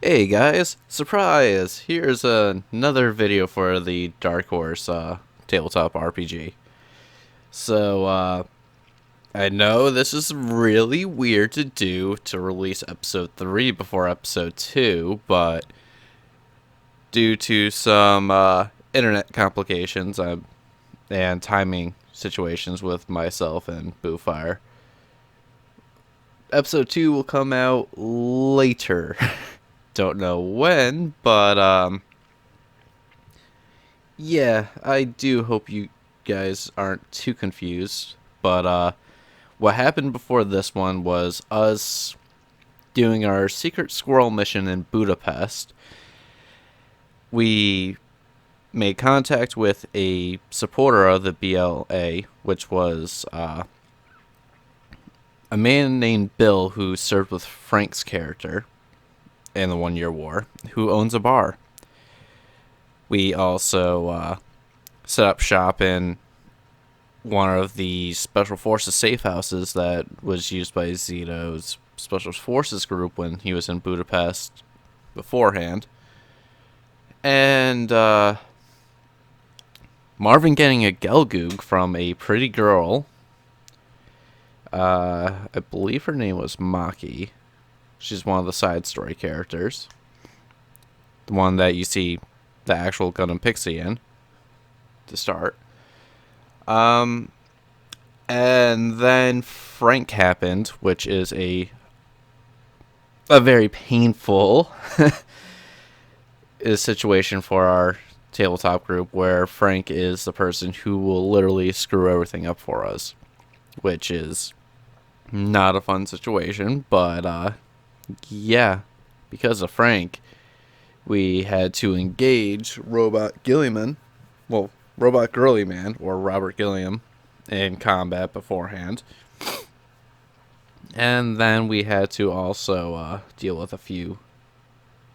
Hey guys, surprise! Here's another video for the Dark Horse tabletop RPG. I know this is really weird to do to release episode 3 before episode 2, but due to some internet complications and timing situations with myself and Boofire, episode 2 will come out later. Don't know when, but yeah, I do hope you guys aren't too confused. But what happened before this one was us doing our secret squirrel mission in Budapest. We made contact with a supporter of the BLA, which was a man named Bill who served with Frank's character in the 1 Year War, who owns a bar. We also set up shop in one of the Special Forces safe houses that was used by Zito's Special Forces group when he was in Budapest beforehand. And Marvin getting a Gelgoog from a pretty girl. I believe her name was Maki. She's one of the side story characters. The one that you see the actual Gundam Pixie in, to start. And then Frank happened, which is a very painful situation for our tabletop group, where Frank is the person who will literally screw everything up for us, which is not a fun situation, but yeah, because of Frank, we had to engage Robot Gilliman, Robot Girly Man, or Robert Gilliam, in combat beforehand. And then we had to also deal with a few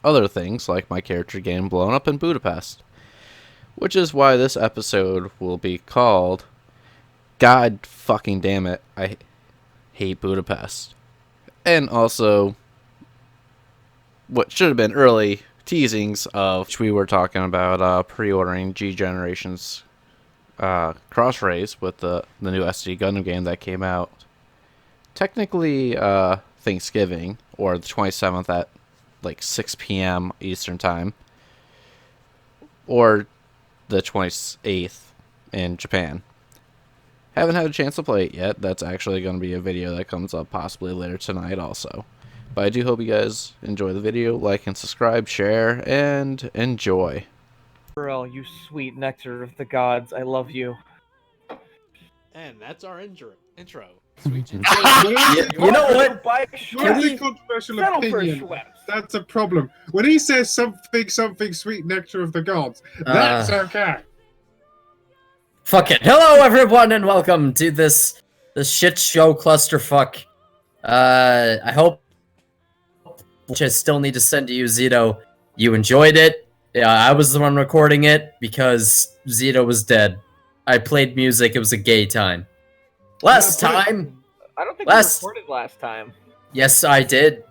other things, like my character getting blown up in Budapest. Which is why this episode will be called God Fucking Damn It, I Hate Budapest. And also what should have been early teasings of which we were talking about pre-ordering Generations Crossrays with the new SD Gundam game that came out technically Thanksgiving, or the 27th at like 6 p.m. Eastern Time, or the 28th in Japan. Haven't had a chance to play it yet. That's actually going to be a video that comes up possibly later tonight also. But I do hope you guys enjoy the video, like and subscribe, share, and enjoy. Burrell, you sweet nectar of the gods, I love you. And that's our intro. You know what? Really controversial opinion. That's a problem. When he says something sweet nectar of the gods, that's okay. Fuck it. Hello, everyone, and welcome to this shit show clusterfuck. I hope, which I still need to send to you, Zito. You enjoyed it. Yeah, I was the one recording it because Zito was dead. I played music. It was a gay time. Last time. I don't think we recorded last time. Yes, I did.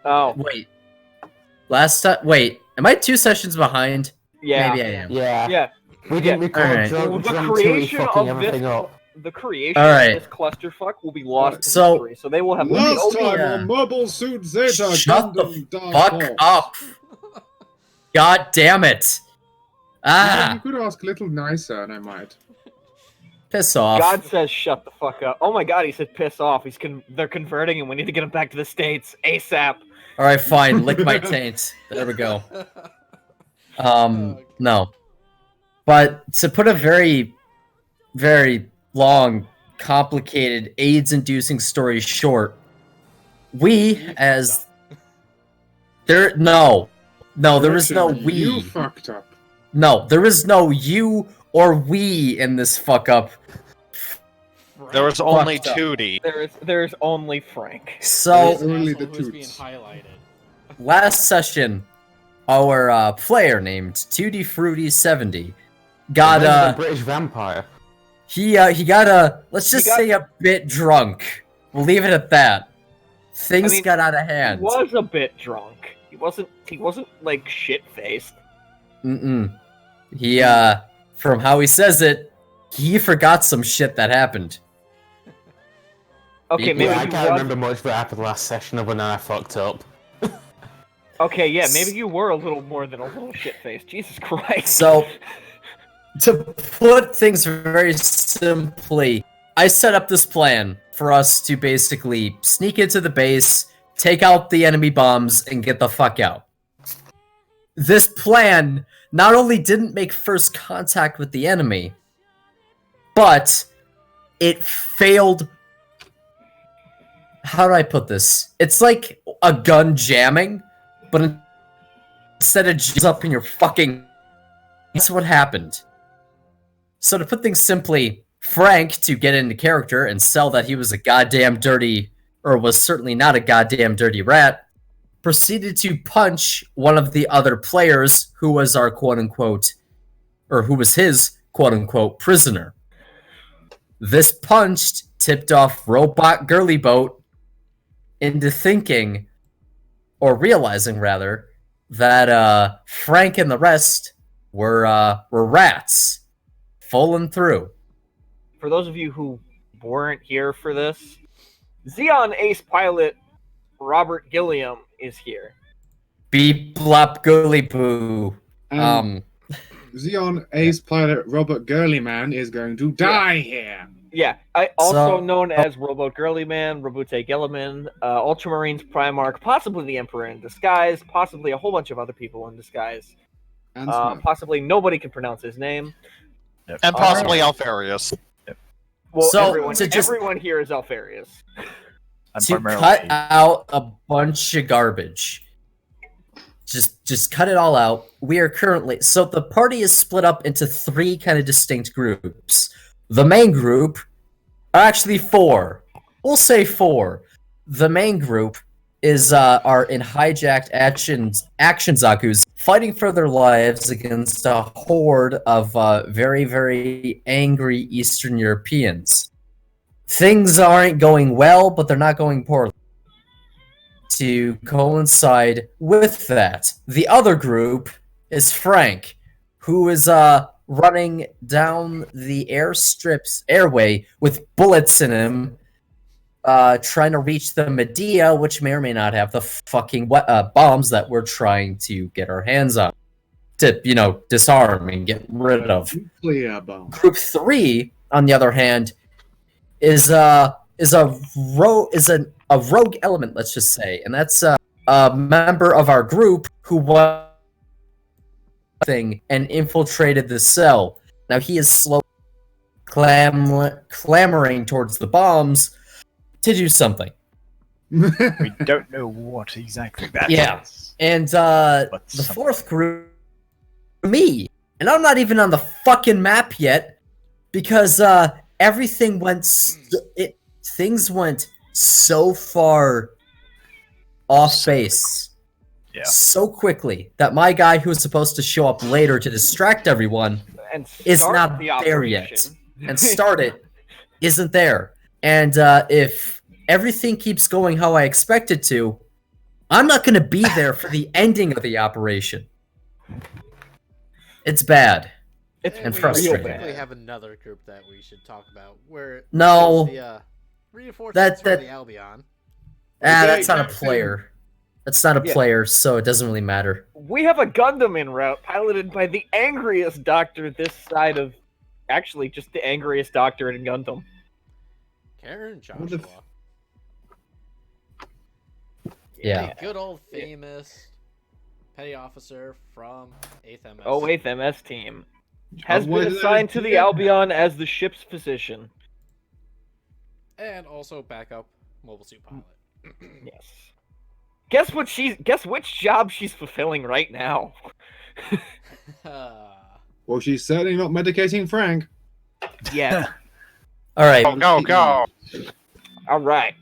Oh. Wait. Last time. Wait. Am I 2 sessions behind? Yeah. Maybe I am. Yeah. We didn't record The drunk creation fucking of everything this, up. the creation Alright. of this clusterfuck will be lost So- in history, so they will have Last no time on Mobile Suit Zeta, Shut the Gundam Dark fuck Horse. up. God damn it. You could ask a little nicer, and I might. Piss off. God says shut the fuck up. Oh my god, he said piss off. They're converting him. We need to get him back to the States ASAP. Alright, fine. Lick my taint. There we go. No. But to put a very, very long, complicated, AIDS-inducing story short, we, as... there is no we. You fucked up. No, there is no you or we in this fuck up. There was only Fucked up. Tootie. There's only Frank. So, Only the who's being toots. highlighted. last session, our player named 2D Fruity 70 got The British vampire. he got let's just say a bit drunk. We'll leave it at that. Things got out of hand. He was a bit drunk. He wasn't like shit-faced. Mm-mm. He, from how he says it, he forgot some shit that happened. Okay, Yeah, maybe I you can't was... remember much that happened last session other than I fucked up. Okay, yeah, maybe you were a little more than a little shit-faced. Jesus Christ. So, to put things very simply, I set up this plan for us to basically sneak into the base, take out the enemy bombs, and get the fuck out. This plan not only didn't make first contact with the enemy, but it failed. How do I put this? It's like a gun jamming, but instead of just up in your fucking... That's what happened. So to put things simply, Frank, to get into character and sell that he was a goddamn dirty, or was certainly not a goddamn dirty rat, proceeded to punch one of the other players who was our quote-unquote, or who was his quote-unquote prisoner. This punch tipped off Robot Girly Boat into thinking, or realizing rather, that Frank and the rest were rats, full and through. For those of you who weren't here for this, Xeon Ace pilot Robert Gilliam is here. Beep blop girly boo. Xeon Ace pilot Robert Girlyman is going to die here. Yeah, also known as Robot Girly Man, Robute Gilliman, Ultramarines Primarch, possibly the Emperor in disguise, possibly a whole bunch of other people in disguise. And Possibly nobody can pronounce his name. And possibly Alfarius. Well, So, everyone here is Alfarius. To cut out a bunch of garbage. Just cut it all out. We are currently... So the party is split up into 3 kind of distinct groups. The main group... Actually, 4. We'll say 4. The main group are in hijacked action Zakus fighting for their lives against a horde of very, very angry Eastern Europeans. Things aren't going well, but they're not going poorly. To coincide with that, the other group is Frank, who is running down the airway with bullets in him, trying to reach the Medea, which may or may not have the fucking bombs that we're trying to get our hands on to, disarm and get rid of. nuclear bomb. Group 3, on the other hand, is a rogue element, let's just say, and that's a member of our group who was thing and infiltrated the cell. Now he is slowly clamoring towards the bombs to do something. We don't know what exactly that is. Yeah, and the 4th group, me, and I'm not even on the fucking map yet because everything went. Things went so far off base. Yeah. So quickly that my guy who was supposed to show up later to distract everyone And is start not the there yet. operation. And start it isn't there. And if everything keeps going how I expect it to, I'm not going to be there for the ending of the operation. It's bad. It's frustrating. We technically have another group that we should talk about. Where No. the reinforcements for the Albion. That's not a player. That's not a player, so it doesn't really matter. We have a Gundam en route piloted by the angriest doctor this side of... Actually, just the angriest doctor in Gundam. Karen Joshua. Yeah. A good old famous petty officer from 8th MS. Oh, 8th MS team. Has Why been did assigned I to the do that? Albion as the ship's physician. And also backup mobile suit pilot. Yes. Guess which job she's fulfilling right now? Well, she's certainly not medicating Frank. Yeah. All right. Go. All right.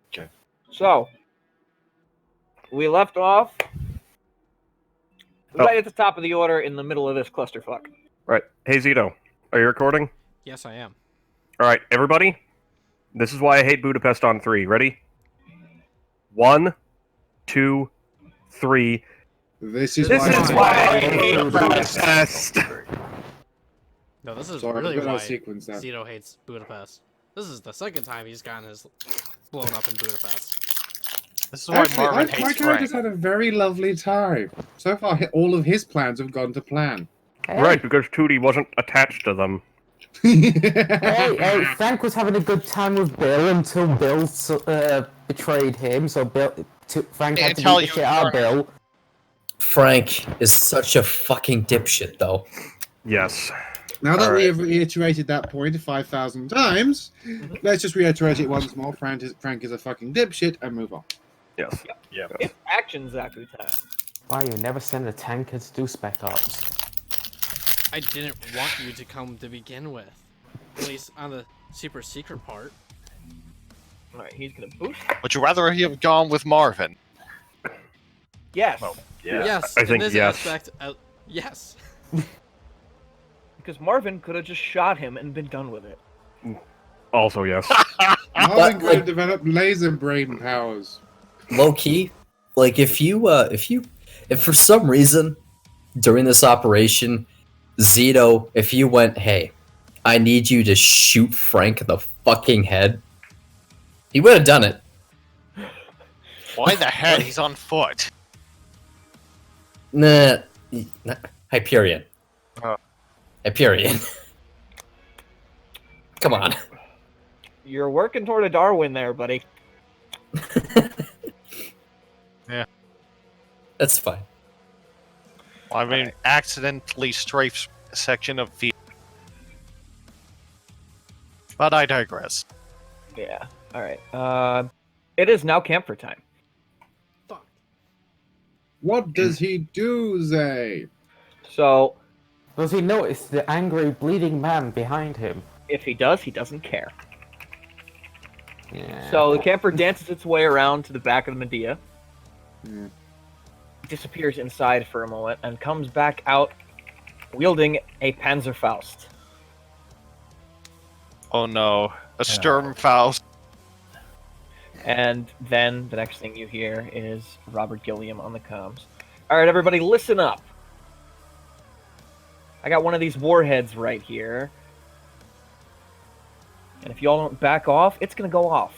Okay. So, we left off right at the top of the order in the middle of this clusterfuck. Right. Hey, Zito, are you recording? Yes, I am. All right, everybody. This is why I hate Budapest on 3. Ready? 1, 2, 3. This is This why. is why I hate Budapest. No, this is Sorry, really we've got why our sequence now. Zito hates Budapest. This is the second time he's gotten his blown up in Budapest. This is why Actually, Marvin my hates character's Frank. had a very lovely time. So far, all of his plans have gone to plan. Right, because Tootie wasn't attached to them. Hey, Frank was having a good time with Bill until Bill betrayed him, so Frank had to beat the shit out of Bill. Frank is such a fucking dipshit, though. Yes. Now that All we right. have reiterated that point 5,000 times, let's just reiterate it once more. Frank is a fucking dipshit and move on. Yes. Yeah. It's action Zaku time. Why you never send a tanker to do Spec Ops? I didn't want you to come to begin with. At least on the super secret part. Alright, he's gonna boost. Would you rather he have gone with Marvin? Yes. Oh, yeah. Yes, I in think this yes. aspect, yes. Because Marvin could have just shot him and been done with it. Also, yes. Marvin could like- have developed laser brain powers. Low key, like if for some reason during this operation, Zito, if you went, hey, I need you to shoot Frank in the fucking head, he would have done it. Why the heck? He's on foot. Nah, Hyperion. Oh. Hyperion. Come on. You're working toward a Darwin there, buddy. That's fine. I mean, accidentally strafes a section of field. But I digress. Yeah. Alright. It is now camper time. What does he do, Zay? So, Does he notice the angry, bleeding man behind him? if he does, he doesn't care. Yeah. So the camper dances its way around to the back of the Medea, Yeah. disappears inside for a moment, and comes back out wielding a Panzerfaust. Oh no. A Sturmfaust. And then the next thing you hear is Robert Gilliam on the comms. Alright, everybody, listen up. I got one of these warheads right here. And if y'all don't back off, it's gonna go off.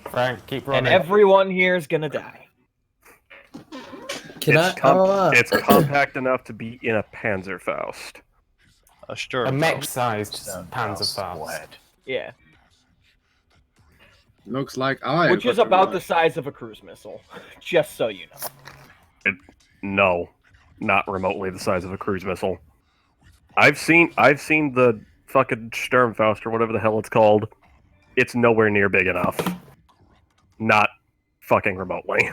Frank, keep And running. everyone here is gonna die. Can it's it's compact enough to be in a Panzerfaust. A A Sturmfaust. mech-sized Panzerfaust. Yeah. Looks like I. Which is about the size of a cruise missile. Just so you know. No, not remotely the size of a cruise missile. I've seen the fucking Sturmfaust or whatever the hell it's called. It's nowhere near big enough. Not fucking remotely.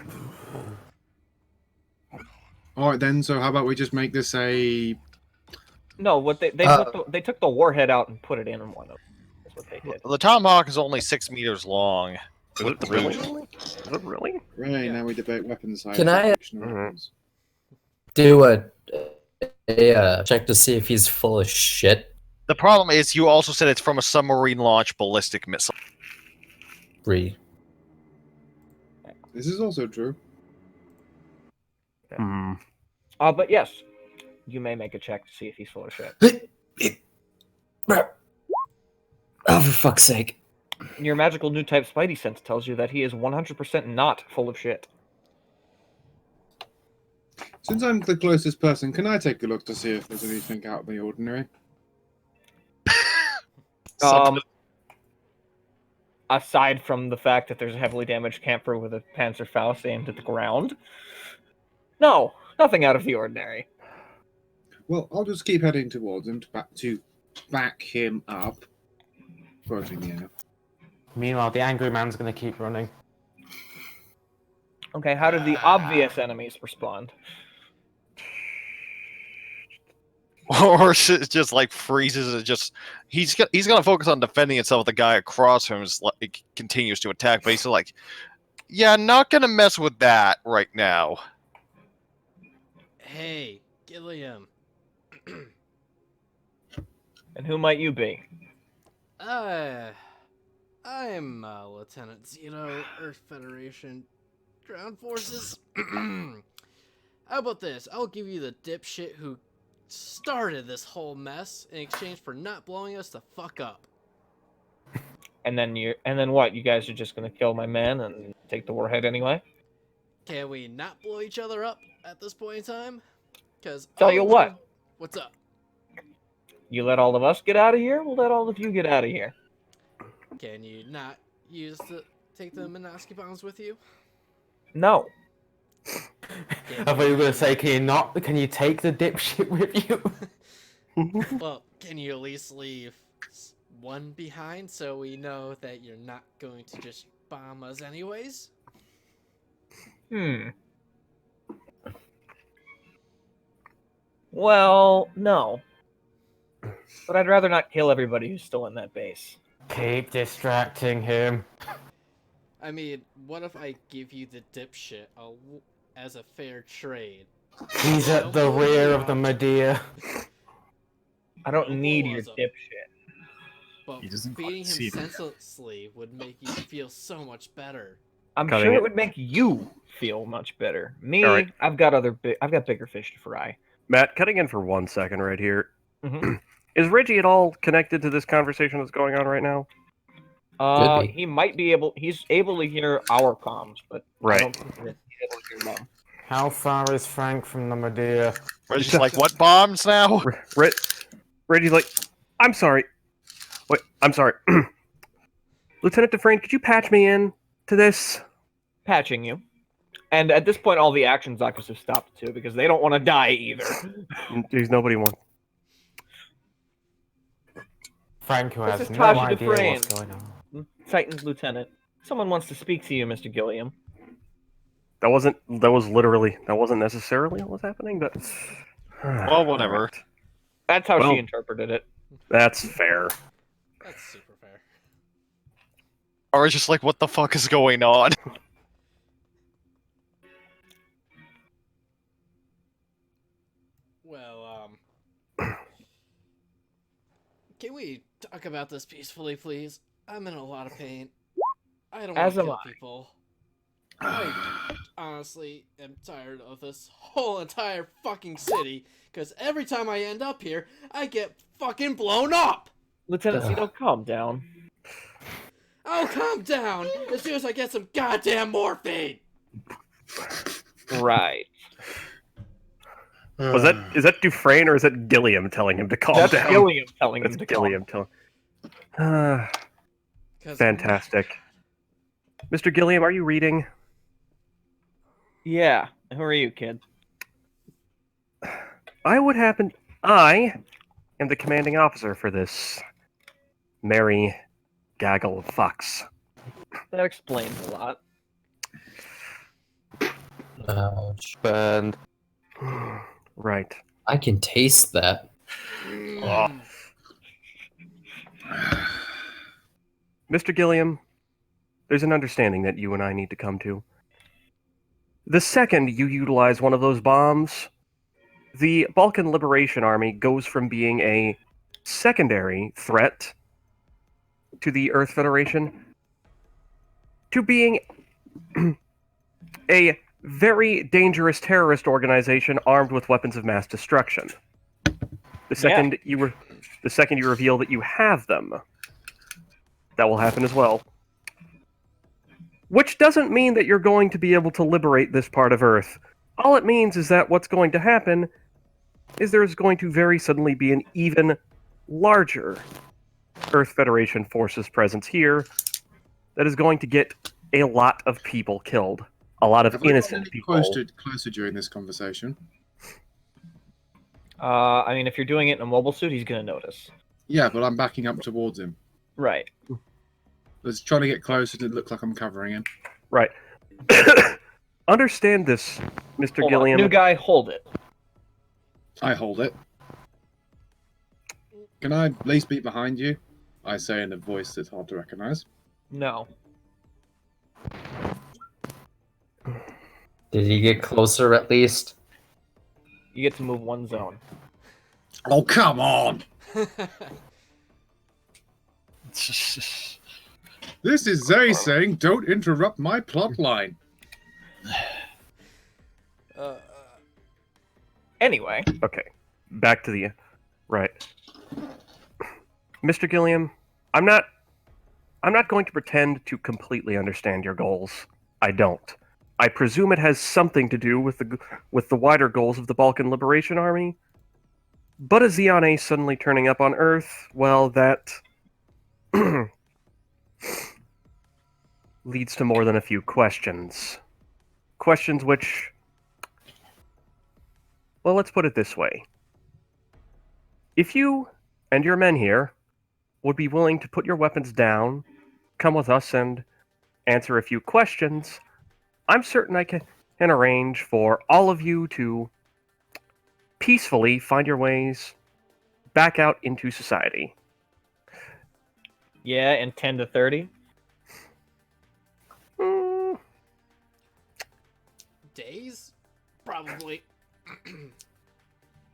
All right then. So how about we just make this a? No, what they took the warhead out and put it in one of them. That's what they did. The Tomahawk is only 6 meters long. Is it really? Is it really? Right now we debate weapon size. Can I- fictional weapons. Do a check to see if he's full of shit? The problem is, you also said it's from a submarine launched ballistic missile. Three. This is also true. Hmm. But yes, you may make a check to see if he's full of shit. Oh, for fuck's sake. Your magical new type Spidey sense tells you that he is 100% not full of shit. Since I'm the closest person, can I take a look to see if there's anything out of the ordinary? Aside from the fact that there's a heavily damaged camper with a Panzerfaust aimed at the ground, no, nothing out of the ordinary. Well, I'll just keep heading towards him to back him up. Quoting you. Meanwhile, the angry man's gonna keep running. Okay, how did the obvious enemies respond? Or just like freezes and just he's gonna focus on defending himself. The guy across from him is like continues to attack, but he's like, yeah, not gonna mess with that right now. Hey, Gilliam. And who might you be? I'm Lieutenant Zito, Earth Federation Ground Forces. How about this? I'll give you the dipshit who started this whole mess in exchange for not blowing us the fuck up. And then what? You guys are just gonna kill my men and take the warhead anyway? Can we not blow each other up at this point in time? Because Tell you what. What's up? You let all of us get out of here, we'll let all of you get out of here. Can you not take the Minoski bombs with you? No. I thought you were gonna say, can you take the dipshit with you? Well, can you at least leave one behind so we know that you're not going to just bomb us anyways? Well, no. But I'd rather not kill everybody who's still in that base. Keep distracting him. I mean, what if I give you the dipshit as a fair trade? He's at the rear of the Medea. I don't need your dipshit. But beating him senselessly would make you feel so much better. I'm sure it would make you feel much better. Me, right. I've got bigger fish to fry. Matt, cutting in for 1 second right here. Mm-hmm. Is Reggie at all connected to this conversation that's going on right now? He might be able. He's able to hear our comms, but I don't think that he's able to hear them. How far is Frank from the Medea? Reggie's like, what bombs now? Reggie's like, I'm sorry. Wait, I'm sorry. Lieutenant Dufresne, could you patch me in to this? Patching you. And at this point, all the action Zakus have stopped too, because they don't want to die either. There's nobody wants. Frank, who has no idea what's going on. Titan's lieutenant. Someone wants to speak to you, Mr. Gilliam. That wasn't necessarily what was happening, but... well, whatever. That's how she interpreted it. That's fair. That's super fair. I was just like, what the fuck is going on? Well, can we talk about this peacefully, please? I'm in a lot of pain. I don't want to kill people. I honestly am tired of this whole entire fucking city, because every time I end up here, I get fucking blown up! Lieutenant Zito, calm down. I'll calm down as soon as I get some goddamn morphine! Right. Is that Dufresne or is that Gilliam telling him to calm down? That's Gilliam telling him to calm down. Fantastic. Mr. Gilliam, are you reading? Yeah. Who are you, kid? I am the commanding officer for this merry gaggle of fucks. That explains a lot. Ouch. Bad. Right. I can taste that. Oh. Mr. Gilliam, there's an understanding that you and I need to come to. The second you utilize one of those bombs, the Balkan Liberation Army goes from being a secondary threat to the Earth Federation to being a very dangerous terrorist organization armed with weapons of mass destruction. The second you reveal that you have them, that will happen as well. Which doesn't mean that you're going to be able to liberate this part of Earth. All it means is that what's going to happen is there's going to very suddenly be an even larger Earth Federation forces presence here that is going to get a lot of people killed. A lot of innocent people. Closer during this conversation. I mean, if you're doing it in a mobile suit, he's going to notice. Yeah, but I'm backing up towards him. Right. Let's try to get closer to look like I'm covering him. Right. Understand this, Mr. Gilliam. New guy, hold it. I hold it. Can I at least be behind you? I say in a voice that's hard to recognize. No. Did he get closer at least? You get to move one zone. Oh, come on! This is Zay saying, "Don't interrupt my plot line." Anyway. Okay, back to the right. Mr. Gilliam, I'm not going to pretend to completely understand your goals. I don't. I presume it has something to do with the wider goals of the Balkan Liberation Army. But a Xeon Ace suddenly turning up on Earth, well, that leads to more than a few questions. Questions which, well, let's put it this way. If you and your men here would be willing to put your weapons down, come with us, and answer a few questions, I'm certain I can arrange for all of you to peacefully find your ways back out into society. Yeah, in 10 to 30? Days? Probably.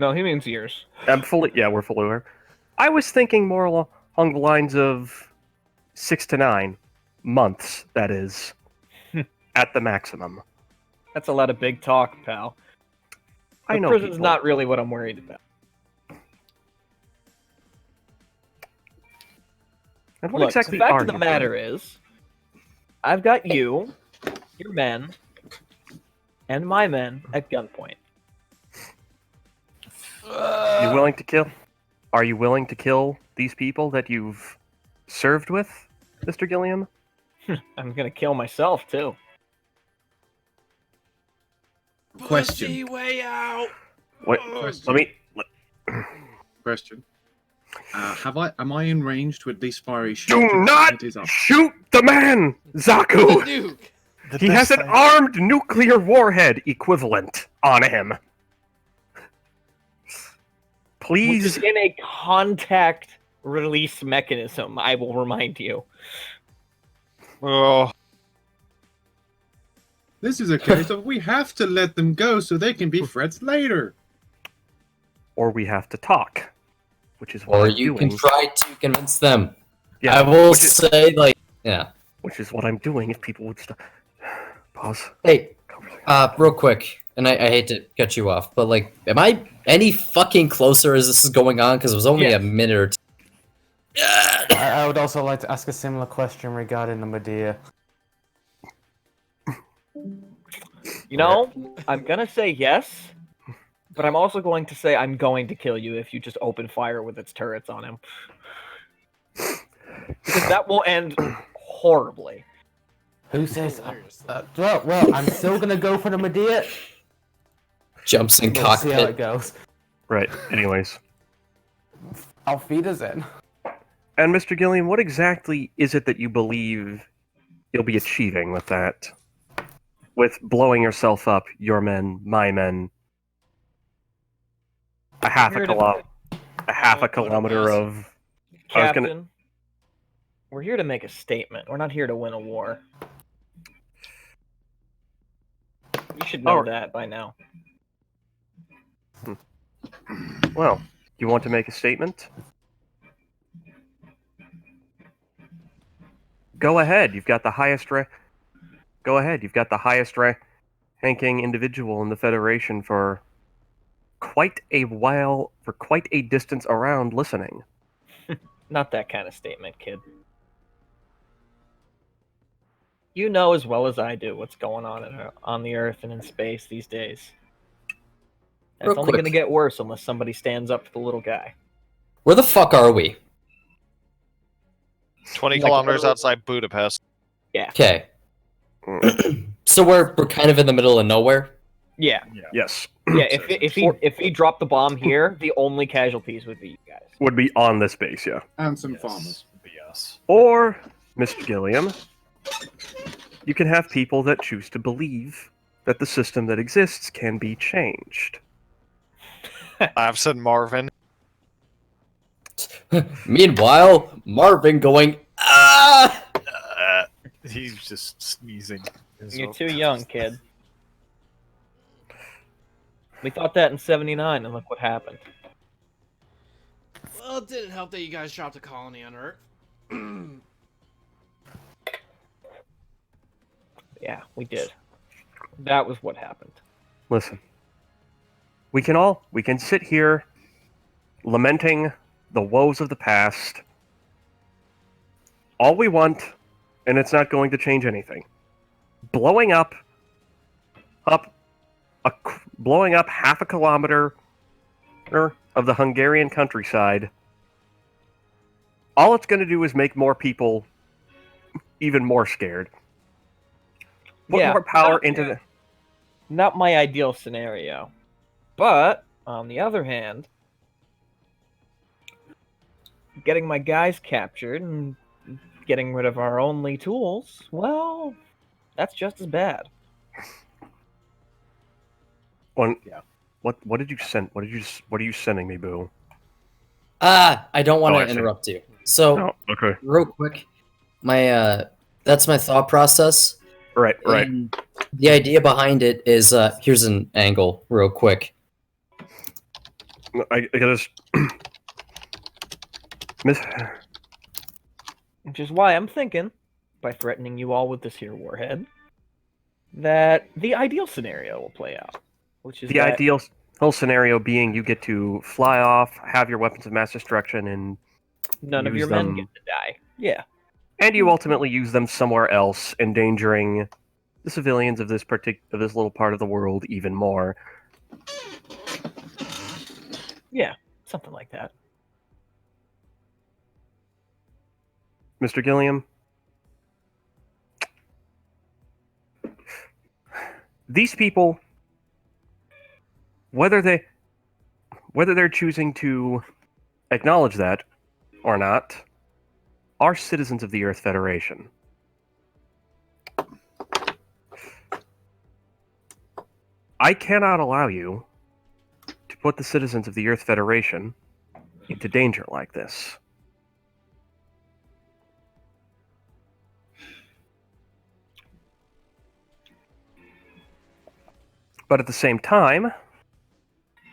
No, he means years. We're fully aware. I was thinking more along the lines of 6 to 9 months, that is, at the maximum. That's a lot of big talk, pal. I know. Prison's not really what I'm worried about. And what Look, exactly the fact are of the you matter doing? is, I've got you, your men, and my men at gunpoint. You willing to kill? Are you willing to kill these people that you've served with, Mr. Gilliam? I'm gonna kill myself too. Question. Pussy way out. Wait, Question. Question. Am I in range to at least fire a shot? Do not shoot the man, Zaku! Duke. He has an armed nuclear warhead equivalent on him. Please. Which is in a contact release mechanism, I will remind you. Oh. This is a case of we have to let them go so they can be threats later. Or we have to talk, which is what Or I'm you doing. can try to convince them. Yeah, I will say, like, yeah. Which is what I'm doing if people would stop. Pause. Hey, real quick, and I hate to cut you off, but, like, am I any fucking closer as this is going on? Because it was only a minute or two. I would also like to ask a similar question regarding the Medea. You know, I'm gonna say yes, but I'm also going to say I'm going to kill you if you just open fire with its turrets on him. Because that will end horribly. Who says? Well, I'm still gonna go for the Medea. Jumps in We'll cockpit. see how it goes. Right, anyways. I'll feed us in. And Mr. Gilliam, what exactly is it that you believe you'll be achieving with that? With blowing yourself up, your men, my men, a half a kilometer of... Captain, we're here to make a statement. We're not here to win a war. You should know that by now. Well, you want to make a statement? Go ahead. You've got the highest Go ahead. You've got the highest ranking individual in the Federation for quite a while, for quite a distance around listening. Not that kind of statement, kid. You know as well as I do what's going on the Earth and in space these days. And it's only going to get worse unless somebody stands up for the little guy. Where the fuck are we? 20 kilometers outside Budapest. Yeah. Okay. So we're kind of in the middle of nowhere? Yeah. Yes. Yeah, if he dropped the bomb here, the only casualties would be you guys. Would be on this base, yeah. And some farmers. Yes. Or, Mr. Gilliam, you can have people that choose to believe that the system that exists can be changed. Absent Marvin. Meanwhile, Marvin going, ah! He's just sneezing. You're too young, kid. We thought that in '79, and look what happened. Well, it didn't help that you guys dropped a colony on Earth. Yeah, we did. That was what happened. Listen. We can sit here lamenting the woes of the past all we want, and it's not going to change anything. Blowing up half a kilometer of the Hungarian countryside, all it's going to do is make more people even more scared. Put more power into the... Not my ideal scenario. But, on the other hand, getting my guys captured and getting rid of our only tools, well, that's just as bad. What did you send? What are you sending me, Boo? I don't want to interrupt you. So, okay. Real quick, that's my thought process. Right. And the idea behind it is, here's an angle, real quick. I gotta Which is why I'm thinking, by threatening you all with this here warhead, that the ideal scenario will play out. Which is the ideal whole scenario being you get to fly off, have your weapons of mass destruction, and none of your men get to die. Yeah. And you ultimately use them somewhere else, endangering the civilians of this little part of the world even more. Yeah, something like that. Mr. Gilliam, these people, whether they're choosing to acknowledge that or not, are citizens of the Earth Federation. I cannot allow you to put the citizens of the Earth Federation into danger like this. But at the same time,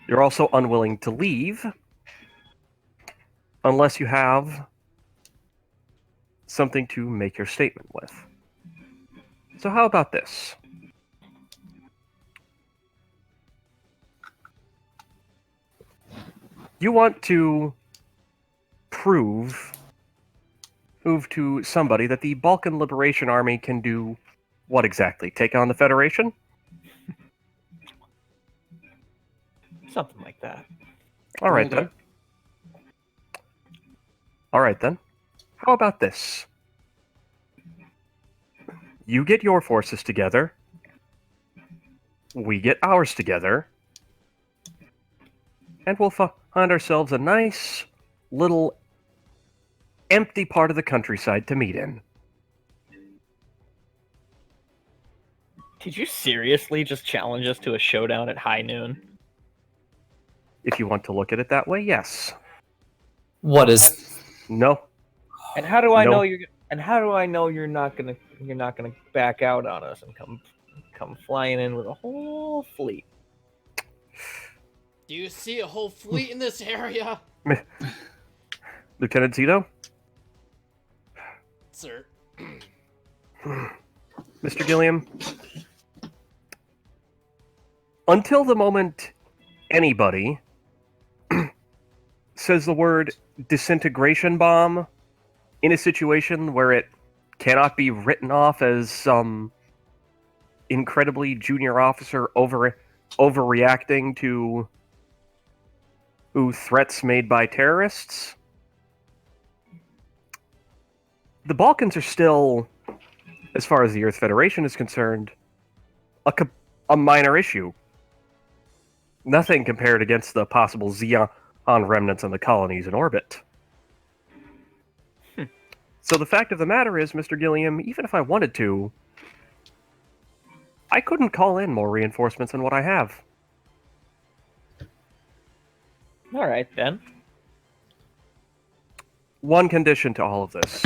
you're also unwilling to leave unless you have something to make your statement with. So how about this? You want to prove to somebody that the Balkan Liberation Army can do what exactly? Take on the Federation? Something like that. All right, then. All right, then. How about this? You get your forces together. We get ours together. And we'll find ourselves a nice little empty part of the countryside to meet in. Did you seriously just challenge us to a showdown at high noon? If you want to look at it that way, yes. What is? No. And how do I know you're? And how do I know you're not gonna back out on us and come flying in with a whole fleet? Do you see a whole fleet in this area? Lieutenant Zito? Sir. Mr. Gilliam? Until the moment anybody says the word disintegration bomb in a situation where it cannot be written off as some incredibly junior officer overreacting to threats made by terrorists, the Balkans are still, as far as the Earth Federation is concerned, a minor issue. Nothing compared against the possible Xeon remnants in the colonies in orbit. So the fact of the matter is, Mr. Gilliam, even if I wanted to, I couldn't call in more reinforcements than what I have. All right, then. One condition to all of this.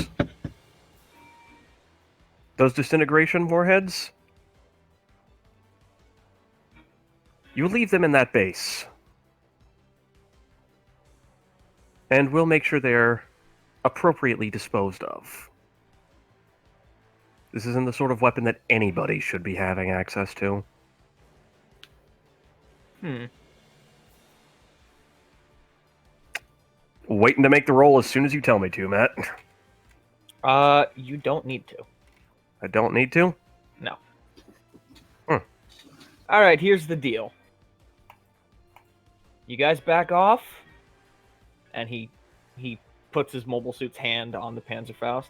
Those disintegration warheads, you leave them in that base. And we'll make sure they're appropriately disposed of. This isn't the sort of weapon that anybody should be having access to. Waiting to make the roll as soon as you tell me to, Matt. You don't need to. I don't need to? No. Alright, here's the deal. You guys back off, and he puts his mobile suit's hand on the Panzerfaust,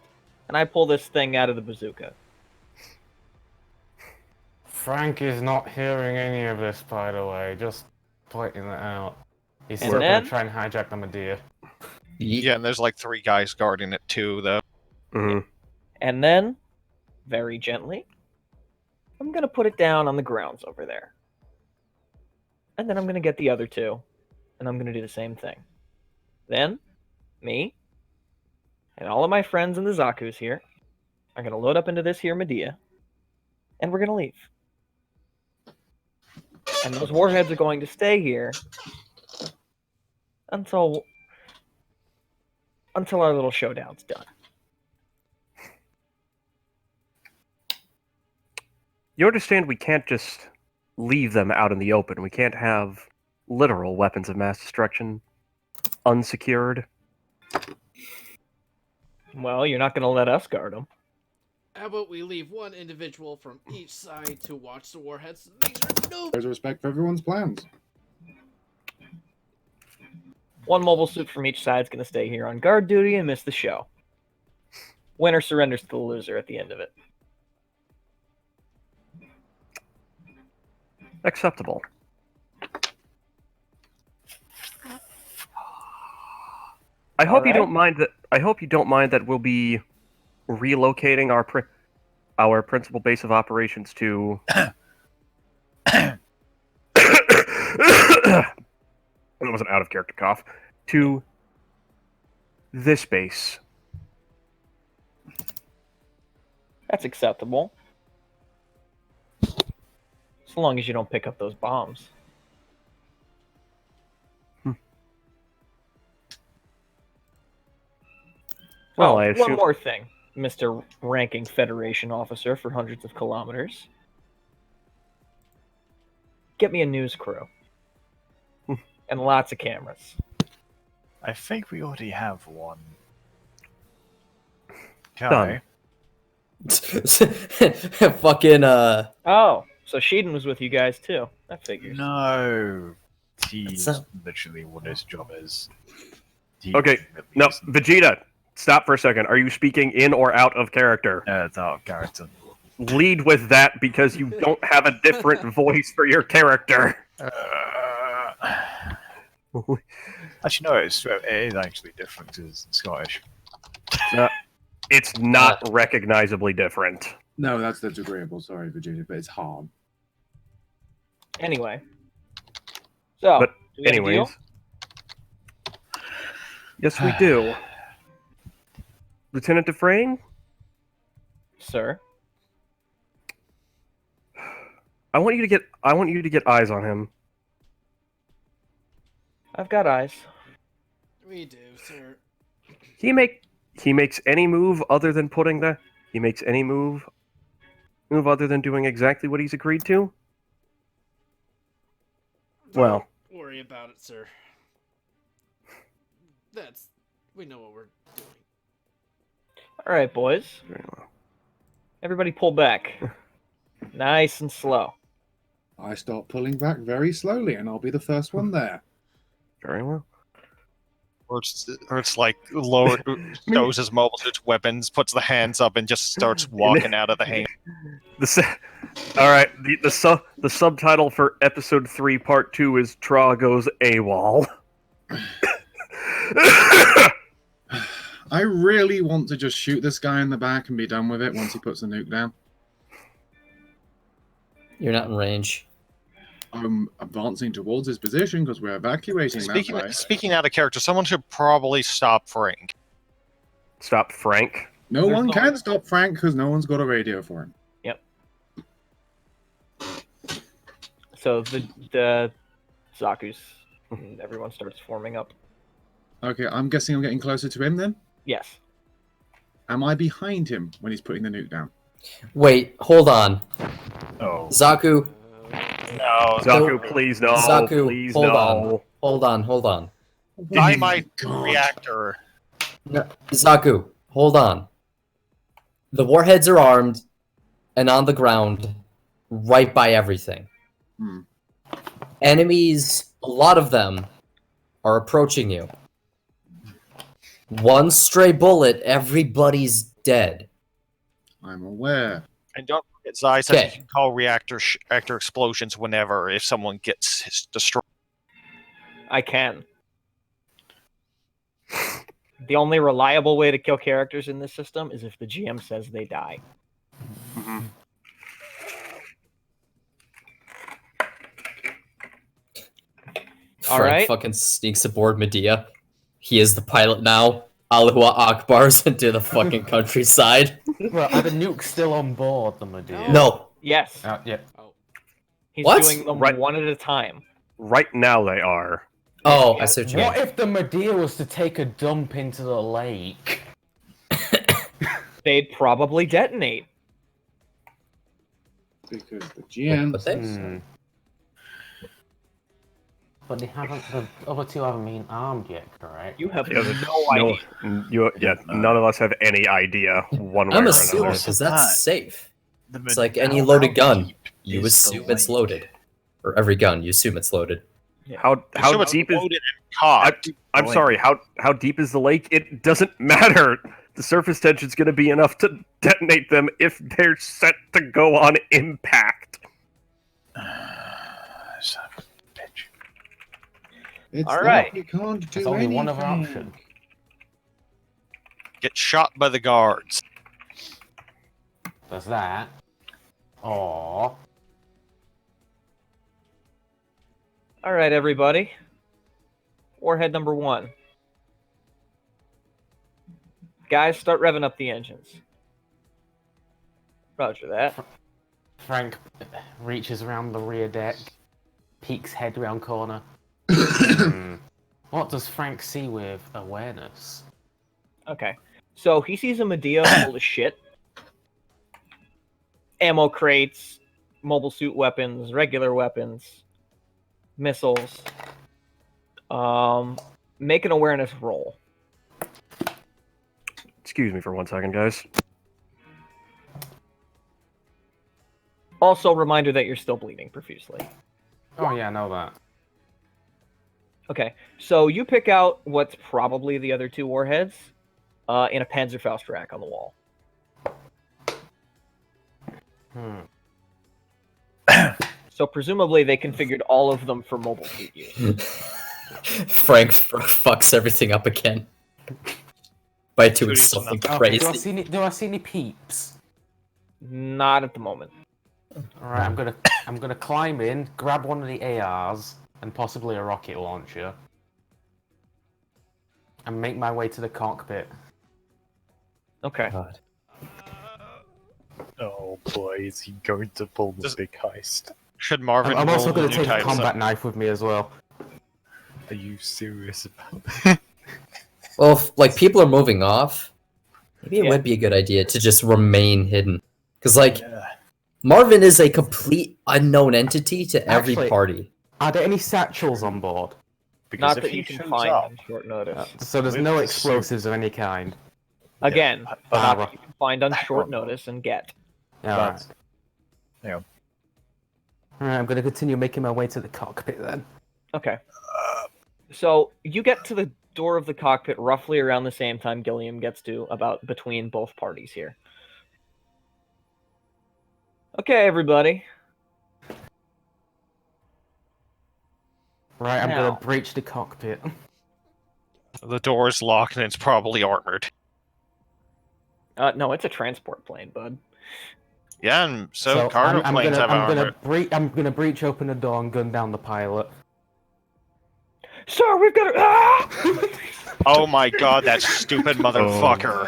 and I pull this thing out of the bazooka. Frank is not hearing any of this, by the way. Just pointing that out. He's And still then- gonna try and hijack the Medea. Yeah, and there's like 3 guys guarding it too, though. Mm-hmm. And then, very gently, I'm gonna put it down on the grounds over there. And then I'm gonna get the other 2, and I'm gonna do the same thing. Then, me, and all of my friends in the Zaku's here are gonna load up into this here Medea, and we're gonna leave. And those warheads are going to stay here until our little showdown's done. You understand we can't just leave them out in the open. We can't have literal weapons of mass destruction unsecured. Well, you're not going to let us guard them. How about we leave one individual from each side to watch the warheads? Make sure no. There's respect for everyone's plans. One mobile suit from each side is going to stay here on guard duty and miss the show. Winner surrenders to the loser at the end of it. Acceptable. I hope you don't mind that. I hope you don't mind that we'll be relocating our principal base of operations to. That was an out-of-character cough. To this base. That's acceptable. So long as you don't pick up those bombs. Well, Oh, I one assume... more thing, Mr. Ranking Federation Officer for hundreds of kilometers. Get me a news crew. And lots of cameras. I think we already have one. Done. Fucking, Oh, so Sheedon was with you guys too. That figures. No. He's That's literally what his job is. Okay, no, Vegeta, stop for a second. Are you speaking in or out of character? It's out of character. Lead with that because you don't have a different voice for your character. Actually, no, it is actually different because it's Scottish. It's not recognizably different. No, that's agreeable. Sorry, Virginia, but it's hard. Anyway. So, But do we have a deal? anyways. Yes, we do. Lieutenant Dufresne? Sir? I want you to get eyes on him. I've got eyes. We do, sir. He makes any move other than he makes any move other than doing exactly what he's agreed to? Well, Don't worry about it, sir. We know what we're doing. All right, boys. very well. Everybody pull back. Nice and slow. I start pulling back very slowly, and I'll be the first one there. Very well. Or it's like lower, shows his mobile suit's weapons, puts the hands up, and just starts walking out of the hand. All right. The subtitle for episode 3, part 2 is Tra goes AWOL. I really want to just shoot this guy in the back and be done with it once he puts the nuke down. You're not in range. I'm advancing towards his position because we're evacuating that way. Speaking out of character, someone should probably stop Frank. Stop Frank? No one can stop Frank because no one's got a radio for him. Yep. So the Zaku's, everyone starts forming up. Okay, I'm guessing I'm getting closer to him then? Yes. Am I behind him when he's putting the nuke down? Wait, hold on. Oh. Zaku. No, Zaku, please no. Zaku, please hold no. on. Hold on. Dynamite reactor. No, Zaku, hold on. The warheads are armed and on the ground, right by everything. Enemies, a lot of them, are approaching you. One stray bullet, everybody's dead. I'm aware. And don't forget, Zai says Okay. you can call reactor explosions whenever if someone gets destroyed. I can. The only reliable way to kill characters in this system is if the GM says they die. Frank Alright. fucking sneaks aboard Medea. He is the pilot now. Alua Akbar's into the fucking countryside. Well, are the nukes still on board the Medea? No. Yes. Yeah. He's What? doing them Right. one at a time. Right now they are. Oh, I see what you mean. What if the Medea was to take a dump into the lake? They'd probably detonate. Because the GM. But they- Hmm. But they haven't. The other two haven't been armed yet, correct? You have Yeah, no idea. None of us have any idea one way I'm or assuming another. because that's safe. The It's like any loaded gun. You assume it's loaded. Or every gun, you assume it's loaded. How Assume it's deep is? loaded and cocked. I'm sorry. How deep is the lake? It doesn't matter. The surface tension is going to be enough to detonate them if they're set to go on impact. Son of a bitch. It's All not- right. You can't do There's only one other anything. option. Get shot by the guards. There's that. Or All right, everybody. Warhead number 1. Guys, start revving up the engines. Roger that. Frank reaches around the rear deck, peeks head round corner. What does Frank see with awareness? Okay. So he sees a Medea full of shit. Ammo crates, mobile suit weapons, regular weapons, missiles. Make an awareness roll. Excuse me for 1 second, guys. Also, reminder that you're still bleeding profusely. Oh yeah, I know that. Okay, so you pick out what's probably the other 2 warheads in a Panzerfaust rack on the wall. So presumably they configured all of them for mobile suit use. Frank fucks everything up again. By doing something Okay, crazy. do I see any peeps? Not at the moment. Alright, I'm gonna climb in, grab one of the ARs, and possibly a rocket launcher. And make my way to the cockpit. Okay. God. Oh boy, is he going to pull the big heist? Should Marvin I'm also roll gonna the take a types combat up? knife with me as well. Are you serious about that? Well, if, like, people are moving off, maybe it Yeah. would be a good idea to just remain hidden. Because, like, Yeah. Marvin is a complete unknown entity to every Actually- party. Are there any satchels on board? Because Not if that he you can shows find up, on short notice. So there's With no the explosives of any kind. Again, but not right. that you can find on short notice and get. Alright. That's- yeah. Alright, I'm gonna continue making my way to the cockpit then. Okay. So you get to the door of the cockpit roughly around the same time Gilliam gets to, about between both parties here. Okay, everybody. Right, I'm Now. gonna breach the cockpit. The door is locked and it's probably armored. No, it's a transport plane, bud. Yeah, and so, cargo I'm planes have armor. I'm gonna breach open the door and gun down the pilot. Sir, we've got to. Ah! Oh my god, that stupid motherfucker.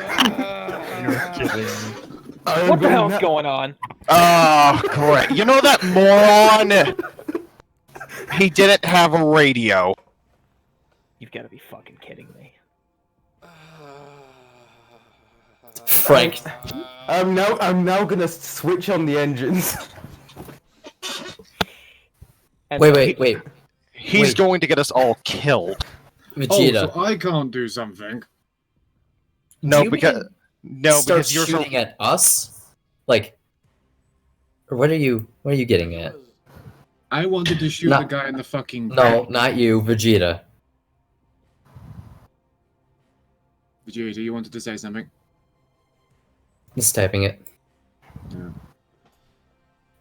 You're kidding. What the hell's going on? Oh, great. You know that moron? He didn't have a radio. You've got to be fucking kidding me. Frank. I'm now gonna switch on the engines. And Wait. He's going to get us all killed. Vegeta. Oh, so I can't do something. No, because start you're so shooting at us? Like, or what are you getting at? I wanted to shoot No. the guy in the fucking No, bank. not you, Vegeta. Vegeta, you wanted to say something? He's typing it. Yeah.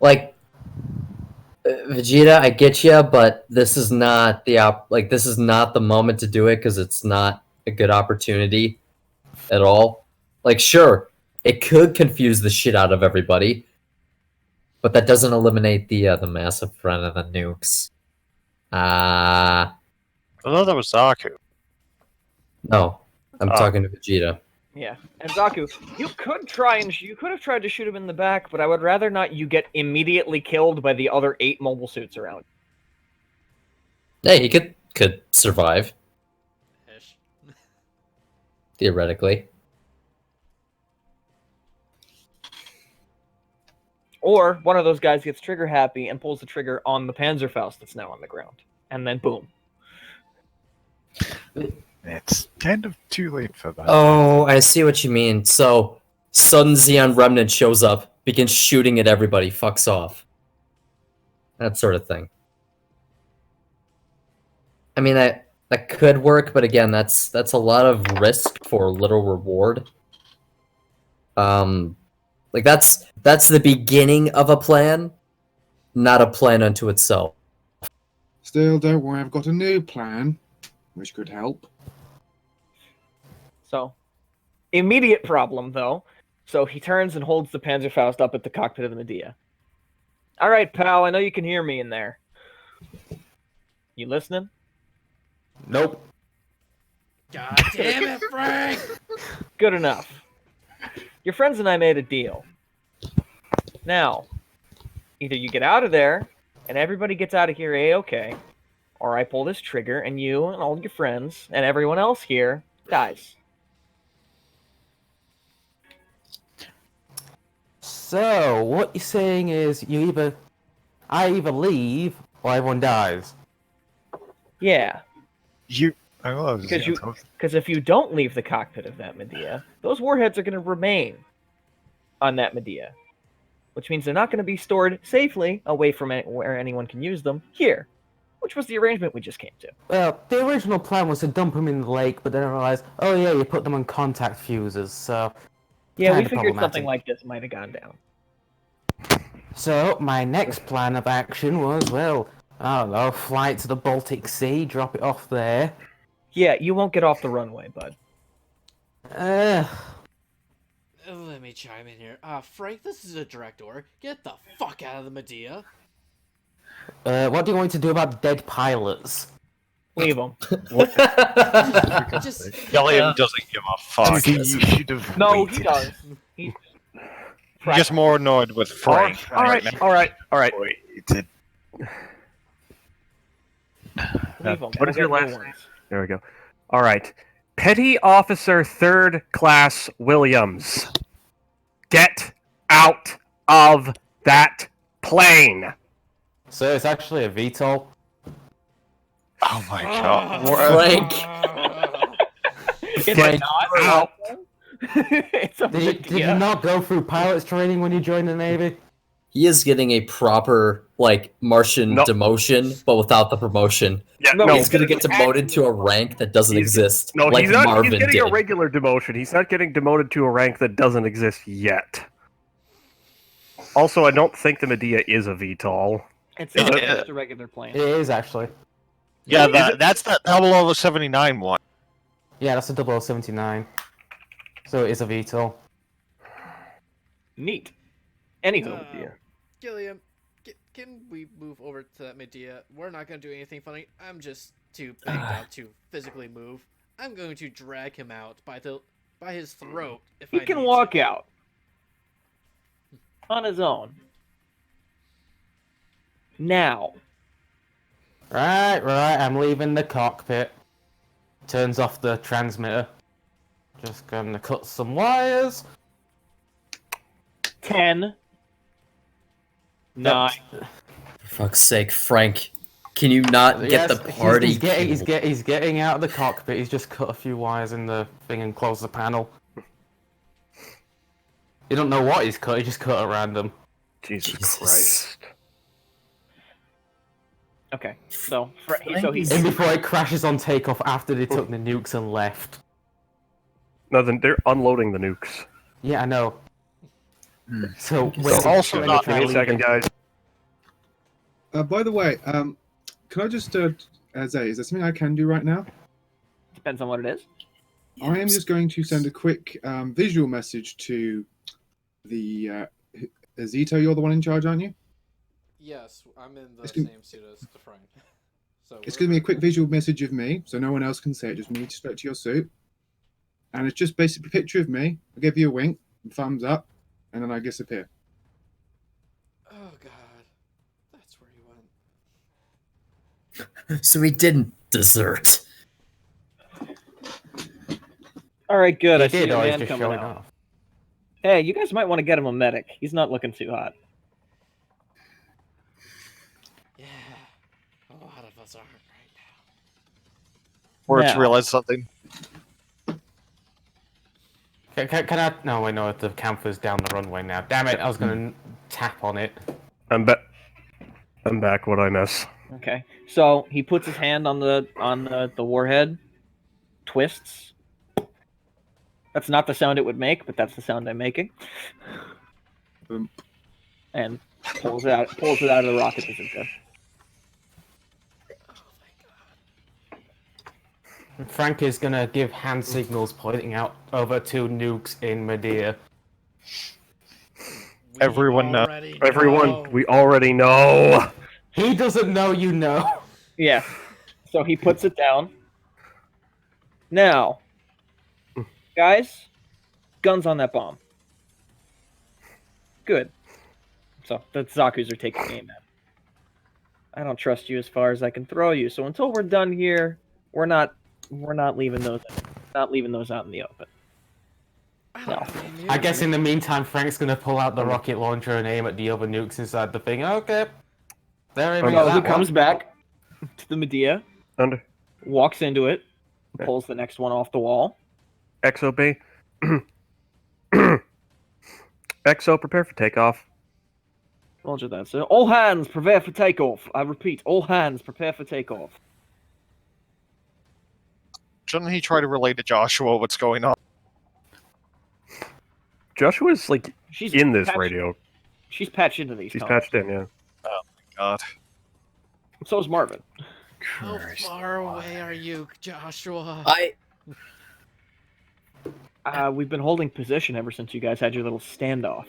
Like, Vegeta, I get you, but this is not this is not the moment to do it because it's not a good opportunity at all. Like, sure, it could confuse the shit out of everybody, but that doesn't eliminate the massive threat of the nukes. I thought that was Zaku. No, I'm talking to Vegeta. Yeah, and Zaku, you could have tried to shoot him in the back, but I would rather not you get immediately killed by the other 8 mobile suits around. Hey, he could survive Ish. theoretically. Or one of those guys gets trigger happy and pulls the trigger on the Panzerfaust that's now on the ground, and then boom. It's kind of too late for that. Oh, I see what you mean. So, Sun Xeon Remnant shows up, begins shooting at everybody, fucks off. That sort of thing. I mean, that could work, but again, that's a lot of risk for little reward. Like that's the beginning of a plan, not a plan unto itself. Still, don't worry, I've got a new plan, which could help. So, immediate problem, though. So he turns and holds the Panzerfaust up at the cockpit of the Medea. All right, pal, I know you can hear me in there. You listening? Nope. God damn it, Frank! Good enough. Your friends and I made a deal. Now, either you get out of there, and everybody gets out of here A-okay, or I pull this trigger, and you and all your friends, and everyone else here, dies. So, what you're saying is I either leave or everyone dies. Yeah, Because because if you don't leave the cockpit of that Medea, those warheads are going to remain on that Medea, which means they're not going to be stored safely away from where anyone can use them here, which was the arrangement we just came to. Well, the original plan was to dump them in the lake, but then I realized, oh yeah, you put them on contact fuses, so... Yeah, we kinda figured problematic. something like this might have gone down. So, my next plan of action was, well, I don't know, fly it to the Baltic Sea, drop it off there. Yeah, you won't get off the runway, bud. Uh, Let me chime in here. Frank, this is a direct order. Get the fuck out of the Medea. what do you want to do about dead pilots? Leave them. Just Gilliam doesn't give a fuck. you should have No, waited. he does. He... I'm just more annoyed with Frank. All right. Waited. Leave them. What is your last name? There we go. All right. Petty Officer 3rd Class Williams. Get out of that plane. So, it's actually a VTOL. Oh my god. Frank, Is it Frank, not? out. It's a Did you not go through pilot's training when you joined the Navy? He is getting a proper, like, Martian No. demotion, but without the promotion. Yeah, No, He's gonna get demoted to a rank that doesn't exist, No, like he's not. Marvin He's getting did. a regular demotion. He's not getting demoted to a rank that doesn't exist yet. Also, I don't think the Medea is a VTOL. It's Is not it- just a regular plane. It is, actually. Yeah, that's that 0079 one. Yeah, that's a 0079. So, it is a VTOL. Neat. Anywho, Gilliam, can we move over to that Medea? We're not going to do anything funny. I'm just too banged up to physically move. I'm going to drag him out by his throat. If he I can need walk to. out on his own. Now. Right, I'm leaving the cockpit. Turns off the transmitter. Just gonna cut some wires. 10, 9. For fuck's sake, Frank. Can you not get the party? He's getting out of the cockpit. He's just cut a few wires in the thing and closed the panel. You don't know what he's cut. He just cut at random. Jesus Christ. Okay, so he's And before it crashes on takeoff after they took the nukes and left. No, then they're unloading the nukes. Yeah, I know. So also Give not me a second, guys. By the way, can I just Zay, is there something I can do right now? Depends on what it is. I am just going to send a quick visual message to the Zito. You're the one in charge, aren't you? Yes, I'm in the It's same gonna- suit as Frank. So It's going to be a quick visual message of me, so no one else can say it. Just me straight to your suit. And it's just basically a picture of me. I give you a wink, thumbs up, and then I disappear. Oh God, that's where he went. So he didn't desert. All right, good. I He see did, your or he's man just coming showing out. off. Hey, you guys might want to get him a medic. He's not looking too hot. Yeah, a lot of us aren't right now. Or to Now. realize something. Can I? No, wait, no. The camper's down the runway now. Damn it! I was gonna tap on it. I'm back. I'm back. What I miss? Okay, so he puts his hand on the warhead, twists. That's not the sound it would make, but that's the sound I'm making. Boom. And pulls it out of the rocket bazooka. Frank is gonna give hand signals pointing out over two nukes in Medea. Everyone knows. Everyone, we already know. He doesn't know you know. Yeah. So he puts it down. Now, guys, guns on that bomb. Good. So the Zakus are taking aim at. I don't trust you as far as I can throw you. So until we're done here, we're not leaving those out in the open. No. I guess in the meantime, Frank's gonna pull out the rocket launcher and aim at the other nukes inside the thing. Okay. There we So go. he comes back to the Medea, Under walks into it, pulls the next one off the wall. XOB. XO, prepare for takeoff. Roger that, sir. All hands, prepare for takeoff. I repeat, all hands, prepare for takeoff. Shouldn't he try to relay to Joshua what's going on? Joshua's like She's in this patched- radio. She's patched into these. She's tunnels. patched in, yeah. God. So is Marvin. How far away are you, Joshua? We've been holding position ever since you guys had your little standoff.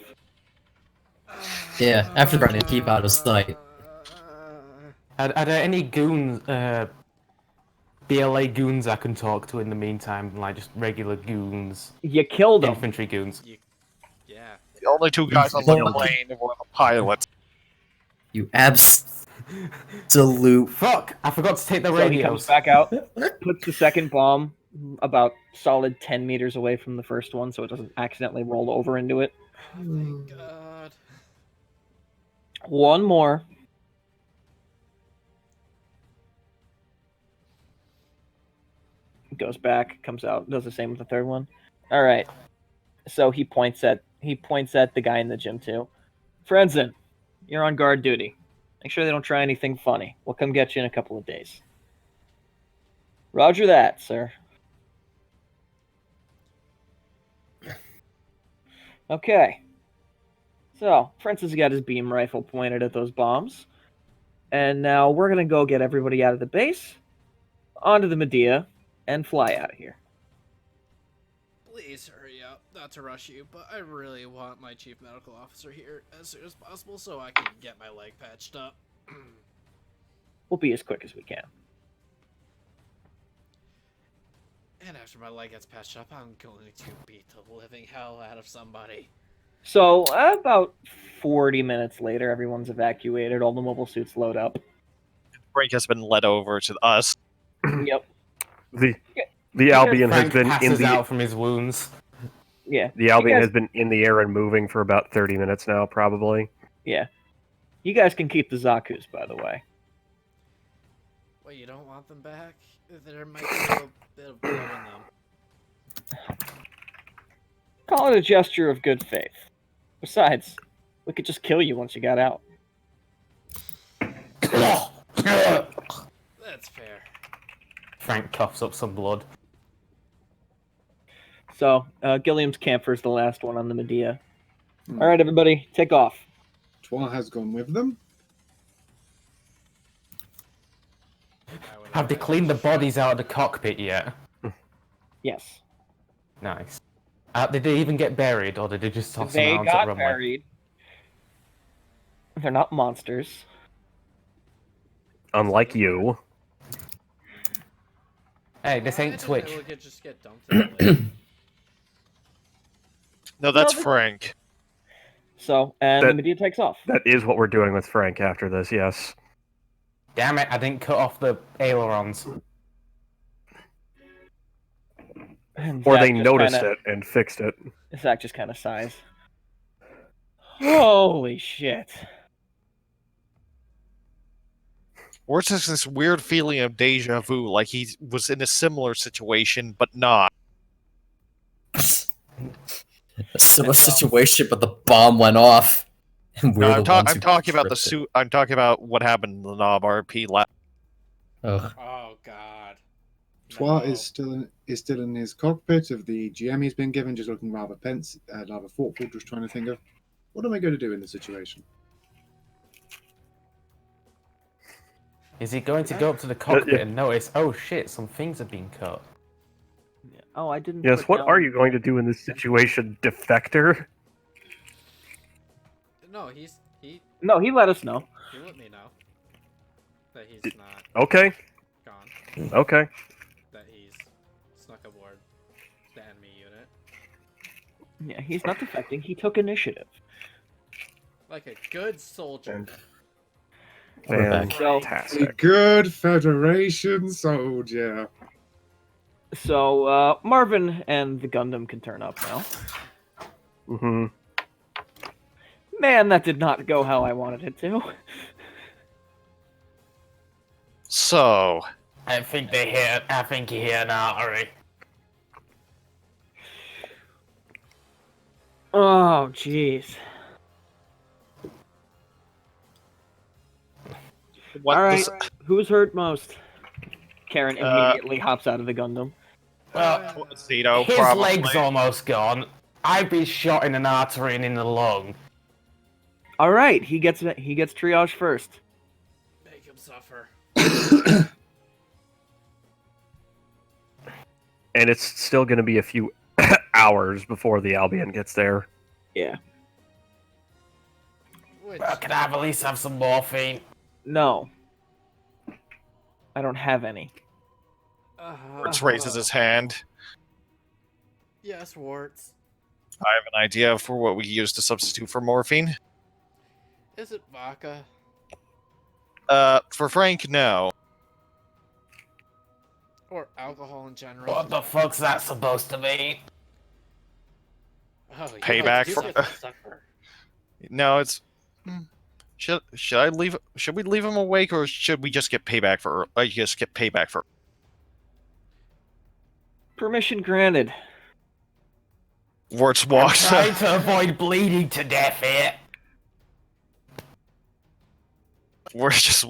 Yeah, after trying to keep out of sight. Are there any goons, BLA goons I can talk to in the meantime? Like just regular goons? You killed them. Infantry goons. Yeah. The only two guys on the plane were the pilots. You absolute. Fuck! I forgot to take the So he comes radios. back out, puts the second bomb about solid 10 meters away from the first one so it doesn't accidentally roll over into it. Thank God. One more. Goes back, comes out, does the same with the third one. All right. So he points at the guy in the gym too. Frenzen, you're on guard duty. Make sure they don't try anything funny. We'll come get you in a couple of days. Roger that, sir. Okay. So, Francis got his beam rifle pointed at those bombs. And now we're going to go get everybody out of the base, onto the Medea, and fly out of here. Please hurry up. Not to rush you, but I really want my chief medical officer here as soon as possible so I can get my leg patched up. We'll be as quick as we can. And after my leg gets patched up, I'm going to beat the living hell out of somebody. So, about 40 minutes later, everyone's evacuated. All the mobile suits load up. Frank has been led over to us. Yep. The Albion has Frank been in passes the out from his wounds. Yeah. The Albion has been in the air and moving for about 30 minutes now, probably. Yeah. You guys can keep the Zakus, by the way. Wait, you don't want them back? There might be a little bit of blood in them. Call it a gesture of good faith. Besides, we could just kill you once you got out. That's fair. Frank coughs up some blood. So, Gilliam's camper is the last one on the Medea. All right, everybody, take off. Twa has gone with them. Have they cleaned the bodies out of the cockpit yet? Yes. Nice. Did they even get buried, or did they just toss They them out onto the got runway? buried. They're not monsters. Unlike you. Hey, this ain't Twitch. It would just get dumped in the lake. No, that's No, but- Frank. So, and That- the Medea takes off. That is what we're doing with Frank after this, yes. Damn it, I didn't cut off the ailerons. And Or Zach they just noticed kinda- it and fixed it. Zach just kind of sighs. Holy shit. Or it's just this weird feeling of deja vu, like he was in a similar situation, but not. A similar situation, but the bomb went off. And No, we're I'm, the ones I'm who talking about the tripped it. suit. I'm talking about what happened in the Knob RP lab. Ugh. Oh god. Twa No. is still in his cockpit of the GM he's been given, just looking rather rather thoughtful, just trying to think of what am I going to do in this situation. Is he going to go up to the cockpit and notice, oh shit, some things have been cut? Oh, I didn't. Yes, put what down- are you going to do in this situation, defector? No, he No, he let us know. let me know that he's not Okay, gone. okay. That he's snuck aboard the enemy unit. Yeah, he's not defecting. He took initiative. Like a good soldier. We're back. So, A Fantastic. good Federation soldier. so Marvin and the Gundam can turn up now. Mm-hmm. Man, that did not go how I wanted it to. So, I think he hit an artery. Oh, jeez. what All right, this- who's hurt most? Karen immediately hops out of the Gundam. Well, Zito, his probably. leg's almost gone. I'd be shot in an artery and in the lung. All right, he gets triage first. Make him suffer. And it's still going to be a few hours before the Albion gets there. Yeah. Which, Well, can I at least have some morphine? No. I don't have any. Warts raises his hand. Yes, Warts. I have an idea for what we use to substitute for morphine. Is it vodka? For Frank, no. Or alcohol in general? What the fuck's that supposed to mean? Oh, you Payback do for- get to suffer. No, it's. Should I leave? Should we leave him awake, or should we just get payback for? Just get payback for. Permission granted. Warts walks. Trying to avoid bleeding to death here. Warts just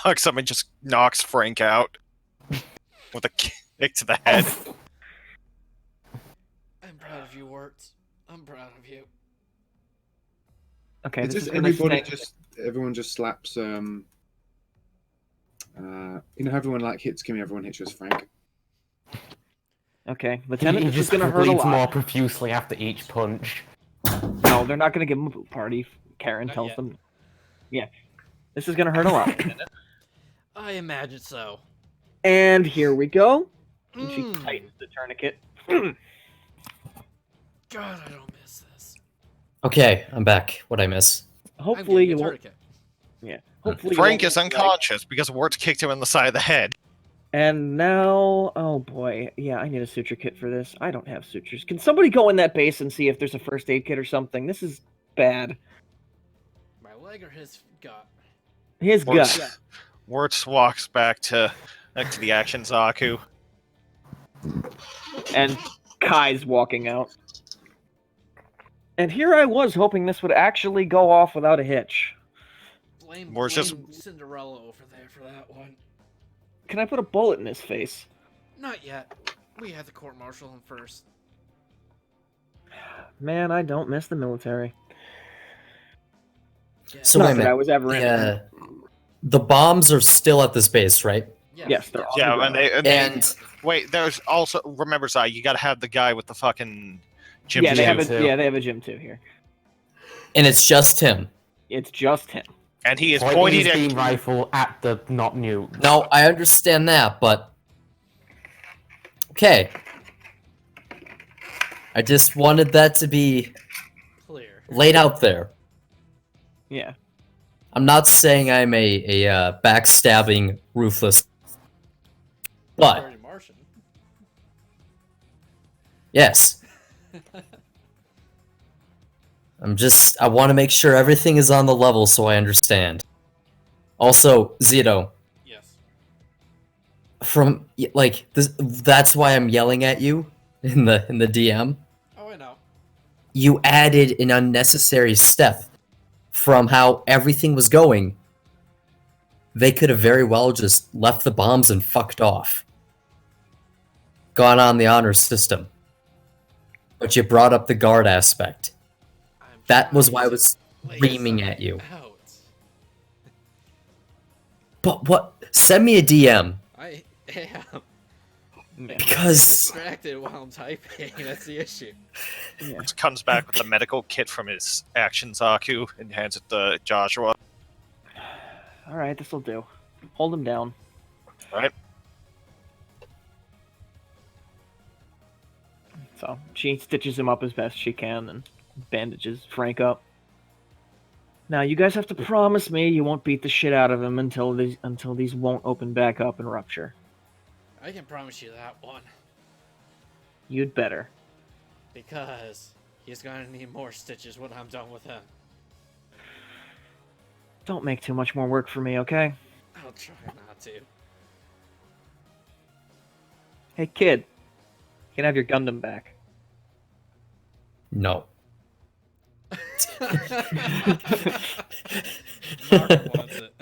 walks up and just knocks Frank out with a kick to the head. I'm proud of you, Warts. I'm proud of you. Okay, It's this just is gonna everybody stay- everyone just slaps you know how everyone like hits Kimmy, everyone hits just Frank. Okay, Lieutenant, He this is just gonna hurt a bleeds more lot. profusely after each punch. No, they're not gonna give him a boot party. Karen Not tells yet. them. Yeah, this is gonna hurt a lot. Lieutenant. I imagine so. And here we go. And she Mm. tightens the tourniquet. God, I don't miss this. Okay, I'm back. What'd I miss? Hopefully I'm you getting a won't. tourniquet. Yeah. Hopefully Frank you is won't, unconscious because Warts kicked him in the side of the head. And now, oh boy, yeah, I need a suture kit for this. I don't have sutures. Can somebody go in that base and see if there's a first aid kit or something? This is bad. My leg or his gut? His gut. Wirtz walks back to the action Zaku. And Kai's walking out. And here I was hoping this would actually go off without a hitch. Blame Cinderella over there for that one. Can I put a bullet in his face? Not yet. We have to court-martial him first. Man, I don't miss the military. So Not wait a that minute. I was ever in it. The bombs are still at this base, right? Yes, they're all Yeah, together. and wait, there's also remember, Zai, you gotta have the guy with the fucking gym. Yeah, they have too. they have a gym too here. And it's just him. It's just him. And he is Pointing pointing his at beam rifle at the not new. No, I understand that, but okay. I just wanted that to be Clear. laid out there. Yeah. I'm not saying I'm a backstabbing, ruthless, but Dirty Martian. yes. I want to make sure everything is on the level so I understand. Also, Zito, Yes. from like this, that's why I'm yelling at you in the DM. Oh, I know. You added an unnecessary step from how everything was going. They could have very well just left the bombs and fucked off. Gone on the honor system. But you brought up the guard aspect. That was why I was screaming at you. Out. But what? Send me a DM. I am. Because Distracted while I'm typing. That's the issue. Yeah. comes back with the medical kit from his action Zaku and hands it to Joshua. All right, this will do. Hold him down. Right. So she stitches him up as best she can and bandages Frank up. Now you guys have to promise me you won't beat the shit out of him until these won't open back up and rupture. I can promise you that one. You'd better. Because he's gonna need more stitches when I'm done with him. Don't make too much more work for me, okay? I'll try not to. Hey kid, you can have your Gundam back. no. Mark wants it.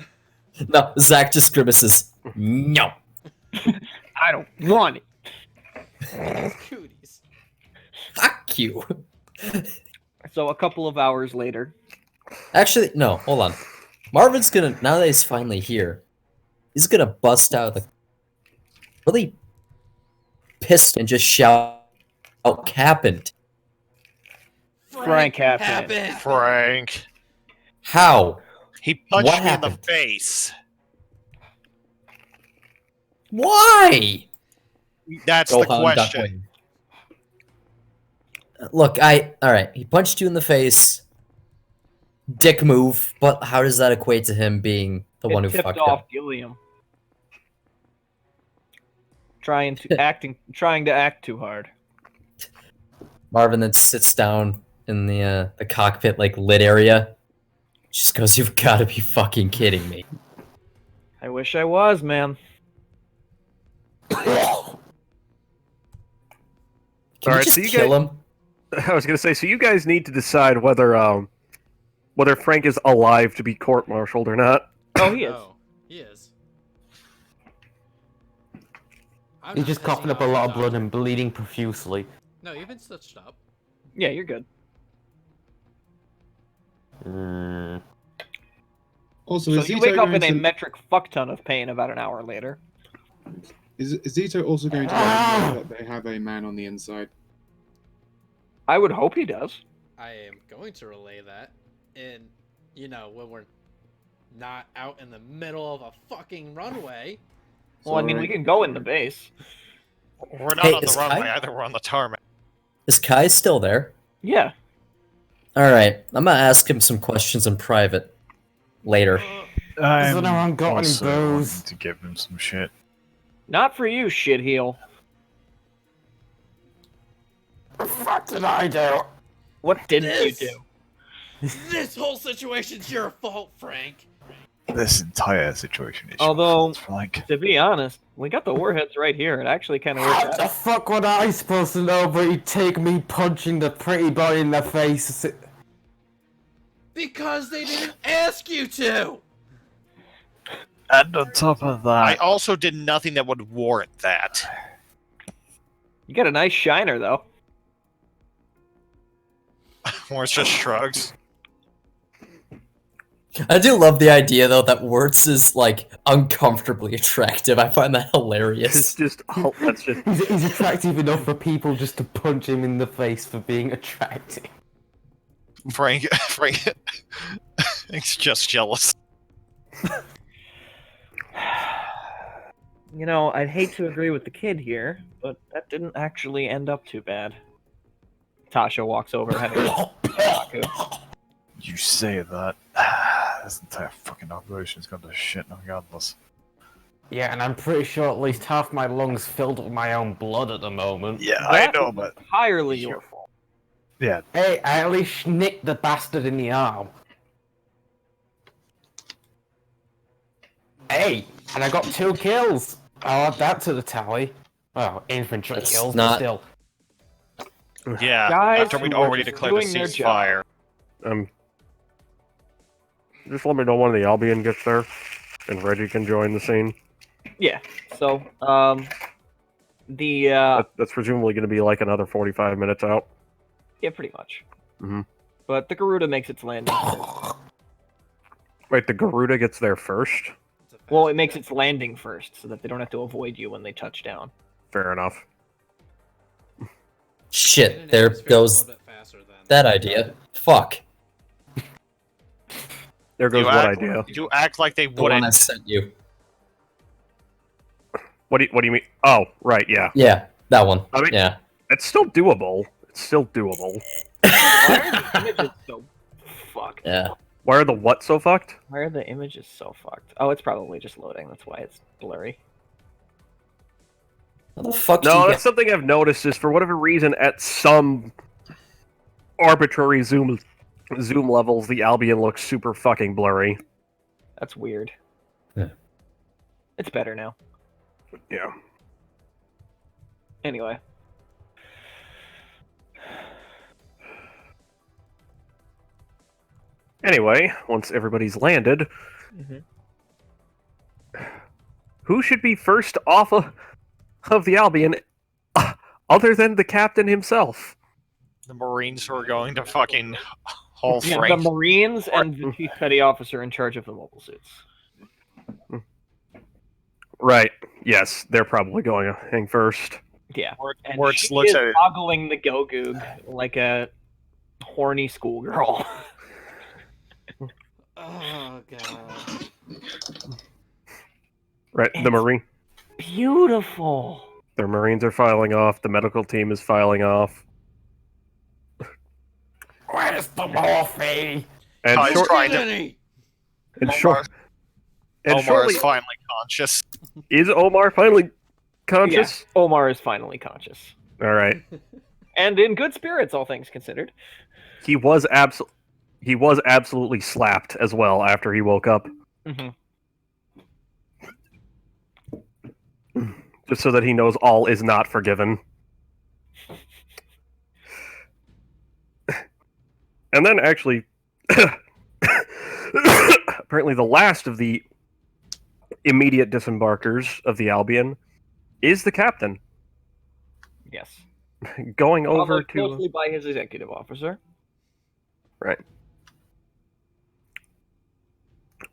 No, Zach just grimaces. No. I don't want it. Cooties. Fuck you. So a couple of hours later. Actually, no, hold on. Marvin's gonna, now that he's finally here, he's gonna bust out the really pissed and just shout out happened. Frank happened. Frank. How? He punched What me in happened? the face. Why? That's the question. Look, alright, he punched you in the face. Dick move, but how does that equate to him being the one who tipped fucked off up? Gilliam. Trying to act too hard. Marvin then sits down in the cockpit like lit area. Just goes, "You've got to be fucking kidding me." I wish I was, man. Can we Alright, just so you kill guys- him? I was gonna say, so you guys need to decide whether Frank is alive to be court-martialed or not. Oh, he is. Oh, he is. I'm He's not just coughing pissing up a off lot the of blood doctor. and bleeding profusely. No, you've been stitched up. Yeah, you're good. Also, So is you Zito wake up in going a to- metric fuck ton of pain about an hour later. Is Zito also going to let that they have a man on the inside? I would hope he does. I am going to relay that. And, when we're not out in the middle of a fucking runway. Well, I mean, we can go in the base. We're not Hey, on the is runway Kai- either. We're on the tarmac. Is Kai still there? Yeah. Alright, I'm gonna ask him some questions in private later. Has anyone got any also booze? wanting to give him some shit. Not for you, shitheel. What the fuck did I do? What didn't you do? This whole situation's your fault, Frank. This entire situation is Although, like, to be honest, we got the warheads right here. It actually kind of worked What the out. fuck would I supposed to know, but he'd take me punching the pretty boy in the face? Because they didn't ask you to! and on top of I that, also did nothing that would warrant that. You got a nice shiner, though. Morris just shrugs. I do love the idea, though, that Wirtz is, like, uncomfortably attractive. I find that hilarious. It's just, that's just. He's attractive enough for people just to punch him in the face for being attractive. Frank's just jealous. You know, I'd hate to agree with the kid here, but that didn't actually end up too bad. Tasha walks over, heading Baku. you say that, this entire fucking operation's gone to shit regardless. Yeah, and I'm pretty sure at least half my lungs filled with my own blood at the moment. Yeah, That I know, was but entirely your fault. yeah, Hey, I at least nicked the bastard in the arm. Hey, and I got 2 kills. I'll add that to the tally. Well, infantry That's kills, not- but still. Yeah, Guys after we'd who are already just declared a doing their job. ceasefire. Just let me know when the Albion gets there, and Reggie can join the scene. Yeah, so, That's presumably going to be like another 45 minutes out. yeah, pretty much. Mhm. But the Garuda makes its landing. Wait, the Garuda gets there first? Well, it makes its landing first, so that they don't have to avoid you when they touch down. Fair enough. Shit, there goes that idea. Fuck. There goes You what act, idea. you act like they The one I wouldn't. sent you. What do you mean? Oh, right, yeah. Yeah, that one. I mean- Yeah. It's still doable. It's still doable. Why are the images so fucked? Yeah. Why are the what so fucked? Why are the images so fucked? Oh, it's probably just loading. That's why it's blurry. How the fuck do No, you that's something I've noticed is for whatever reason at some arbitrary zoom levels the Albion looks super fucking blurry. That's weird. Yeah. It's better now. Yeah. Anyway. Anyway, once everybody's landed, Mhm. who should be first off of the Albion other than the captain himself? The Marines who are going to fucking haul Yeah, the Frank. Marines and the Chief Petty Officer in charge of the mobile suits. Right. Yes, they're probably going to hang first. Yeah. And Wirtz she looks is at it. ogling the Gogoog like a horny schoolgirl. Oh, God. Right. It's- The Marine. Beautiful. Their Marines are filing off. The medical team is filing off. Where's the morphine? And Ty's short, trying to- Jenny! and short, and Omar shortly, is finally conscious. is Omar finally conscious? Yeah, Omar is finally conscious. All right. And in good spirits, all things considered. He was absolutely slapped as well after he woke up, Mm-hmm. just so that he knows all is not forgiven. And then actually, apparently the last of the immediate disembarkers of the Albion is the captain, Yes. going over Followed to... closely by his executive officer. Right.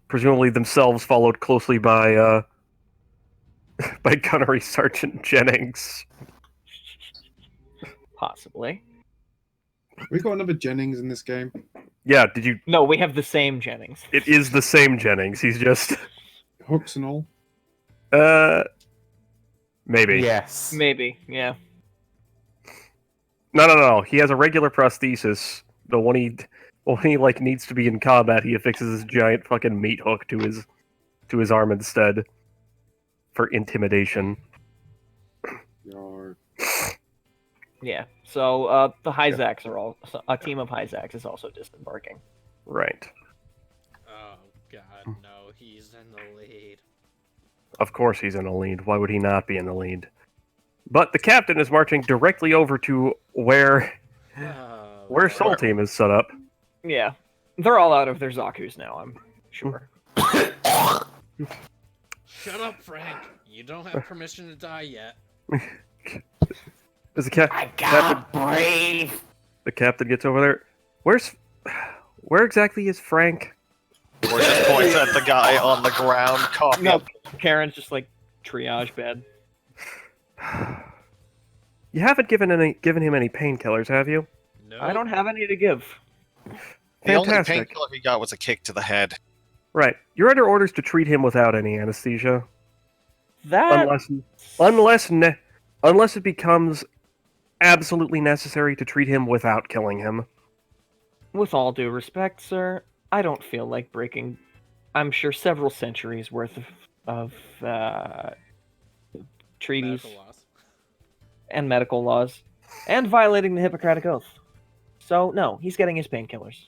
Presumably themselves followed closely by by Gunnery Sergeant Jennings. Possibly. We got another Jennings in this game. Yeah, did you... No, we have the same Jennings. It is the same Jennings, he's just... Hooks and all. Maybe. Yes. Maybe, yeah. No. He has a regular prosthesis, but when he like needs to be in combat, he affixes this giant fucking meat hook to his arm instead for intimidation. Yar. Yeah. So the Hyzaks are all a team of Hyzaks is also disembarking. Right. Oh God, no! He's in the lead. Of course he's in the lead. Why would he not be in the lead? But the captain is marching directly over to where Soul Team is set up. Yeah. They're all out of their Zakus now, I'm sure. Shut up, Frank. You don't have permission to die yet. Is the I gotta breathe. The captain gets over there. Where exactly is Frank? Or just points at the guy on the ground coughing. No, Karen's just like triage bed. You haven't given him any painkillers, have you? No. I don't have any to give. The only Fantastic. painkiller he got was a kick to the head. Right. You're under orders to treat him without any anesthesia. That Unless it becomes absolutely necessary to treat him without killing him. with all due respect, sir, I don't feel like breaking, I'm sure, several centuries worth of treaties Medical laws. and medical laws, and violating the Hippocratic Oath. So, no, he's getting his painkillers.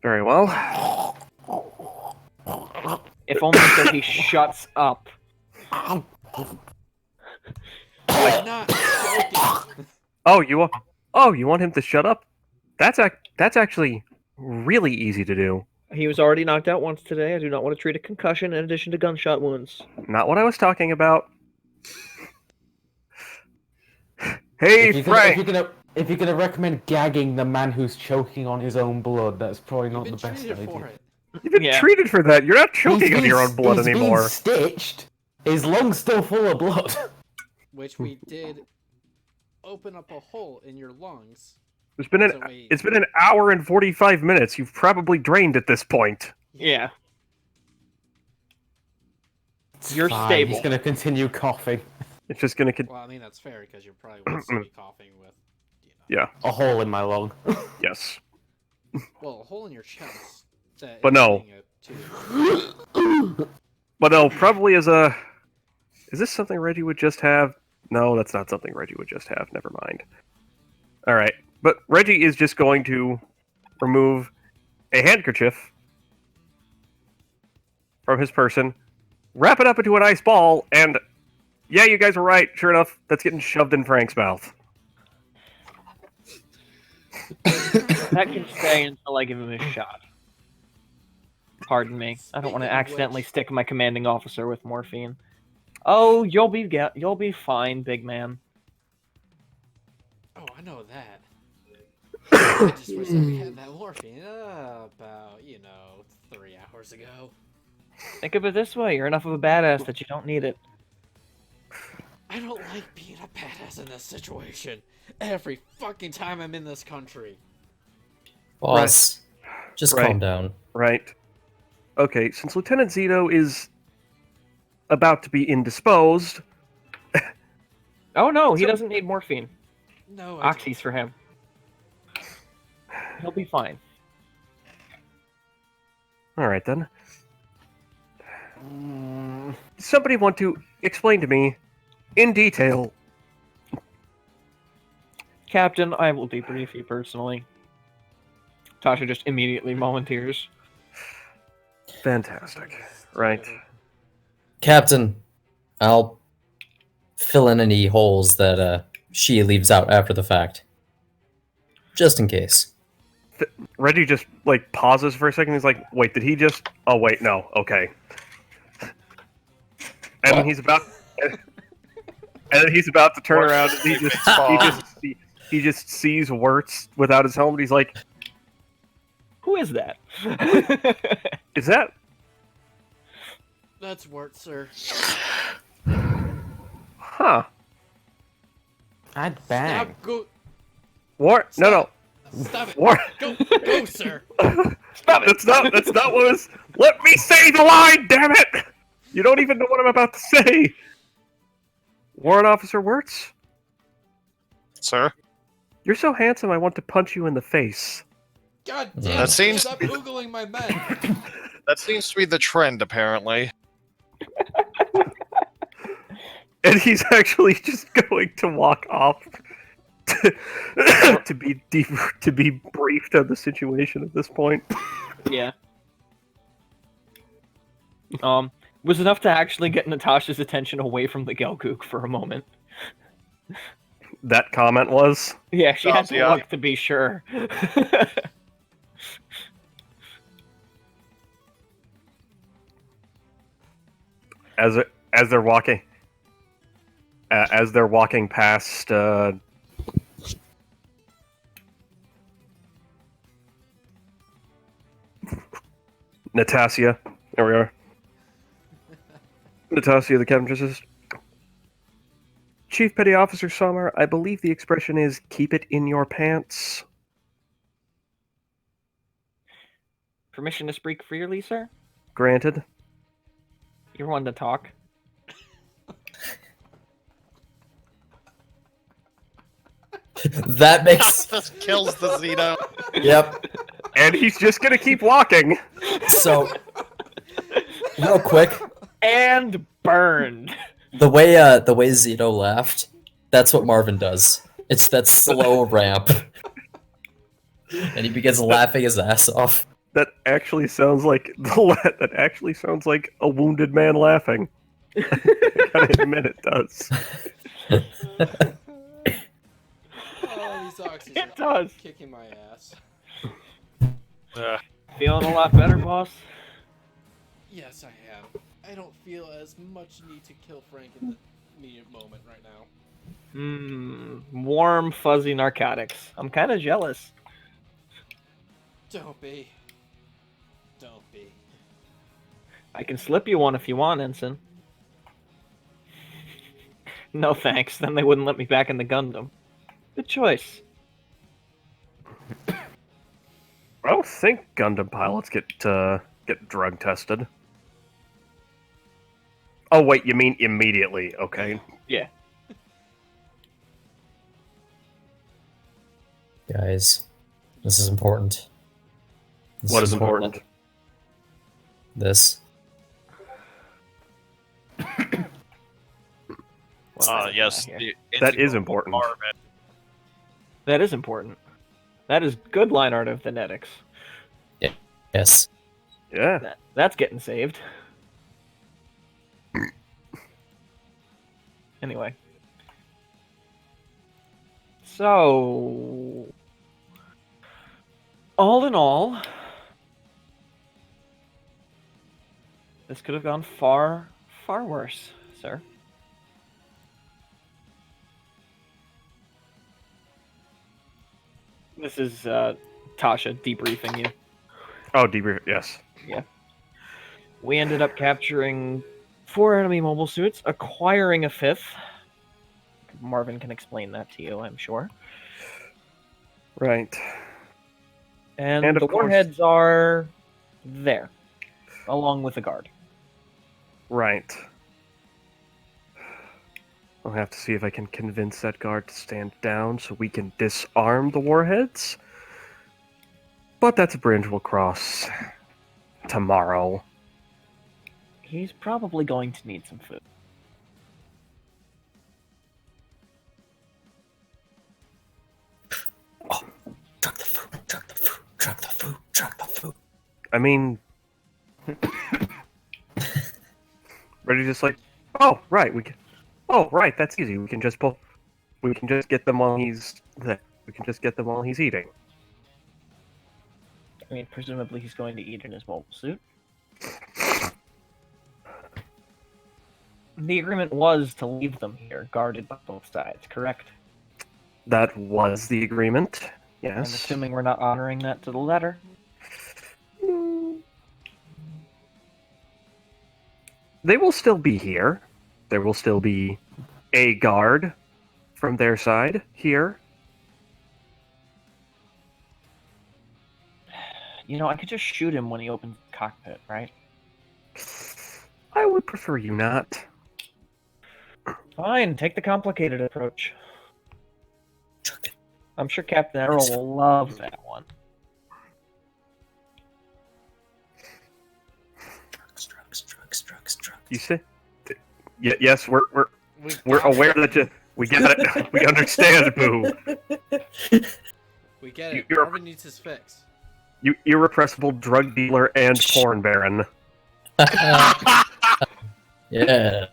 Very well. If only so he shuts up. I'm not joking. Oh, you want him to shut up? That's actually really easy to do. He was already knocked out once today. I do not want to treat a concussion in addition to gunshot wounds. Not what I was talking about. Hey, Frank! If you're gonna recommend gagging the man who's choking on his own blood, that's probably not the You've been best treated idea. for it. You've been Yeah. treated for that. You're not choking on your own blood he's anymore. Been stitched. His lung's still full of blood. Which we did open up a hole in your lungs. It's been an hour and 45 minutes. You've probably drained at this point. Yeah. You're Fine, stable. He's gonna continue coughing. It's just gonna. Well, I mean, that's fair because you're probably going to be coughing with, Yeah. A hole in my lung. Yes. well, a hole in your chest. That But is no. being a But no, probably as a. Is this something Reggie would just have? No, that's not something Reggie would just have. Never mind. All right, but Reggie is just going to remove a handkerchief from his person, wrap it up into an ice ball, and yeah, you guys were right. Sure enough, that's getting shoved in Frank's mouth. That can stay until I give him a shot. Pardon me. I don't want to accidentally stick my commanding officer with morphine. Oh, you'll be fine, big man. Oh, I know that. I just wish that we had that morphine about, 3 hours ago. Think of it this way: you're enough of a badass that you don't need it. I don't like being a badass in this situation. Every fucking time I'm in this country. Boss, just Right. calm down. Right. Okay, since Lieutenant Zito is about to be indisposed, Oh no, he doesn't need morphine. No, I Oxy's for him. He'll be fine. all right then. Somebody want to explain to me in detail? Captain, I will debrief you personally. Tasha just immediately volunteers. Fantastic. Right. Captain, I'll fill in any holes that she leaves out after the fact. Just in case. Reggie just pauses for a second. He's like, "Wait, did he just? Oh wait, no. Okay." And then he's about to turn around, and he just sees Wirtz without his helmet. He's like, Who is that? "Is that?" That's Wart, sir. Huh? I'd bang. Stop, go, War? No. stop it. War. Go, sir. Stop it. That's not what was. Let me say the line. Damn it! You don't even know what I'm about to say. Warrant Officer Wirtz, Sir? you're so handsome. I want to punch you in the face. God That damn it. seems- Stop Googling my men. That seems to be the trend, apparently. And he's actually just going to walk off to be briefed on the situation at this point. Yeah. Was enough to actually get Natasha's attention away from the Gelgook for a moment. That comment was? Yeah, she had to look to be sure. As they're walking past Natasha. There we are. Natasha, the captain says, Chief Petty Officer Sommer, I believe the expression is keep it in your pants. Permission to speak freely, sir? Granted. You're one to talk. That makes... Just kills the Zito. Yep. And he's just gonna keep walking. So, real quick. And burned. The way Zito laughed, that's what Marvin does. It's that slow ramp. And he begins laughing his ass off. That actually sounds like a wounded man laughing. I gotta admit it does. Oh, these oxys It are does. kicking my ass. Feeling a lot better, boss? Yes, I am. I don't feel as much need to kill Frank in the immediate moment right now. Warm, fuzzy narcotics. I'm kind of jealous. Don't be. Don't be. I can slip you one if you want, Ensign. No thanks, then they wouldn't let me back in the Gundam. Good choice. I don't think Gundam pilots get drug tested. Oh wait, you mean immediately? Okay. Yeah. Guys, this is important. What is important? This. Yes. That is important. That is important. That is good line art of the Netics. Yes. Yeah. That's getting saved. Anyway. So... all in all... this could have gone far, far worse, sir. This is Tasha debriefing you. Oh, debrief. Yes. Yeah. We ended up capturing 4 enemy mobile suits, acquiring a 5th. Marvin can explain that to you, I'm sure. Right. And of the course- warheads are there, along with the guard. Right. I'll have to see if I can convince that guard to stand down so we can disarm the warheads. But that's a bridge we'll cross tomorrow. He's probably going to need some food. Oh, truck the food, truck the food, truck the food, truck the food. I mean... Ready just like, oh, right, we can... Oh, right, that's easy. We can just pull... We can just get them while he's there. We can just get them while he's eating. I mean, presumably he's going to eat in his mobile suit. The agreement was to leave them here, guarded by both sides, correct? That was the agreement, yes. I'm assuming we're not honoring that to the letter. They will still be here. There will still be a guard from their side here. You know, I could just shoot him when he opens the cockpit, right? I would prefer you not. Fine, take the complicated approach. I'm sure Captain Errol will love that one. You say? Yes, we're aware that we get it. We understand, Boo. We get it. You're- Marvin needs his fix. You irrepressible drug dealer and porn baron. Yeah.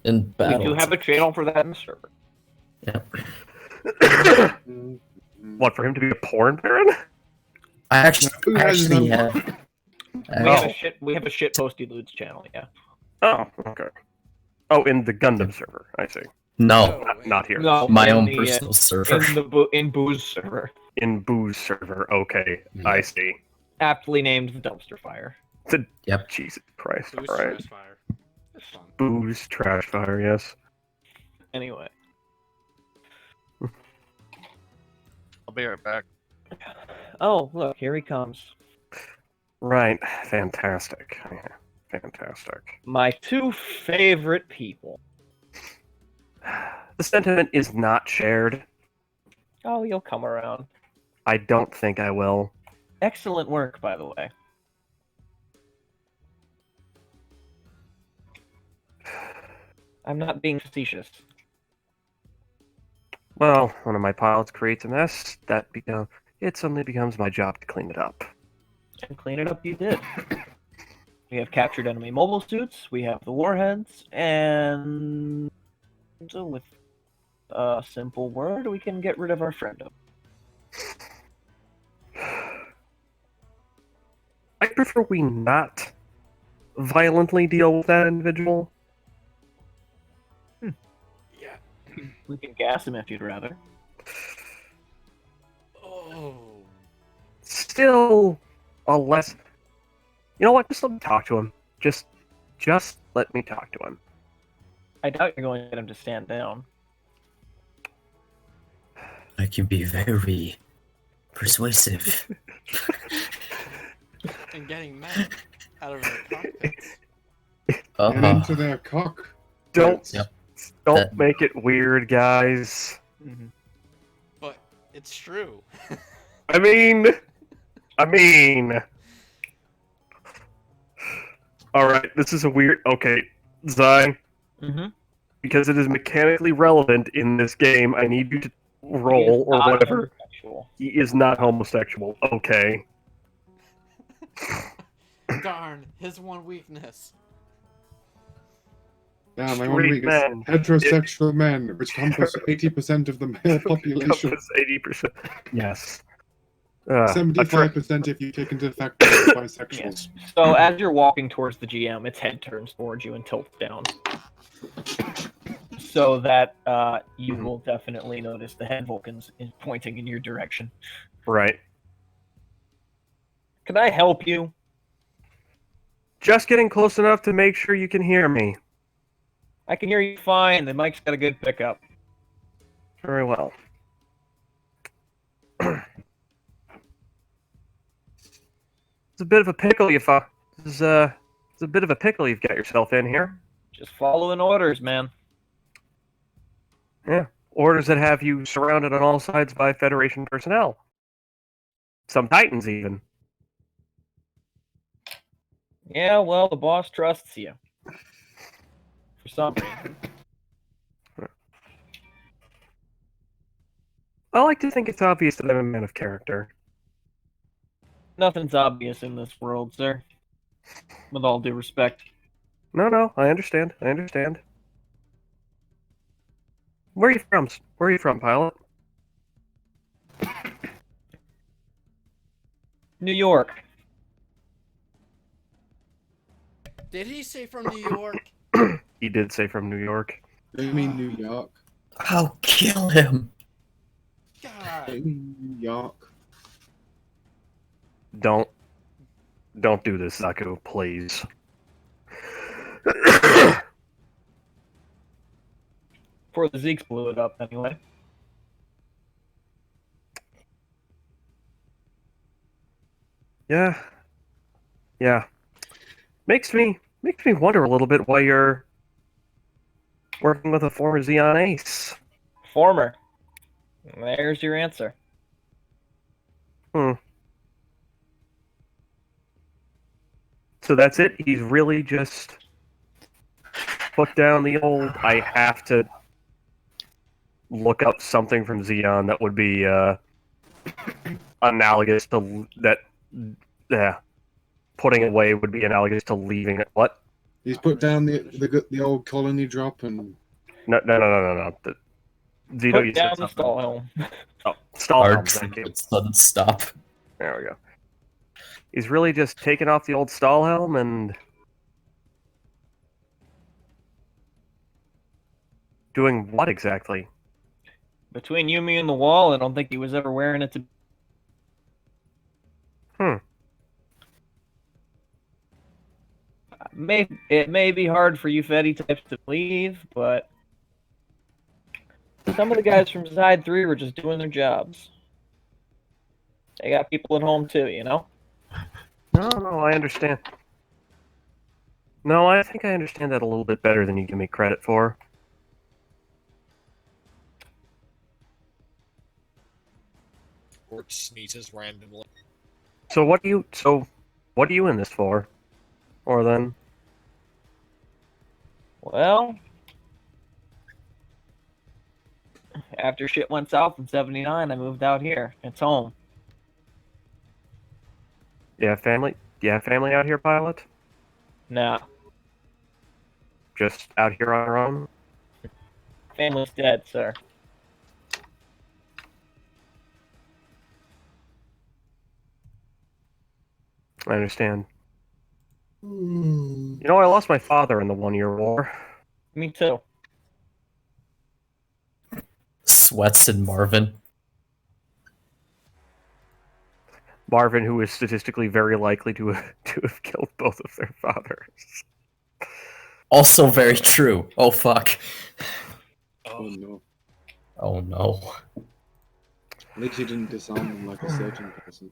In battle. We do have a channel for that in the server. What, for him to be a porn baron? I actually Who has them? have. We have a shit posty dudes channel. Yeah. Oh, okay. Oh, in the Gundam server. I see. No, Not here. No, my in own the, personal server. in Boo's server, In Boo's server. Okay, I see. aptly named the Dumpster Fire. Yep. Jesus Christ. Boost Alright. trash fire. It's fun. Boo's trash fire, yes. Anyway, I'll be right back. oh look, here he comes. Right. Fantastic. Yeah, fantastic. My two favorite people. The sentiment is not shared. Oh, you'll come around. I don't think I will. Excellent work, by the way. I'm not being facetious. Well, one of my pilots creates a mess, it suddenly becomes my job to clean it up. And clean it up you did. We have captured enemy mobile suits, we have the warheads, and so with a simple word, we can get rid of our friendo. I prefer we not violently deal with that individual. Yeah. We can gas him if you'd rather. Oh. Still, a less... You know what? Just let me talk to him. Just let me talk to him. I doubt you're going to get him to stand down. I can be very persuasive. And getting mad out of their cockpits. And into their cock. Don't Yep. don't make it weird, guys. Mm-hmm. But it's true. I mean... Alright, this is a weird... Okay, Zai, Mm-hmm. because it is mechanically relevant in this game, I need you to roll, or whatever. He is not homosexual. Okay. Darn, his one weakness. Yeah, my Straight one weakness. men. Heterosexual men, which encompass 80% of the male population. Encompass 80%. Yes. 75% if you take into effect bisexuals. Yes. So as you're walking towards the GM, its head turns towards you and tilts down. So that you will definitely notice the head Vulcans is pointing in your direction. Right. Can I help you? Just getting close enough to make sure you can hear me. I can hear you fine. The mic's got a good pickup. Very well. It's a bit of a pickle it's a bit of a pickle you've got yourself in here. Just following orders, man. Yeah. Orders that have you surrounded on all sides by Federation personnel. Some Titans, even. Yeah, well, the boss trusts you. For some reason. I like to think it's obvious that I'm a man of character. Nothing's obvious in this world, sir. With all due respect. No, I understand. Where are you from? Where are you from, pilot? New York. Did he say from New York? He did say from New York. I mean New York. I'll kill him. I God. mean New York. Don't do this, Zaku, please. Before the Zeeks blew it up, anyway. Yeah. Makes me wonder a little bit why you're working with a former Xeon ace. Former. There's your answer. So that's it? He's really just put down the old. I have to look up something from Xeon that would be analogous to that. Yeah, putting it away would be analogous to leaving it. What? He's put down the old colony drop and. No. Zito, Put you down said the something. stall helm. Oh, stall helm. Hard Thank you. sudden stop. There we go. He's really just taking off the old stall helm and doing what exactly? Between you, me, and the wall, I don't think he was ever wearing it to. It may be hard for you Fetty types to believe, but some of the guys from Side 3 were just doing their jobs. They got people at home too, you know? No, I understand. No, I think I understand that a little bit better than you give me credit for. Or sneezes randomly. So what are you in this for? Or then? Well, after shit went south in '79, I moved out here. It's home. You have family? Do you have family out here, Pilot? Nah, Just out here on your own? family's dead, sir. I understand. You know, I lost my father in the 1-year war. Me too. Sweats and Marvin. Marvin, who is statistically very likely to have killed both of their fathers. Also very true. Oh fuck. Oh no. Oh no. At least you didn't disarm them like a surgeon person.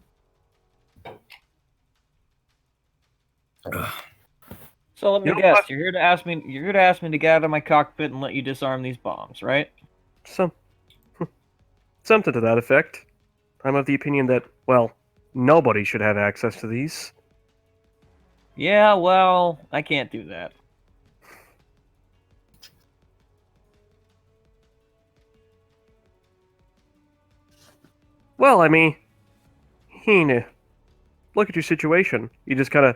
So let me You know guess. what? You're here to ask me to get out of my cockpit and let you disarm these bombs, right? Something to that effect. I'm of the opinion that, well, nobody should have access to these. Yeah, well, I can't do that. Well, I mean, look at your situation. You just kind of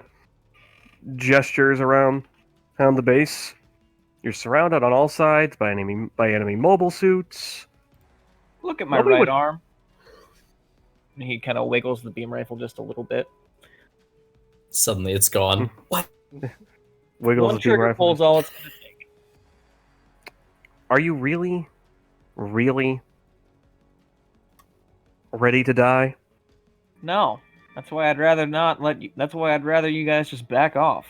gestures around the base. You're surrounded on all sides by enemy mobile suits. Look at my Nobody right would- arm. And he kind of wiggles the beam rifle just a little bit. Suddenly it's gone. What? Wiggles One the beam trigger rifle. pull's all it's gonna take. Are you really ready to die? No. That's why I'd rather not let you. That's why I'd rather you guys just back off.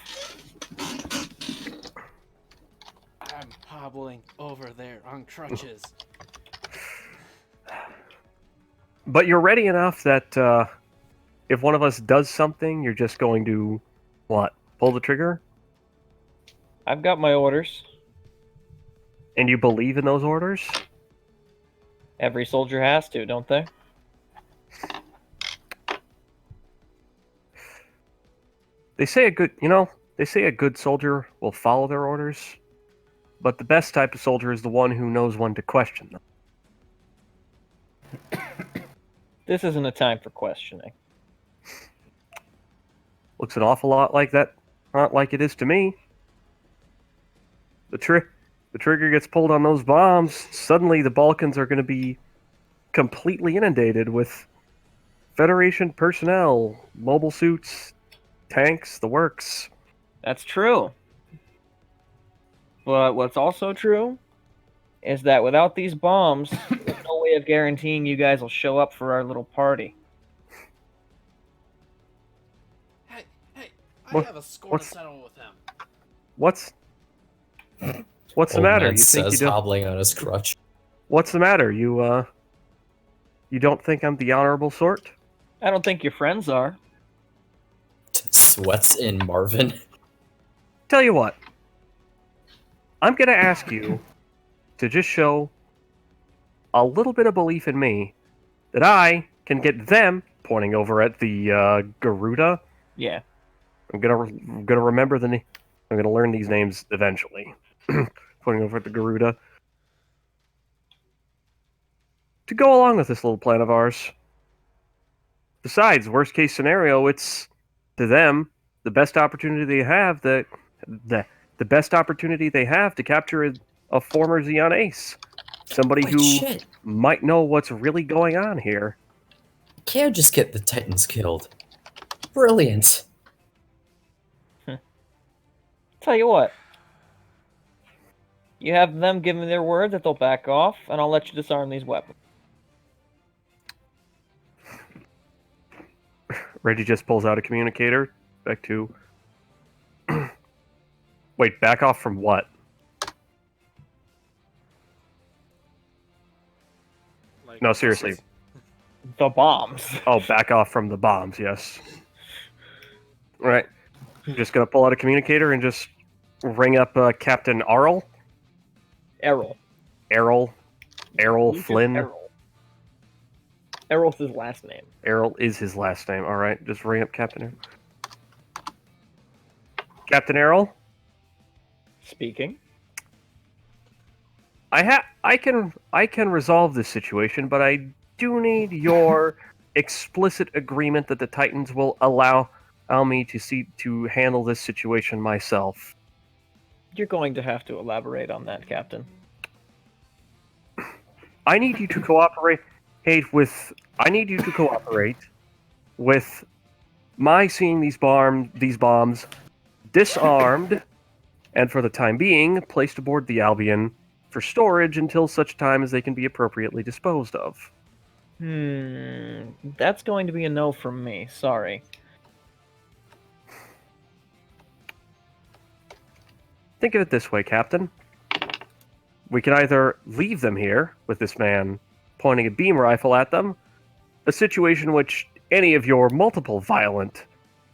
I'm hobbling over there on crutches. But you're ready enough that if one of us does something, you're just going to, what, pull the trigger? I've got my orders. And you believe in those orders? Every soldier has to, don't they? They say a good soldier will follow their orders, but the best type of soldier is the one who knows when to question them. This isn't a time for questioning. Looks an awful lot like that, not like it is to me. The trigger gets pulled on those bombs, suddenly the Balkans are going to be completely inundated with Federation personnel, mobile suits, tanks, the works. That's true. But what's also true is that without these bombs, there's no way of guaranteeing you guys will show up for our little party. Hey, I What- have a score what's- to settle with him. What's the Old matter? man You think says you don't? hobbling on his crutch. What's the matter? You don't think I'm the honorable sort? I don't think your friends are. Sweats in Marvin. Tell you what. I'm gonna ask you to just show a little bit of belief in me that I can get them, pointing over at the Garuda. Yeah. I'm gonna remember I'm gonna learn these names eventually. pointing over at the Garuda. To go along with this little plan of ours. Besides, worst case scenario, it's to them the best opportunity they have the best opportunity they have to capture a former Xeon ace, somebody who might know what's really going on here. Can't just get the Titans killed. Brilliant. Tell you what. You have them give me their word that they'll back off, and I'll let you disarm these weapons. Reggie just pulls out a communicator. Back to... Wait, back off from what? Like, No, seriously. The bombs. Oh, back off from the bombs, yes. Alright. Just gonna pull out a communicator and just ring up Captain Arl? Errol. Errol Flynn? Errol. Errol's his last name. Errol is his last name. Alright, just ring up Captain Errol. Captain Errol? Speaking. I can resolve this situation, but I do need your explicit agreement that the Titans will allow me to handle this situation myself. You're going to have to elaborate on that, Captain. I need you to cooperate with my seeing these bombs disarmed and for the time being placed aboard the Albion for storage until such time as they can be appropriately disposed of. That's going to be a no from me. Sorry. Think of it this way, Captain. We can either leave them here with this man pointing a beam rifle at them, a situation which any of your multiple violent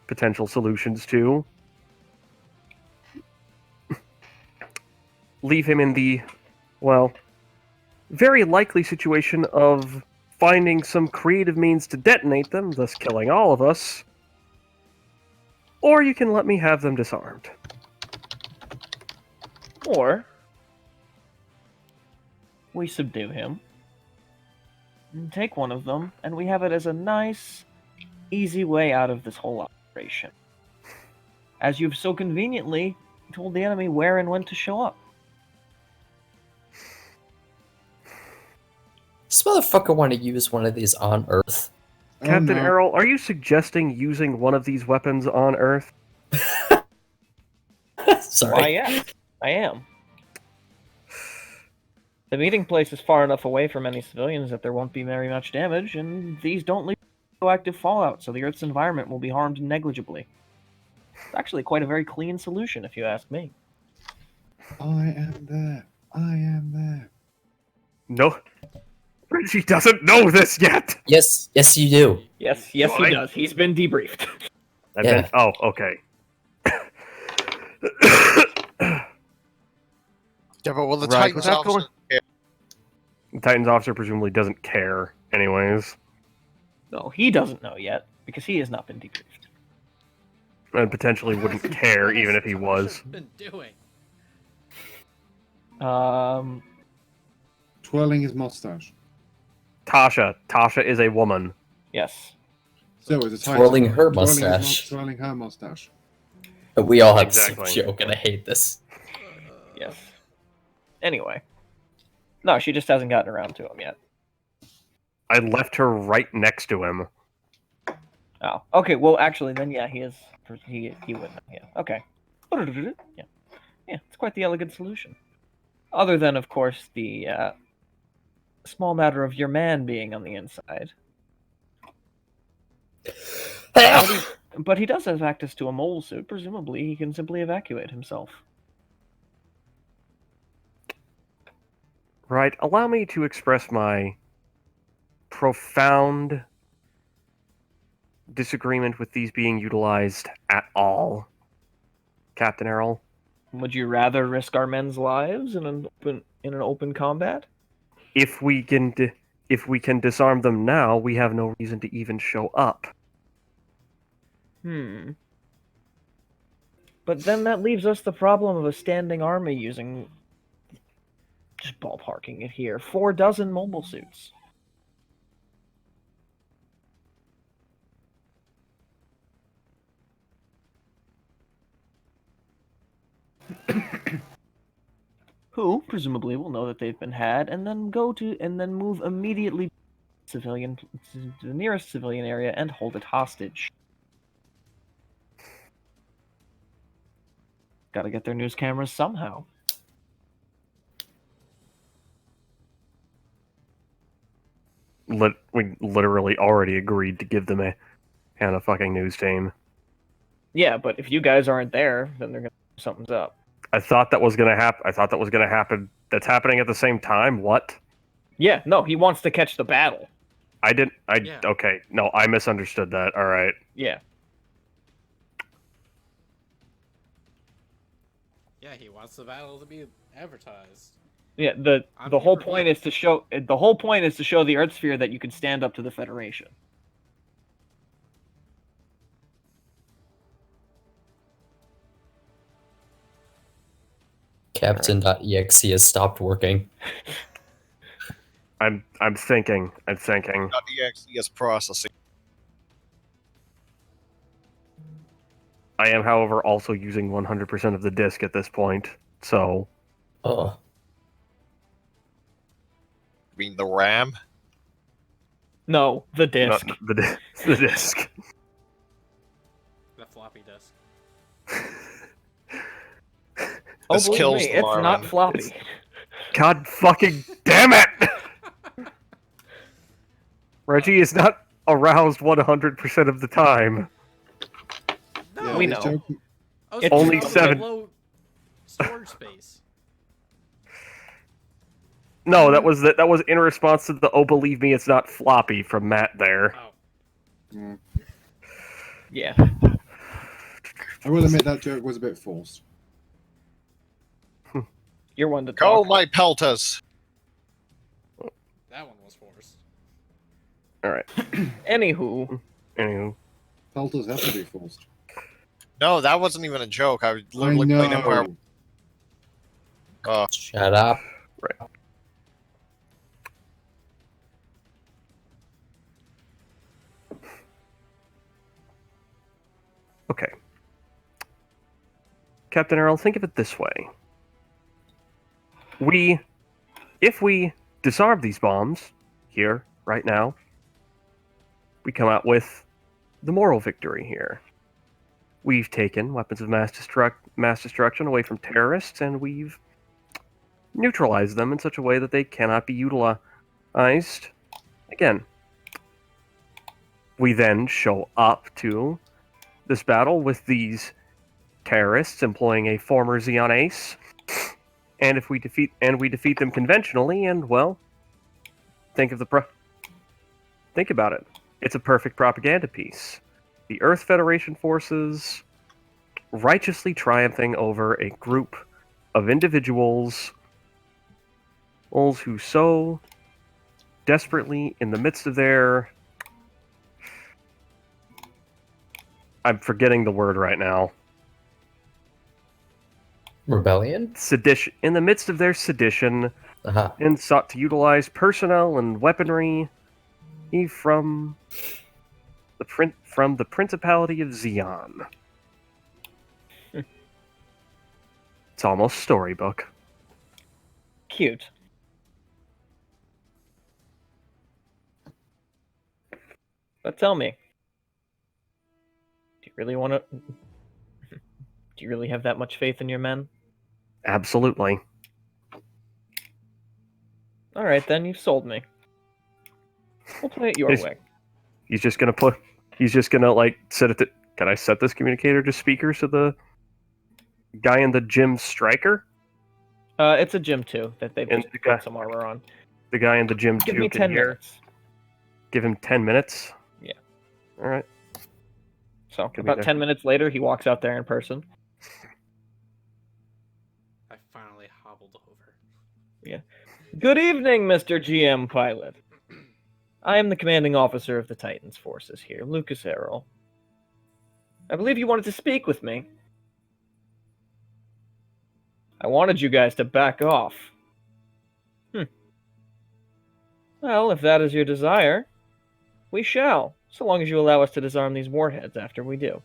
potential solutions to, leave him in the, well, very likely situation of finding some creative means to detonate them, thus killing all of us, or you can let me have them disarmed. Or we subdue him, and take one of them, and we have it as a nice, easy way out of this whole operation. As you've so conveniently told the enemy where and when to show up. This motherfucker want to use one of these on Earth. Captain Errol, are you suggesting using one of these weapons on Earth? Sorry. Why, yes, I am. The meeting place is far enough away from any civilians that there won't be very much damage, and these don't leave radioactive fallout, so the Earth's environment will be harmed negligibly. It's actually quite a very clean solution, if you ask me. I am there. I am there. No. Reggie doesn't know this yet! Yes, you do. Yes, he does. He's been debriefed. Oh, okay. Yeah, but will the Right, Titans officer care? The Titans officer presumably doesn't care, anyways. No, he doesn't know yet, because he has not been debriefed. And potentially wouldn't care even if he was. Been doing? Twirling his mustache. Tasha is a woman. Yes. So is a Titan. Twirling her mustache. Twirling her mustache. We all have Exactly. the same joke, and I hate this. Yes. Anyway. No, she just hasn't gotten around to him yet. I left her right next to him. Oh, okay. Well, actually, then yeah, he is. He would know. Yeah. Okay. Yeah. Yeah. It's quite the elegant solution. Other than, of course, the small matter of your man being on the inside. But he does have access to a mole suit. Presumably, he can simply evacuate himself. Right, allow me to express my profound disagreement with these being utilized at all, Captain Errol. Would you rather risk our men's lives in an open combat? If we can disarm them now, we have no reason to even show up. But But then that leaves us the problem of a standing army using, just ballparking it here, 4 dozen mobile suits. Who presumably will know that they've been had, and then move immediately to the nearest civilian area and hold it hostage. Got to get their news cameras somehow. We literally already agreed to give them a fucking news team. Yeah, but if you guys aren't there, then they're gonna something's up. I thought that was gonna happen. That's happening at the same time. What? Yeah, no, he wants to catch the battle. Yeah. Okay. No, I misunderstood that. All right. Yeah. Yeah, he wants the battle to be advertised. Yeah, the whole point is to show the Earth sphere that you can stand up to the Federation. Captain.exe has stopped working. I'm thinking. .exe is processing. I am, however, also using 100% of the disk at this point. So. Oh. I mean the RAM? No, the disk. No, the disk. The floppy disk. Oh, This believe kills me, it's Marvin. not floppy. God fucking damn it! Reggie is not aroused 100% of the time. No, Yeah, we he's know. joking. I was It's thinking only about 7. low storage space. No, that was in response to the "Oh, believe me, it's not floppy" from Matt there. Oh, Mm. Yeah. I will admit that joke was a bit forced. You're one to Go talk. my peltas! that one was forced. All right. Anywho, Anywho, Pelters have to be forced. No, that wasn't even a joke. I was I literally playing Empire. know. Shut up. right. Okay. Captain Earl, think of it this way. If we disarm these bombs here, right now, we come out with the moral victory here. We've taken weapons of mass destruction away from terrorists, and we've neutralized them in such a way that they cannot be utilized again. We then show up to this battle with these terrorists employing a former Xeon ace, and if we defeat them conventionally, and well, think about it. It's a perfect propaganda piece. The Earth Federation forces righteously triumphing over a group of individuals who so desperately, in the midst of their... I'm forgetting the word right now. Rebellion? Sedition. In the midst of their sedition, Uh-huh. and sought to utilize personnel and weaponry from the Principality of Xeon. It's almost storybook. cute. But tell me, do you really want to? Do you really have that much faith in your men? Absolutely. All right, then you've sold me. We'll play it your Is- way. He's just gonna like set it to... Can I set this communicator to speakers to the guy in the gym striker? It's a gym 2 that they've And just the guy- put some armor on. The guy in the gym Give 2 me can 10 hear. minutes. Give him 10 minutes? Yeah. Alright. So Could be about there. 10 minutes later, he walks out there in person. I finally hobbled over. Good evening, Mr. GM Pilot. I am the commanding officer of the Titans forces here, Lucas Errol. I believe you wanted to speak with me. I wanted you guys to back off. Well, if that is your desire, we shall, so long as you allow us to disarm these warheads after we do.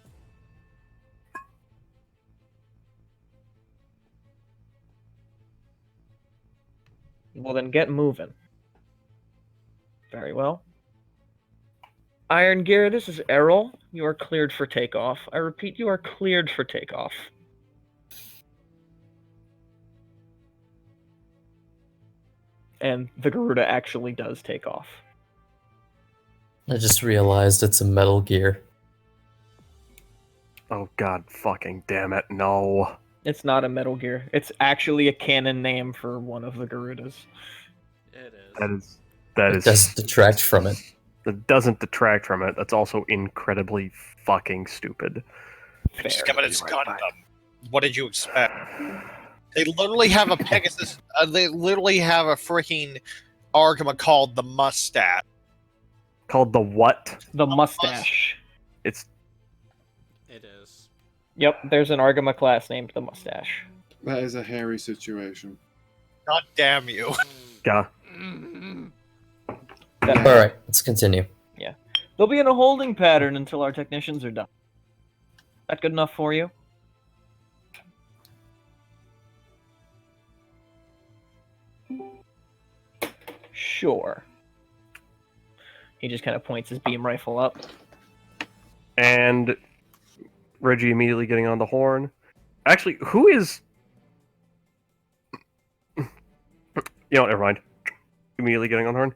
Well, then get moving. Very well. Iron Gear, this is Errol. You are cleared for takeoff. I repeat, you are cleared for takeoff. And the Garuda actually does take off. I just realized it's a Metal Gear. Oh god fucking damn it, no. It's not a Metal Gear. It's actually a canon name for one of the Garudas. It is. That It is doesn't detract from it. that doesn't detract from it. That's also incredibly fucking stupid. It's coming as Gundam. What did you expect? They literally have a Pegasus. They literally have a freaking Argama called the Mustache. Called the what? The Mustache. It's It is. Yep, there's an Argama class named the Mustache. That is a hairy situation. God damn you. yeah. Alright, let's continue. They'll be in a holding pattern until our technicians are done. That good enough for you? Sure. He just kind of points his beam rifle up. And Reggie immediately getting on the horn. Actually, who is... You know, never mind. Immediately getting on the horn.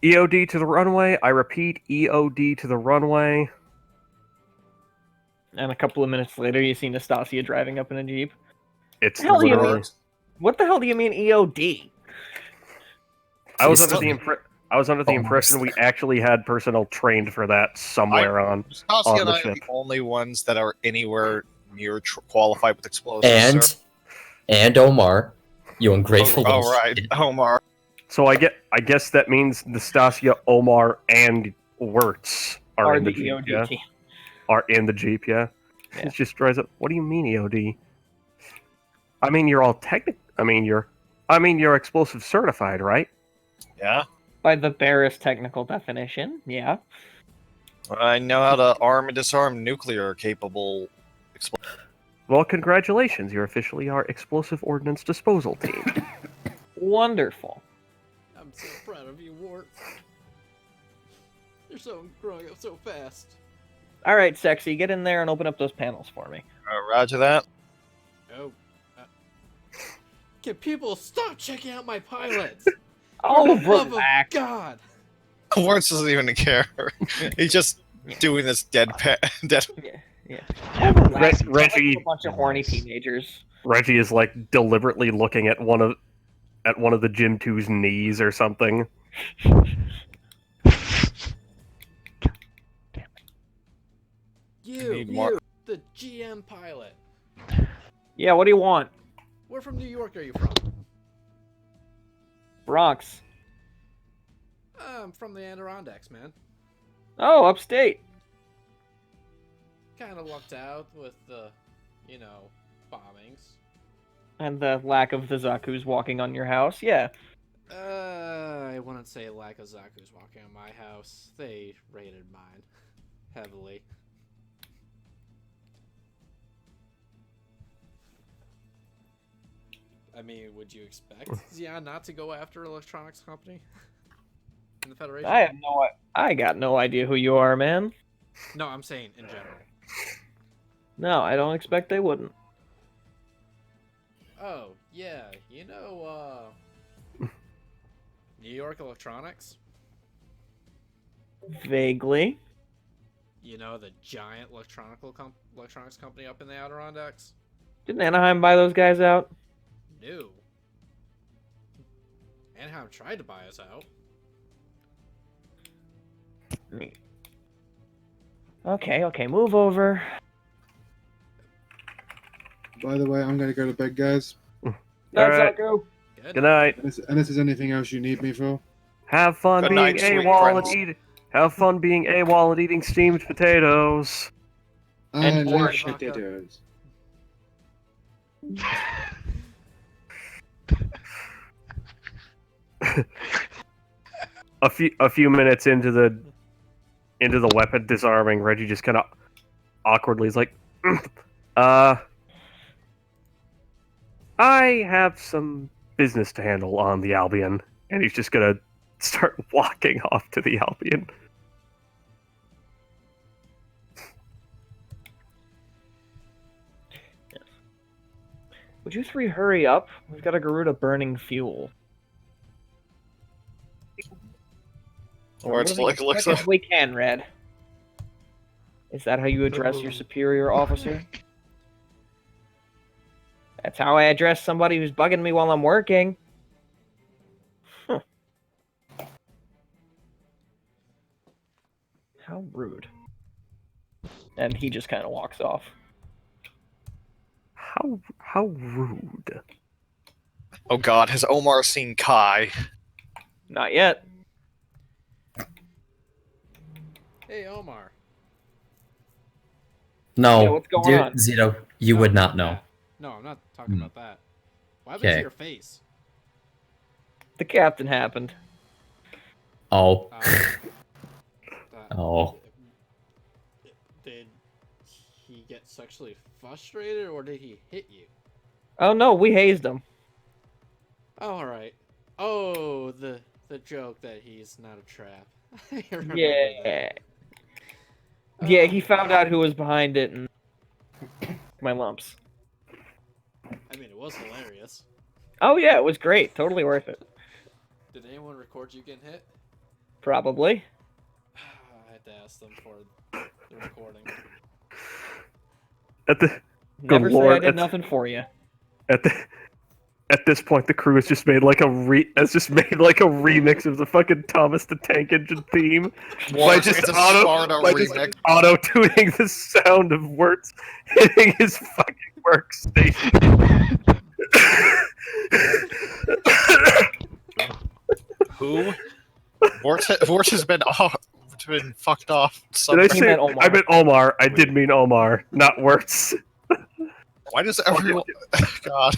EOD to the runway. I repeat, EOD to the runway. And a couple of minutes later, you see Nastasia driving up in a Jeep. It's Hell, you literally... mean- What the hell do you mean EOD? I was He's under the impression we actually had personnel trained for that somewhere on Nastasia and the I are ship. the only ones that are anywhere near qualified with explosives. And Omar, you ungrateful Oh, little right, shit. Omar. So I guess that means Nastasia, Omar, and Wirtz are in the Jeep, EOD yeah? team. Are in the Jeep, yeah? Yeah. It just drives up. What do you mean EOD? I mean, you're all technical. I mean, you're explosive certified, right? Yeah. By the barest technical definition, yeah. I know how to arm and disarm nuclear-capable explosives. Well, congratulations. You're officially our explosive ordnance disposal team. Wonderful. I'm so proud of you, Wart. You're so growing up so fast. All right, Sexy, get in there and open up those panels for me. Roger that. Oh. Can people stop checking out my pilots? Oh, For the love of relax. God. Lawrence doesn't even care. He's just doing this deadpan. Yeah. Relax. Reggie- A bunch of horny teenagers. Reggie is like deliberately looking at one of the Gym 2's knees or something. You, Need more- the GM pilot. Yeah, what do you want? Where from New York are you from? Bronx. I'm from the Adirondacks, man. Oh, upstate. Kind of lucked out with the, bombings. And the lack of the Zaku's walking on your house, yeah. I wouldn't say lack of Zaku's walking on my house. They raided mine heavily. I mean, would you expect Xeon not to go after an electronics company in the Federation? I got no idea who you are, man. No, I'm saying in general. No, I don't expect they wouldn't. Oh, yeah, New York Electronics? Vaguely. You know, the giant electronics company up in the Adirondacks? Didn't Anaheim buy those guys out? No. Anaheim tried to buy us out. Okay, move over. By the way, I'm going to go to bed, guys. That's Alright. Zaku. Good night. Unless there's anything else you need me for. Have fun Good being night, sweet AWOL friends. and eating. Have fun being AWOL and eating steamed potatoes. I And love Porsche. potatoes. A few minutes into the weapon disarming, Reggie just kind of awkwardly is like, I have some business to handle on the Albion, and he's just gonna start walking off to the Albion. Would you three hurry up? We've got a Garuda burning fuel. Or it's like looks As we can, Red. Is that how you address your superior officer? That's how I address somebody who's bugging me while I'm working. Huh. How rude. And he just kind of walks off. How rude. Oh god, has Omar seen Kai? Not yet. Hey, Omar. No, Yeah, what's going dude, on? Zito, you would not know. No, I'm not talking about that. What happened to Okay. your face? The captain happened. Oh. Uh, Oh. Did he get sexually frustrated, or did he hit you? Oh no, we hazed him. Oh, all right. Oh, the joke that he's not a trap. I remember Yeah. that. Yeah, he found out who was behind it and my lumps. I mean, it was hilarious. Oh yeah, it was great. Totally worth it. Did anyone record you getting hit? Probably. I had to ask them for the recording. At the Never say I Lord, did nothing for you. At this point, the crew has just made like a remix of the fucking Thomas the Tank Engine theme by just It's a Sparta remix. auto tuning the sound of words hitting his fucking workstation. Who? Vorch has been fucked off. Did I He say? meant Omar. I meant Omar. I did mean Omar, not Wirtz. Why does everyone? God.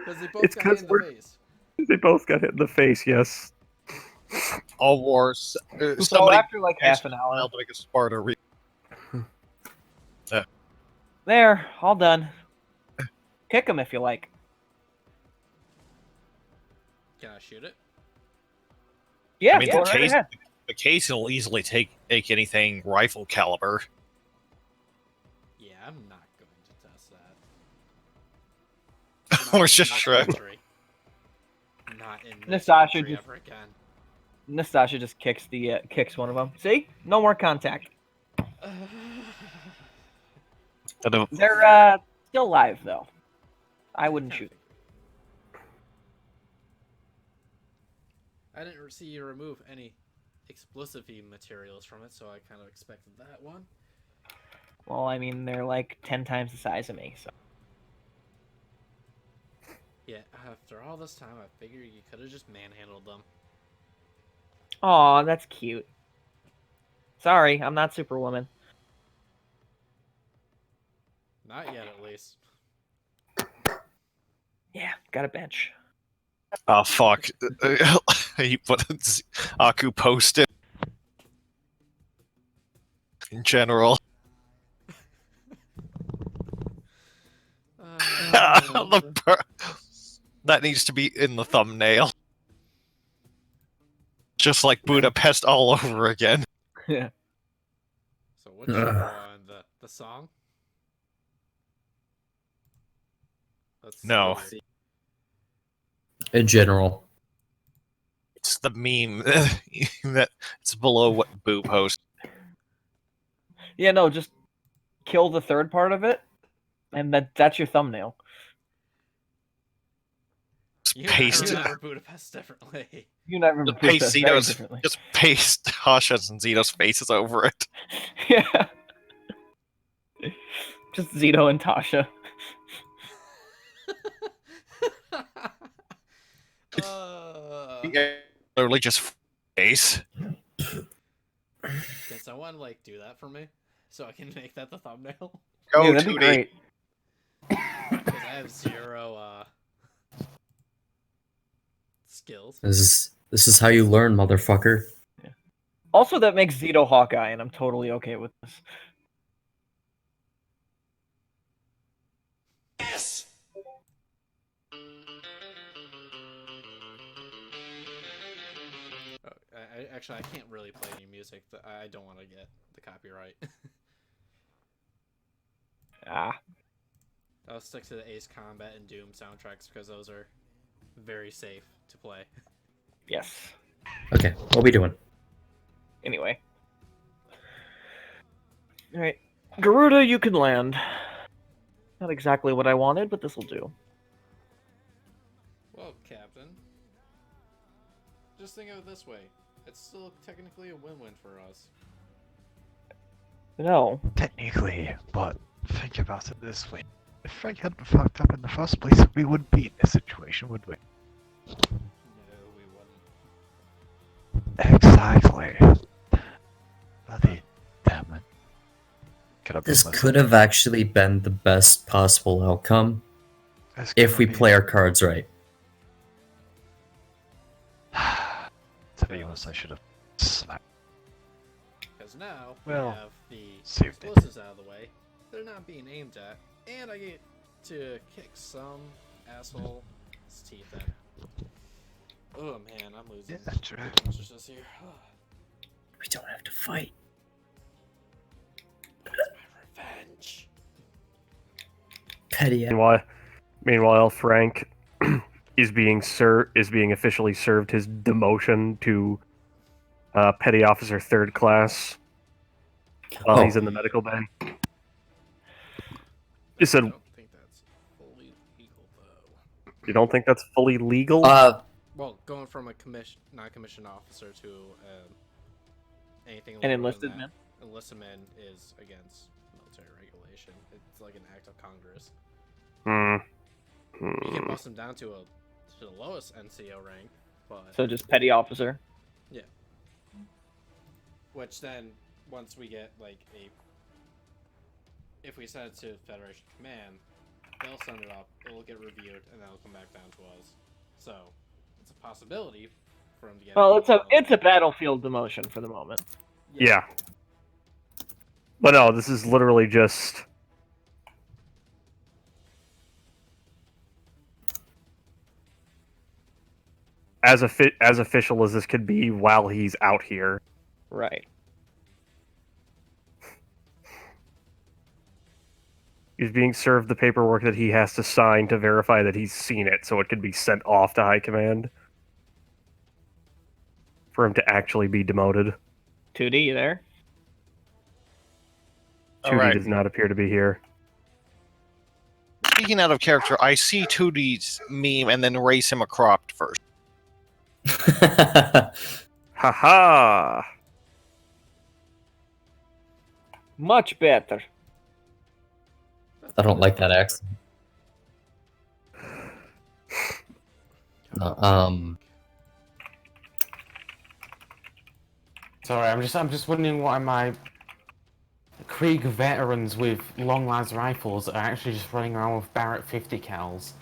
Because they both It's got hit 'cause in the we're- face. They both got hit in the face. Yes. All wars. So Somebody after like half an hour. I'll make a Sparta There, all done. Kick him if you like. Can I shoot it? Yeah, I mean, go right ahead. the case will easily take anything rifle caliber. Yeah, I'm not going to test that. Or just Shrek. Not in Nastasha country just- ever again. Nastasha just kicks kicks one of them. See? No more contact. They're still live though. I wouldn't shoot. I didn't see you remove any explosive materials from it, so I kind of expected that one. Well, I mean, they're like 10 times the size of me, so. Yeah, after all this time, I figured you could have just manhandled them. Aw, that's cute. Sorry, I'm not Superwoman. Not yet, at least. Yeah, got a bench. Oh fuck! He put Aku posted in general. That needs to be in the thumbnail, just like Budapest all over again. Yeah. So what's your on the song? Let's No. see. In general. It's the meme that it's below what Boo posts. Yeah, no, just kill the third part of it, and that's your thumbnail. You Paste. remember Budapest differently. You never Just paste Budapest very Zito's. differently. Just paste Hasha's and Zito's faces over it. Yeah. Just Zito and Tasha. Literally just face. Can someone like do that for me so I can make that the thumbnail? Go Dude, that'd be Tootie. great. Because I have zero skills. This is how you learn, motherfucker. Yeah. Also, that makes Zito Hawkeye, and I'm totally okay with this. Yes. Actually, I can't really play any music. I don't want to get the copyright. I'll stick to the Ace Combat and Doom soundtracks because those are very safe to play. Yes. Okay, what we doing? Anyway. Alright. Garuda, you can land. Not exactly what I wanted, but this'll do. Well, Captain, just think of it this way. It's still technically a win-win for us. No. Technically, but think about it this way. If Frank hadn't fucked up in the first place, we wouldn't be in this situation, would we? No, we wouldn't. Exactly. Bloody damn it. This could have actually been the best possible outcome if we play our cards right. To be honest, I should have slapped. Because now Well, we have the saved it. explosives out of the way. They're not being aimed at, and I get to kick some asshole's teeth in. Oh man, I'm losing. Yeah, true. Consciousness here. We don't have to fight. That's my revenge. Petty. Meanwhile, Frank is being officially served his demotion to Petty Officer 3rd Class while he's in the medical bay. You said. I don't think that's fully legal, though. You don't think that's fully legal? Well, going from a non-commissioned officer to anything. An enlisted man. Enlisted man is against military regulation. It's like an act of Congress. You can bust him down to the lowest NCO rank, but So just petty officer. yeah. Which then, once we get if we send it to Federation Command, they'll send it up. It will get reviewed, and then it'll come back down to us. So it's a possibility for him to get. Well, it's a battlefield demotion for the moment. Yeah. But no, this is literally just. As official as this could be while he's out here. Right. He's being served the paperwork that he has to sign to verify that he's seen it, so it could be sent off to High Command. For him to actually be demoted. 2D, you there? 2D does not appear to be here. Speaking out of character, I see 2D's meme and then race him a cropped first. Haha! Much better. I don't like that accent. Sorry, I'm just wondering why my Krieg veterans with long las rifles are actually just running around with Barrett 50 cals.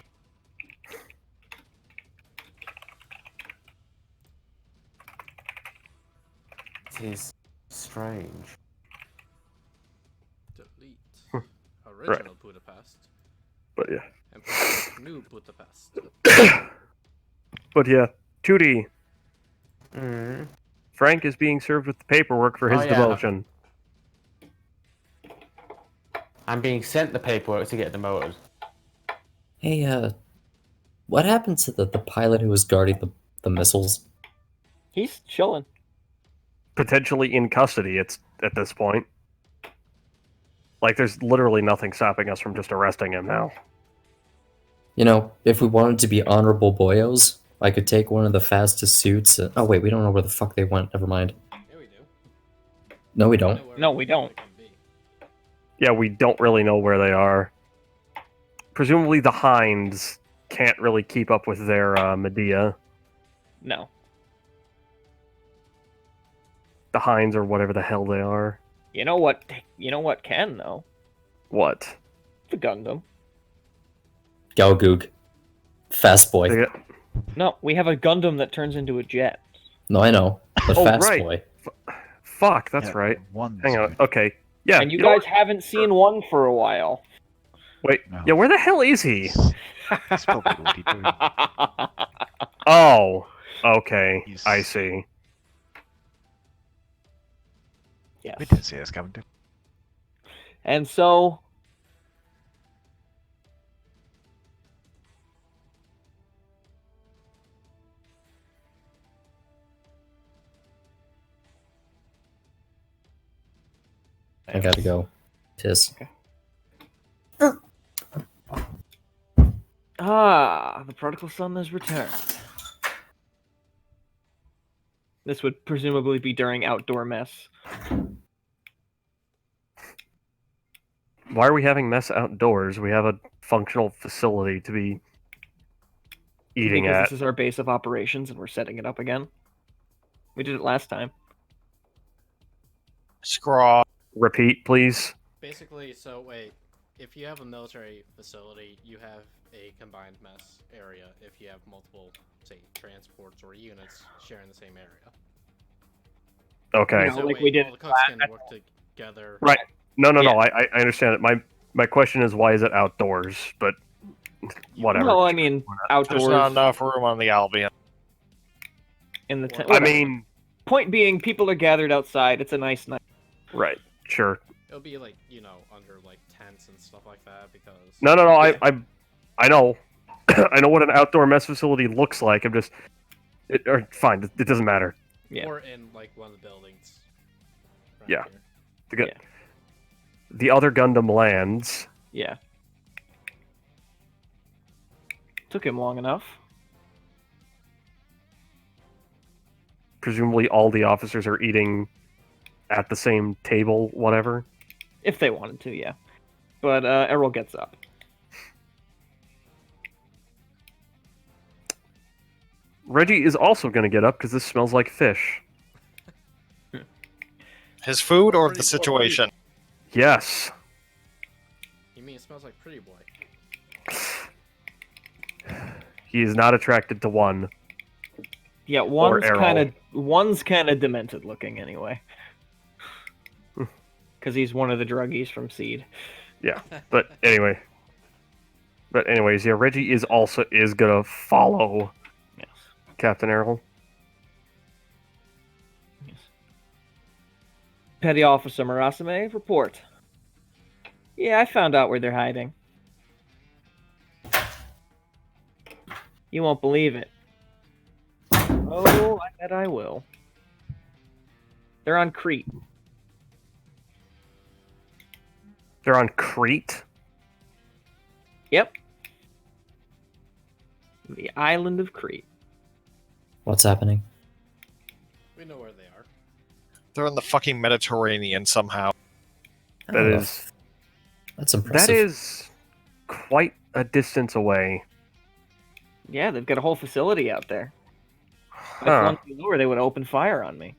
It is strange. Delete original Budapest. But yeah. And put new Budapest. But yeah, 2D. Mm. Frank is being served with the paperwork for his demotion. I'm being sent the paperwork to get demoted. Hey, what happened to the pilot who was guarding the missiles? He's chilling. Potentially in custody at this point. Like, there's literally nothing stopping us from just arresting him now. You know, if we wanted to be honorable boyos, I could take one of the fastest suits. Oh wait, we don't know where the fuck they went. Never mind. Yeah, we do. No, we don't. No, we don't. Yeah, we don't really know where they are. Presumably the Hinds can't really keep up with their Medea. No. The Hinds or whatever the hell they are. You know what? You know what can though? What? The Gundam. Go Goog. Fast boy. No, we have a Gundam that turns into a jet. No, I know. But Oh, fast right. boy. Fuck, that's Yeah, right. one's Hang on. good. Okay. Yeah. And you know guys haven't seen one for a while. Wait. No. Yeah, where the hell is he? He's probably already doing it. Oh. Okay. He's- I see. Yes. We didn't see this coming, did And so I gotta go. Piss. the prodigal son has returned. This would presumably be during outdoor mess. Why are we having mess outdoors? We have a functional facility to be eating Because at. this is our base of operations and we're setting it up again. We did it last time. Scraw. Repeat, please. Basically, so wait, if you have a military facility, you have a combined mess area if you have multiple, say, transports or units sharing the same area. Okay. No, like we did all the cooks can work together. Right. No. I understand it. My question is, why is it outdoors? But whatever. No, I mean There's outdoors not enough room on the Albion. in the tent. I mean, Point being, people are gathered outside. It's a nice night. right. Sure. It'll be like, under like tents and stuff like that because. No. I know. I know what an outdoor mess facility looks like. I'm just. Fine. It doesn't matter. Yeah. Or in like one of the buildings. around Yeah. here. Yeah. The other Gundam lands. Yeah. Took him long enough. Presumably, all the officers are eating at the same table. Whatever. If they wanted to, yeah. But Errol gets up. Reggie is also going to get up because this smells like fish. His food or Pretty the boy. situation? Yes. You mean it smells like Pretty Boy? He is not attracted to one. Yeah, one's Errol. kind of demented looking anyway. Because he's one of the druggies from Seed. But anyway. But anyways, yeah, Reggie is gonna follow Yes. Captain Errol. Yes. Petty Officer Murasame, report. Yeah, I found out where they're hiding. You won't believe it. Oh, I bet I will. They're on Crete. They're on Crete. Yep. The island of Crete. What's happening? We know where they are. They're in the fucking Mediterranean somehow. That's impressive. That is quite a distance away. Yeah, they've got a whole facility out there. If Huh. one flew lower, they would open fire on me.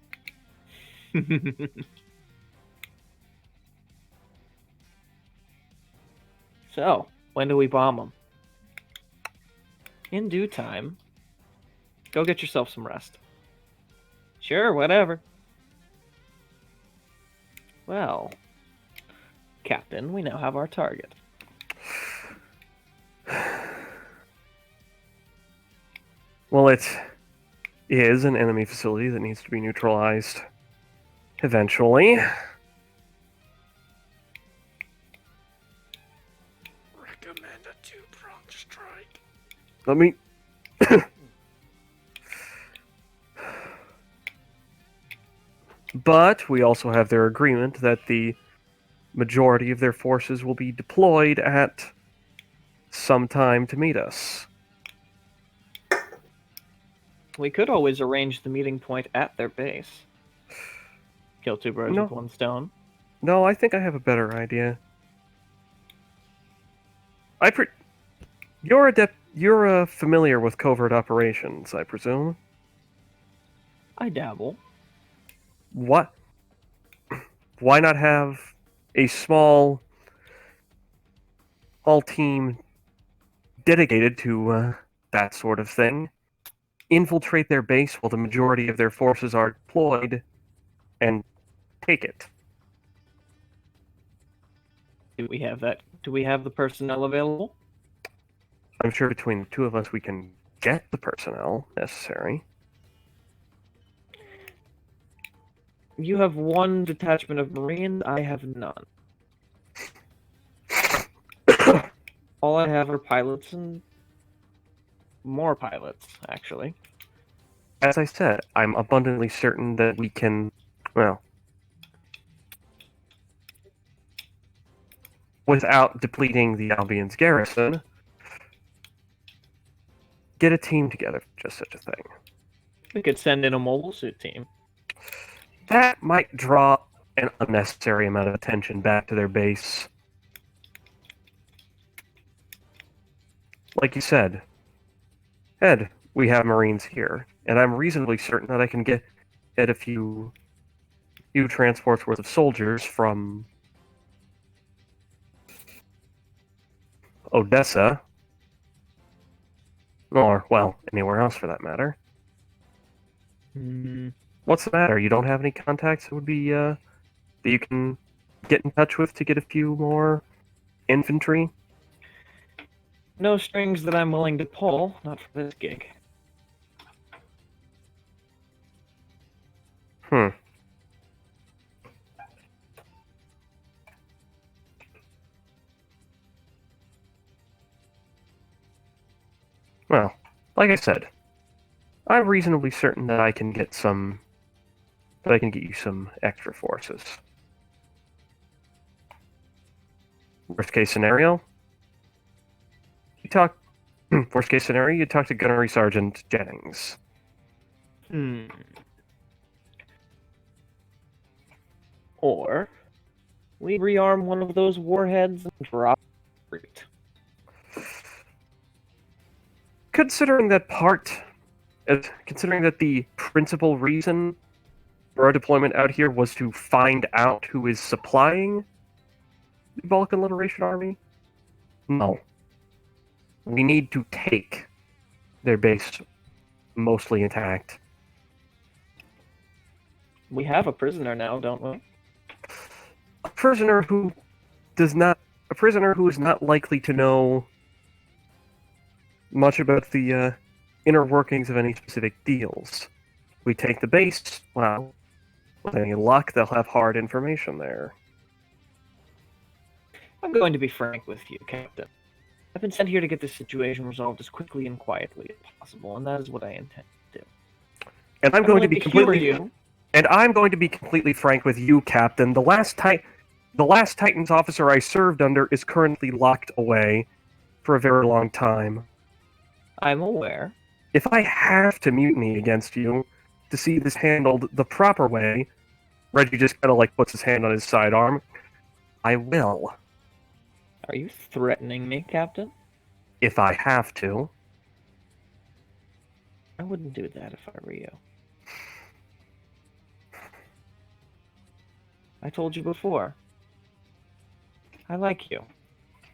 So, when do we bomb them? In due time. Go get yourself some rest. Sure, whatever. Well, Captain, we now have our target. Well, it is an enemy facility that needs to be neutralized eventually. Recommend a two-pronged strike. Let me. But we also have their agreement that the majority of their forces will be deployed at some time to meet us. We could always arrange the meeting point at their base. Kill two birds No. with one stone. No, I think I have a better idea. You're familiar with covert operations, I presume. I dabble. What? Why not have a small all-team dedicated to that sort of thing, infiltrate their base while the majority of their forces are deployed, and take it. Do we have that? Do we have the personnel available? I'm sure between the two of us we can get the personnel necessary. You have one detachment of Marines, I have none. All I have are pilots and more pilots, actually. As I said, I'm abundantly certain that we can, well, without depleting the Albion's garrison, get a team together for just such a thing. We could send in a mobile suit team. That might draw an unnecessary amount of attention back to their base. Like you said, Ed, we have Marines here, and I'm reasonably certain that I can get a few transports worth of soldiers from Odessa, or, well, anywhere else for that matter. What's the matter? You don't have any contacts that would be, that you can get in touch with to get a few more infantry? No strings that I'm willing to pull, not for this gig. Well, like I said, I'm reasonably certain that I can get some. That I can get you some extra forces. Worst case scenario, Worst case scenario, you talk to Gunnery Sergeant Jennings. Or we rearm one of those warheads and drop Crete. Considering that the principal reason for our deployment out here was to find out who is supplying the Balkan Liberation Army, no. We need to take their base mostly intact. We have a prisoner now, don't we? A prisoner who is not likely to know much about the inner workings of any specific deals. We take the base, well, with any luck, they'll have hard information there. I'm going to be frank with you, Captain. I've been sent here to get this situation resolved as quickly and quietly as possible, and that is what I intend to do. And I'm going to be completely you. And I'm going to be completely frank with you, Captain. The last Titans officer I served under is currently locked away for a very long time. I'm aware. If I have to mutiny against you to see this handled the proper way, Reggie just kind of like puts his hand on his sidearm, I will. Are you threatening me, Captain? If I have to. I wouldn't do that if I were you. I told you before. I like you.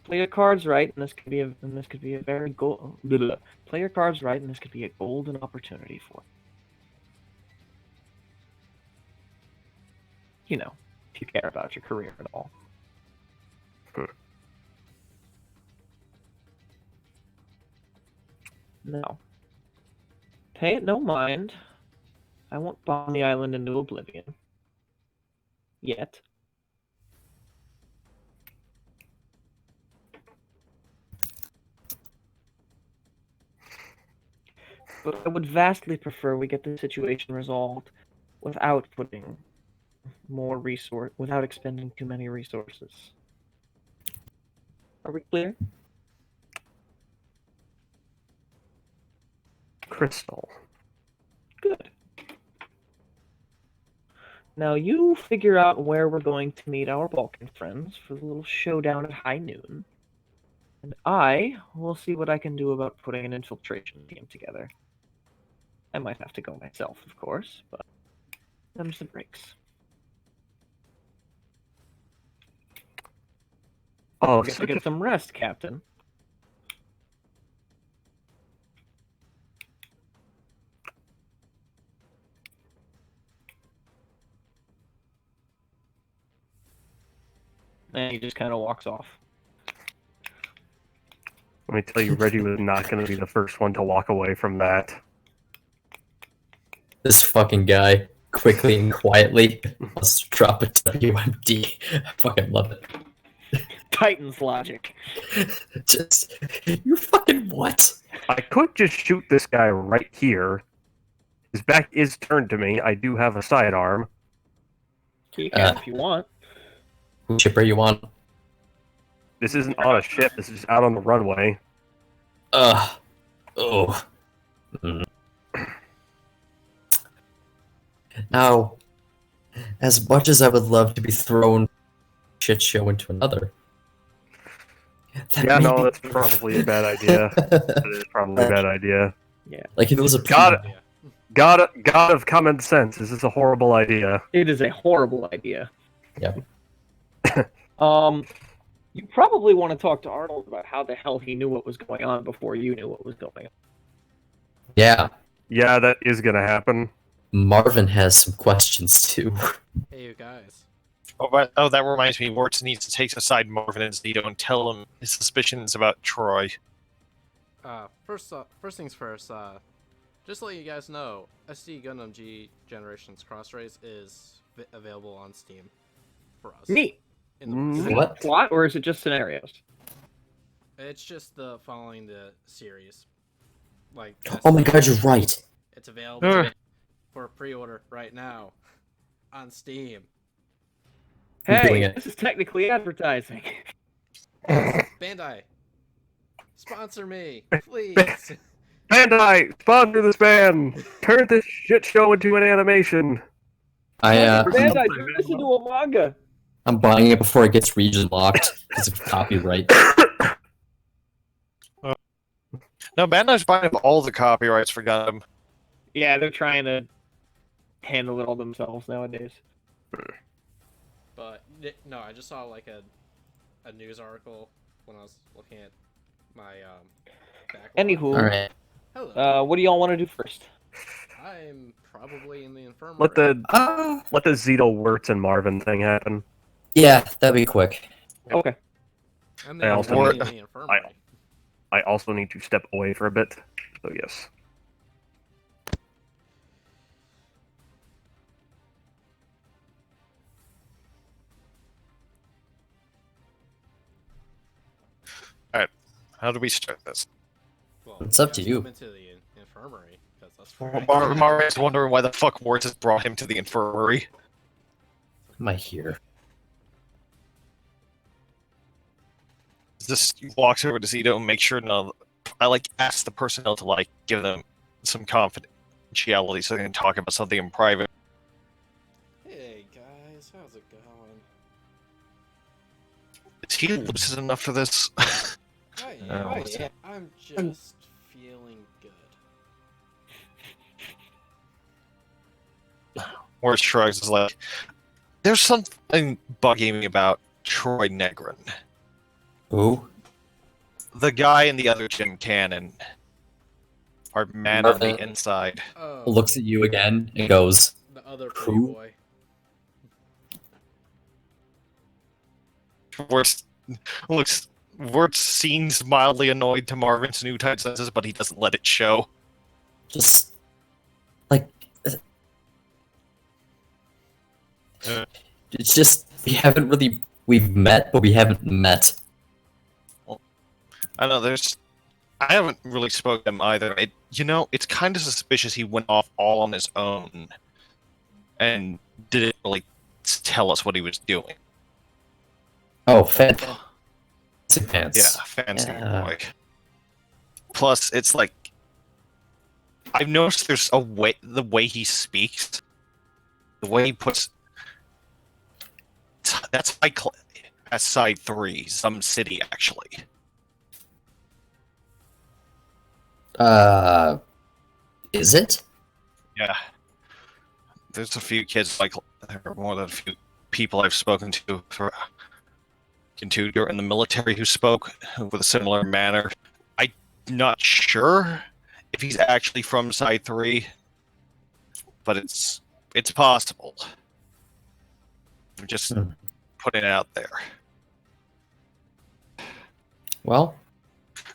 Play your cards right, and this could be a very play your cards right, and this could be a golden opportunity for you know, if you care about your career at all. No. Pay it no mind. I won't bomb the island into oblivion. Yet. But I would vastly prefer we get the situation resolved without putting without expending too many resources. Are we clear? Crystal. Good. Now you figure out where we're going to meet our Balkan friends for the little showdown at high noon. And I will see what I can do about putting an infiltration team together. I might have to go myself, of course, but them's the breaks. Oh, I guess I get some rest, Captain. and he just kind of walks off. Let me tell you, Reggie was not going to be the first one to walk away from that. This fucking guy, quickly and quietly, let's drop a WMD. I fucking love it. Titan's logic. Just, you fucking what? I could just shoot this guy right here. His back is turned to me. I do have a sidearm. You can if you want. Which ship are you on? This isn't on a ship. This is out on the runway. Oh. Now, as much as I would love to be thrown shit show into another. Yeah, no, that's probably a bad idea. That is probably a bad idea. Yeah. Like if it was a God of common sense, this is a horrible idea. It is a horrible idea. Yep. You probably want to talk to Arnold about how the hell he knew what was going on before you knew what was going on. Yeah. Yeah, that is gonna happen. Marvin has some questions too. Hey, you guys. Oh, that reminds me. Warts needs to take aside Marvin and Zito and tell him his suspicions about Troy. First things first. Just to let you guys know, SD Gundam G Generations Crossrays is available on Steam for us. Neat. In the What? Plot, or is it just scenarios? It's just the following the series. Like. Oh my god, you're right. It's available for pre-order right now on Steam. doing Hey, it. this is technically advertising. Bandai, sponsor me, please. Bandai, sponsor this band! Turn this shit show into an animation! Bandai, turn this into a manga. I'm buying it before it gets region locked because of copyright. No, Bandai's buying up all the copyrights for Gundam. Yeah, they're trying to handle it all themselves nowadays. But no, I just saw like a news article when I was looking at my backlog. Anywho, All right. Hello. what do y'all want to do first? I'm probably in the infirmary. Let the Zito Wirtz and Marvin thing happen. Yeah, that'd be quick. Okay. I'm I also in need- the infirmary. I also need to step away for a bit. So yes. Alright, how do we start this? Well, It's up to you. Into the infirmary because that's Marvin's wondering why the fuck Warts has brought him to the infirmary. Am I here? Just walks over to Zito and makes sure I ask the personnel to give them some confidentiality so they can talk about something in private. Hey guys, how's it going? Is he lucid enough for this? I'm just feeling good. Warts shrugs is like, there's something bugging me about Troy Negrin. Who? The guy in the other gym cannon. Our man on the Marvin. inside. Oh, Looks at you again and goes, the other pretty Who? boy. Wirtz seems mildly annoyed to Marvin's new type senses, but he doesn't let it show. just like it's just we've met, but we haven't met. I know I haven't really spoken to him either. It's kind of suspicious he went off all on his own and didn't really tell us what he was doing. Oh, fancy pants. Yeah, fancy Yeah. boy. Plus, it's like I've noticed there's the way he speaks, the way he puts. That's at side 3, some city actually. Is it? Yeah. There's a few kids or more than a few people I've spoken to during the military who spoke with a similar manner. I'm not sure if he's actually from Side 3, but it's possible. I'm just putting it out there. Well,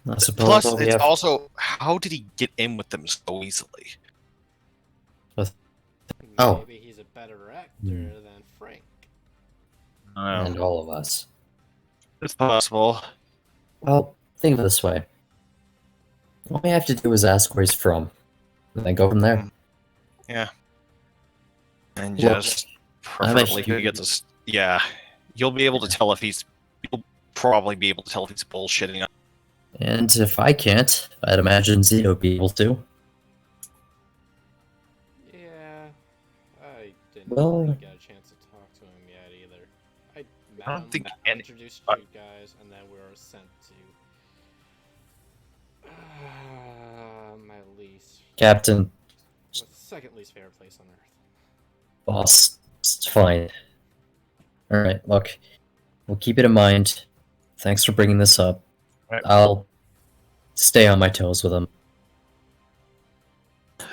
I suppose Plus, all we it's have... also, how did he get in with them so easily? Oh. Maybe he's a better actor than Frank. And all of us. It's possible. Well, think of it this way. All we have to do is ask where he's from, and then go from there. Yeah. And Look, just I'm preferably actually- who gets us. Yeah. You'll be able to tell if he's. You'll probably be able to tell if he's bullshitting. And if I can't, I'd imagine Zito would be able to. Yeah, I didn't Well- really get a chance to talk to him yet either. I met I don't him, think introduced you guys, and then we were sent to my least, Captain, second least favorite place on Earth. boss, it's fine. Alright, look. We'll keep it in mind. Thanks for bringing this up. Right. I'll stay on my toes with him.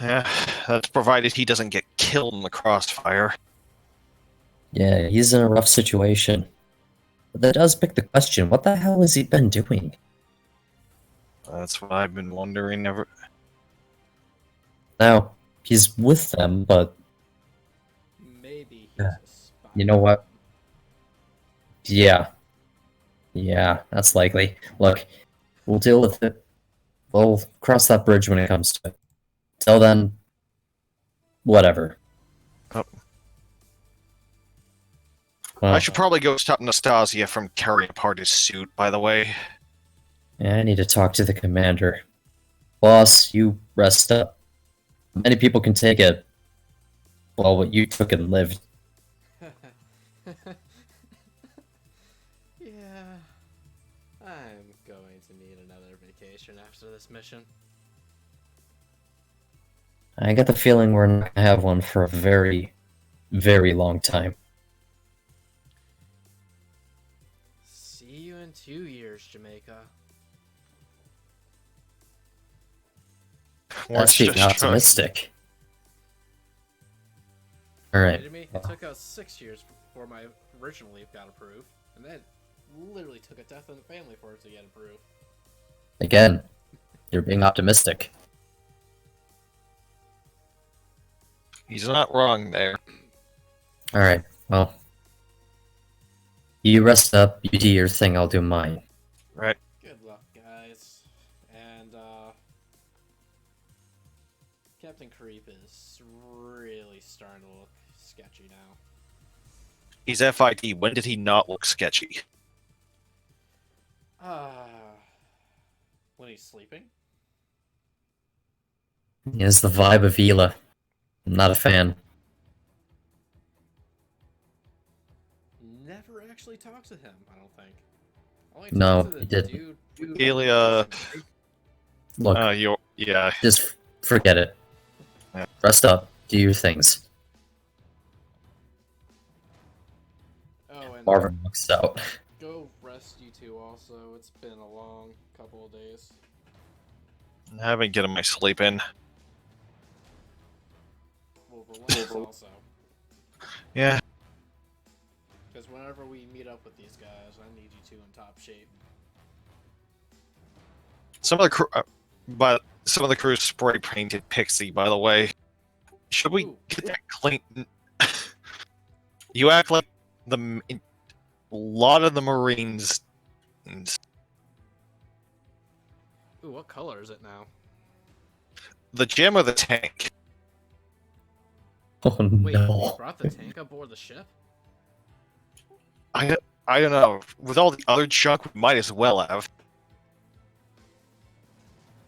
Yeah, that's provided he doesn't get killed in the crossfire. Yeah, he's in a rough situation. But that does pick the question, what the hell has he been doing? That's what I've been wondering ever. Now, he's with them, but Maybe he's Yeah. a spy. you know what? Yeah. Yeah, that's likely. Look, we'll deal with it. We'll cross that bridge when it comes to it. Till then, whatever. Oh. Well, I should probably go stop Nastasia from carrying apart his suit, by the way. yeah, I need to talk to the commander. Boss, you rest up. Many people can take it. Well, what you took and lived. Yeah, I'm going to need another vacation after this mission. I get the feeling we're not gonna have one for a very, very long time. See you in 2 years, Jamaica. That's being optimistic. Alright. Kidding me? It took us 6 years before my original leave got approved, and then literally took a death in the family for it to get approved. Again, you're being optimistic. He's not wrong there. Alright, well. You rest up, you do your thing, I'll do mine. Right. Good luck, guys. And, Captain Creep is really starting to look sketchy now. He's FID. When did he not look sketchy? When he's sleeping? He has the vibe of Hila. I'm not a fan. Never actually talked to him, I don't think. Only No, talked to he the didn't. dude. Ilya. Look, Yeah. just forget it. Yeah. Rest up, do your things. Oh, and Marvin looks out. go rest, you two, also. It's been a long couple of days. I haven't getting my sleep in. We'll relax, also. Yeah. Because whenever we meet up with these guys, I need you two in top shape. Some of the crew, but some of the crew spray painted Pixie. By the way, should we Ooh. get that clean? You act like a lot of the Marines. Ooh, what color is it now? The gem or the tank? Oh Wait, you no. brought the tank aboard the ship? I don't know. With all the other junk, we might as well have.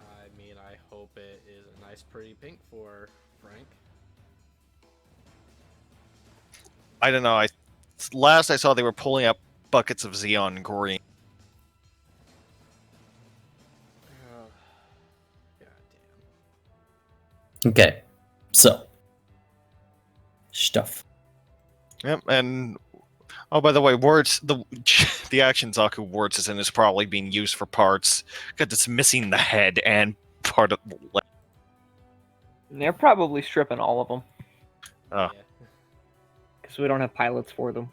I mean, I hope it is a nice, pretty pink for Frank. I don't know. Last I saw, they were pulling up buckets of Xeon green. Oh, God damn. Okay, so. Stuff. Yep, and oh, by the way, words the action Zaku words is in is probably being used for parts because it's missing the head and part of the leg. They're probably stripping all of them Oh. Yeah. because we don't have pilots for them.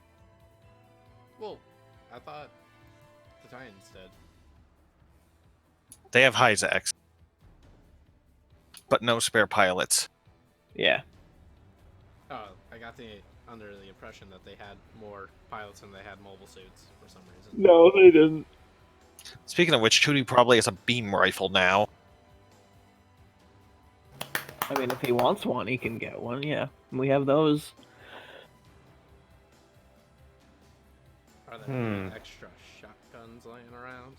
Well, I thought the Titans did. They have Hyzax, but no spare pilots. Yeah. Oh, I got under the impression that they had more pilots than they had mobile suits for some reason. No, they didn't. Speaking of which, Tootie probably has a beam rifle now. I mean, if he wants one, he can get one, yeah. We have those. Are there any extra shotguns laying around?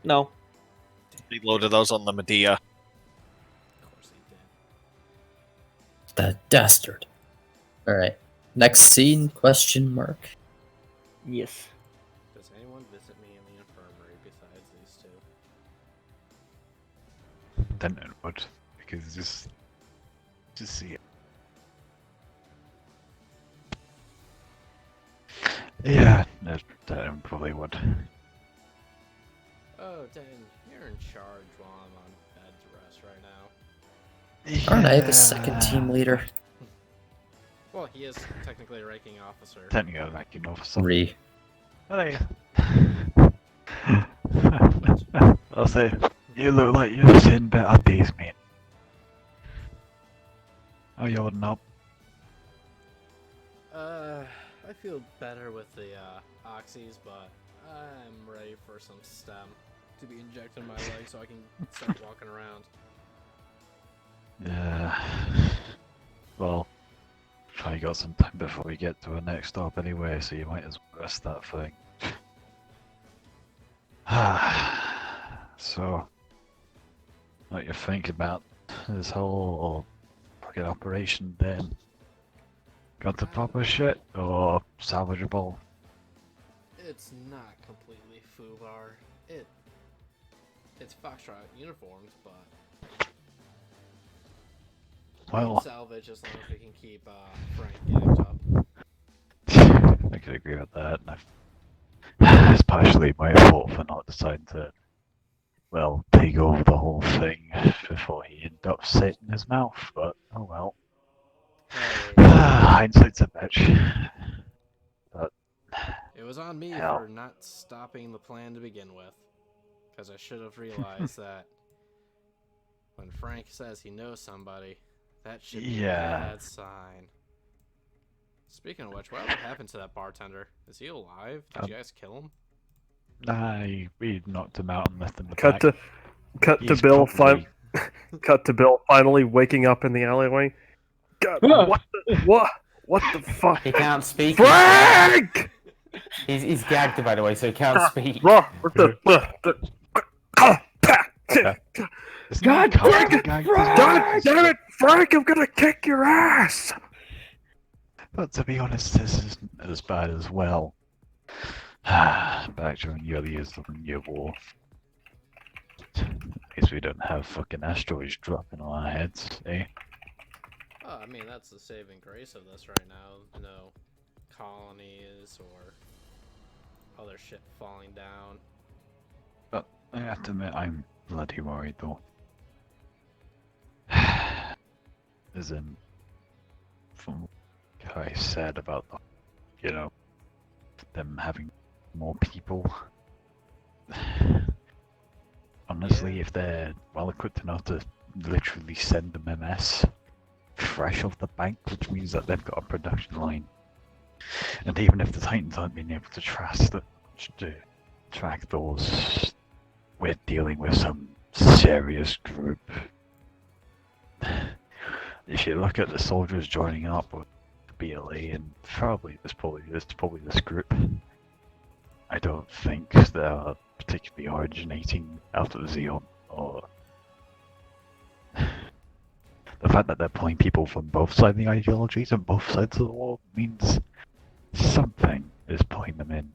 No. He loaded those on the Medea. Of course he did. That dastard. Alright. Next scene, question mark. Yes. Does anyone visit me in the infirmary besides these two? Then it would, because just see it. Yeah, that probably would. Oh, Dan, you're in charge while I'm on bed rest right now. Aren't I the second team leader? Well, he is technically a ranking officer. Technically a ranking officer. 3. I'll say, you look like you've seen better days, mate. How you holding up? I feel better with the oxys, but I'm ready for some stem to be injected in my leg so I can start walking around. Yeah. Well, I got some time before we get to our next stop anyway, so you might as well rest that thing. So, what you think about this whole fucking operation then? Got the proper shit or salvageable? It's not completely foobar. It's Foxtrot uniforms, but Well, salvage as long as we can keep Frank getting up. I could agree with that. It's partially my fault for not deciding to, well, take over the whole thing before he ended up setting his mouth, but oh well. Hindsight's a bitch. But It was on me hell. for not stopping the plan to begin with. Because I should have realized that when Frank says he knows somebody, that should be a bad sign. Speaking of which, what happened to that bartender? Is he alive? Did you guys kill him? Nah, we knocked him out and left him in the Cut back. to He's Bill. probably- Cut to Bill finally waking up in the alleyway. God, what the fuck? He can't speak. Frank! He's gagged, by the way, so he can't speak. What the? It's God not damn it, Frank! God damn it, Frank! I'm gonna kick your ass. But to be honest, this isn't as bad as well. Back during the early years of the New War. At least we don't have fucking asteroids dropping on our heads, eh? Oh, I mean, that's the saving grace of this right now. No colonies or other shit falling down. But I have to admit, I'm bloody worried though. As in, from what I said about the, you know, them having more people. Honestly, if they're well equipped enough to literally send them MS fresh off the bank, which means that they've got a production line. And even if the Titans aren't being able to track those, we're dealing with some serious group. If you look at the soldiers joining up with the BLA, and probably this group, I don't think they're particularly originating out of Zeon, or the fact that they're pulling people from both sides of the ideologies and both sides of the war means something is pulling them in.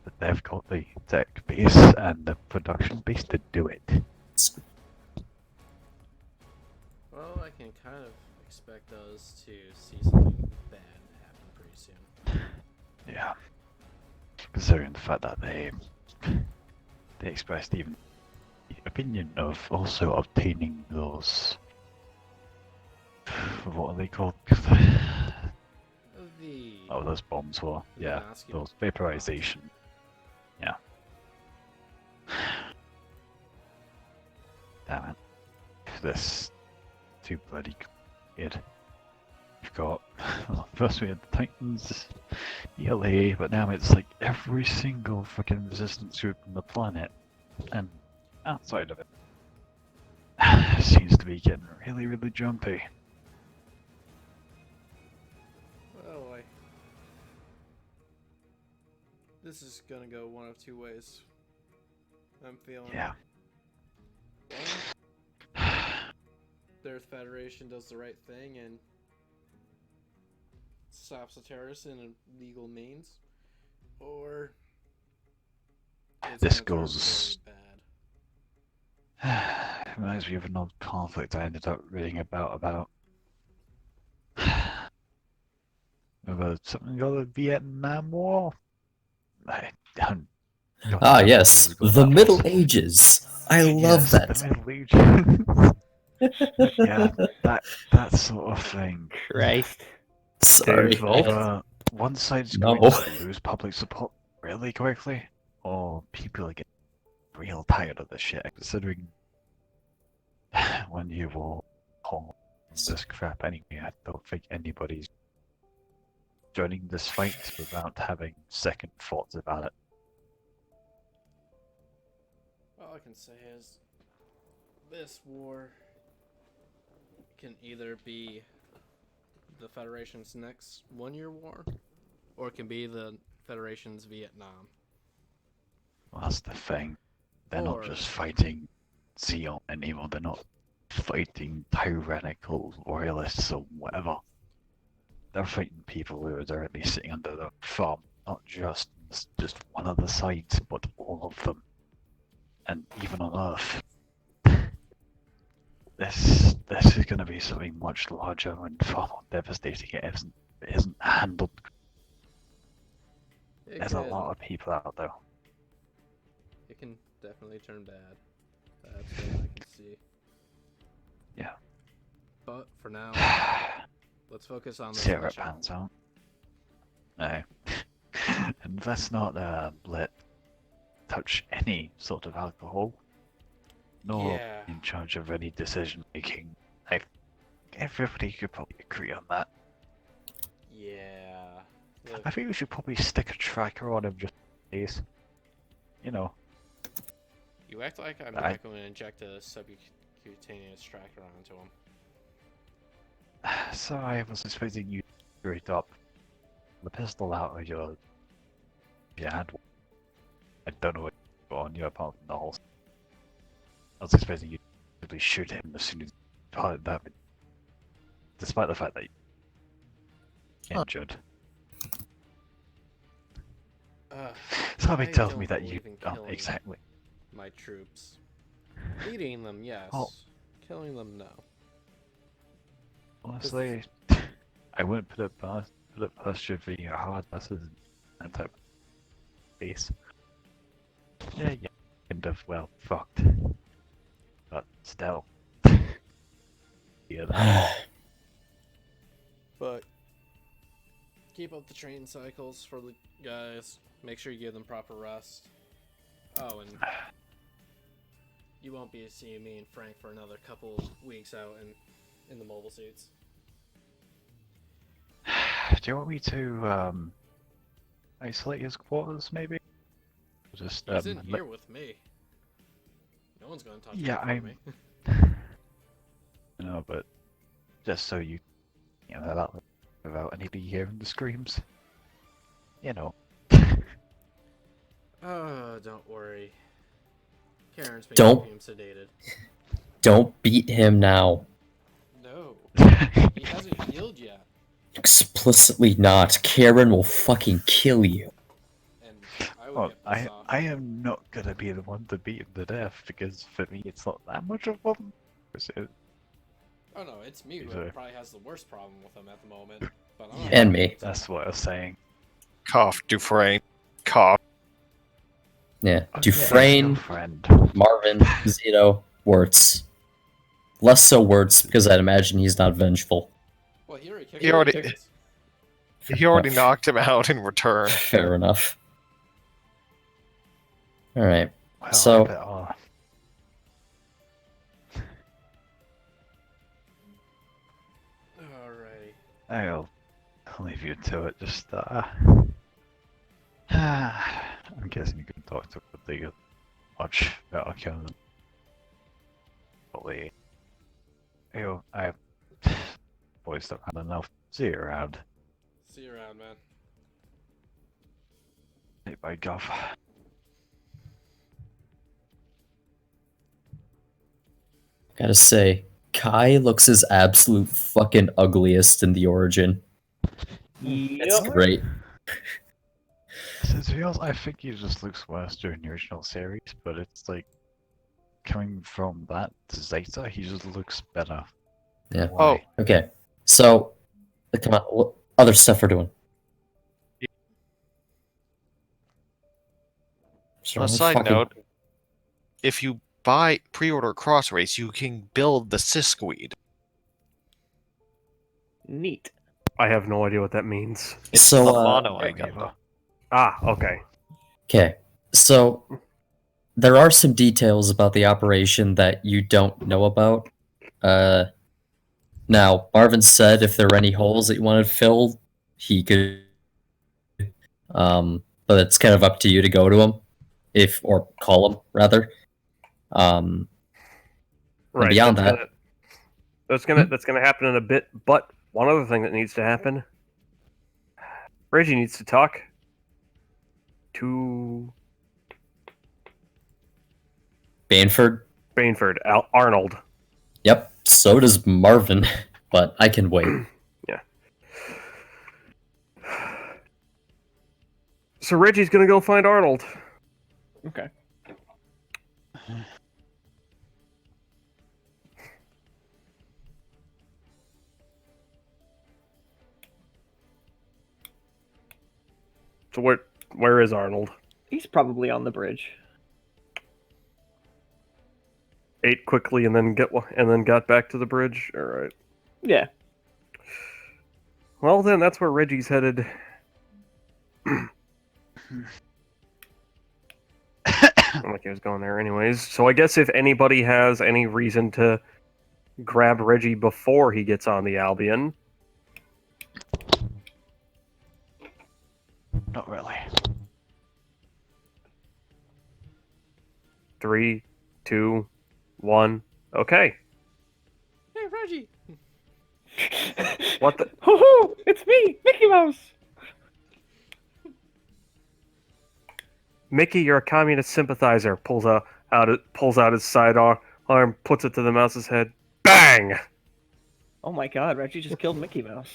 That they've got the tech base and the production base to do it. Well, I can kind of expect us to see something bad happen pretty soon. Yeah. Considering the fact that they expressed even the opinion of also obtaining those, what are they called? Oh, those bombs were, yeah, those vaporization. Yeah. Damn it. This too bloody good. We've got, well, first we had the Titans, ELA, but now it's like every single fucking resistance group on the planet, and outside of it, seems to be getting really, really jumpy. Oh boy. This is gonna go one of two ways. I'm feeling. Yeah. One, the Earth Federation does the right thing and stops the terrorists in illegal means, or it's This gonna turn goes. really bad. Reminds me of an old conflict I ended up reading about something called the Vietnam War. Yes, the Middle Ages. I love Yes, that. the Middle Ages. Yeah, that sort of thing. Christ. Sorry. Either one side's No. going to lose public support really quickly, or people are getting real tired of this shit, considering when you will call this crap anyway, I don't think anybody's joining this fight without having second thoughts about it. All I can say is this war can either be the Federation's next one-year war, or it can be the Federation's Vietnam. Well, that's the thing. They're Or- not just fighting Zeon anymore, they're not fighting tyrannical royalists or whatever. They're fighting people who are directly sitting under the thumb, not just one of the sides, but all of them. And even on Earth. This is going to be something much larger and far more devastating. It isn't handled. There's a lot of people out there. It can definitely turn bad. That's what I can see. Yeah. But for now, let's focus on the See how it flesh out. pans out. No. And let's not let touch any sort of alcohol. Nor Yeah. in charge of any decision making. Everybody could probably agree on that. Yeah. Look, I think we should probably stick a tracker on him just in case. You know. you act like I'm I- not going to inject a subcutaneous tracker onto him. So I was expecting you to straight up the pistol out of your hand. I don't know what you got on you apart from the whole. I was expecting you to really shoot him as soon as you started that, despite the fact that you injured. Something I tells don't me that you believe in aren't killing exactly. my troops. Eating them, yes. Oh. Killing them, no. Honestly, I wouldn't put it past you for your hard asses and type of face. Yeah, kind of well fucked. But still. Yeah, that. But keep up the training cycles for the guys. Make sure you give them proper rest. Oh, and you won't be seeing me and Frank for another couple weeks out in the mobile suits. Do you want me to isolate his quarters, maybe? Just He's in here with me. No one's gonna touch Yeah, him for me. No, but just so you know that without anybody hearing the screams. You know. Oh, don't worry. Karen's been Don't- keeping him sedated. Don't beat him now. No, he hasn't healed yet. Explicitly not. Karen will fucking kill you. And I would Well, get pissed off. I am not gonna be the one to beat him to death because for me it's not that much of a problem. Oh no, it's me who Exactly. probably has the worst problem with him at the moment. But I'm not And gonna me. beat him. That's what I was saying. Cough, Dufresne. Cough. Yeah. Oh, Dufresne, yeah, friend. Marvin, Zito, Wirtz. Less so Wirtz because I'd imagine he's not vengeful. Well, he already kicked He him in already- the tickets. He already knocked him out in return. Fair enough. Alright. Well, So- I I'll leave you to it. Just, I'm guessing you can talk to the much better can. Probably. I've always don't have enough. See you around. See you around, man. Hey, bye, Gov. Gotta say, Kai looks his absolute fucking ugliest in the origin. It's Yep. great. To be honest, I think he just looks worse during the original series, but it's like coming from that to Zeta, he just looks better. Yeah. Why? Okay. So, come on, what other stuff we're doing? On a side note, if you pre-order Crossrays, you can build the Sisqueed. Neat. I have no idea what that means. It's So, the mono I got. Ah, okay. Okay, so there are some details about the operation that you don't know about. Now, Marvin said if there were any holes that you wanted filled, he could. But it's kind of up to you to go to him, or call him rather. Right. beyond that's gonna happen in a bit. But one other thing that needs to happen, Reggie needs to talk to Banford. Arnold. Yep. So does Marvin, but I can wait. Yeah. So Reggie's gonna go find Arnold. Okay. So where is Arnold? He's probably on the bridge. Ate quickly and then got back to the bridge. All right. Yeah. Well then, that's where Reggie's headed. I'm like he was going there anyways. So I guess if anybody has any reason to grab Reggie before he gets on the Albion. Not really. 3, 2, 1. Okay. Hey, Reggie. What the? Hoo-hoo! It's me, Mickey Mouse! Mickey, you're a communist sympathizer. Pulls out his sidearm, puts it to the mouse's head. Bang! Oh my god, Reggie just killed Mickey Mouse.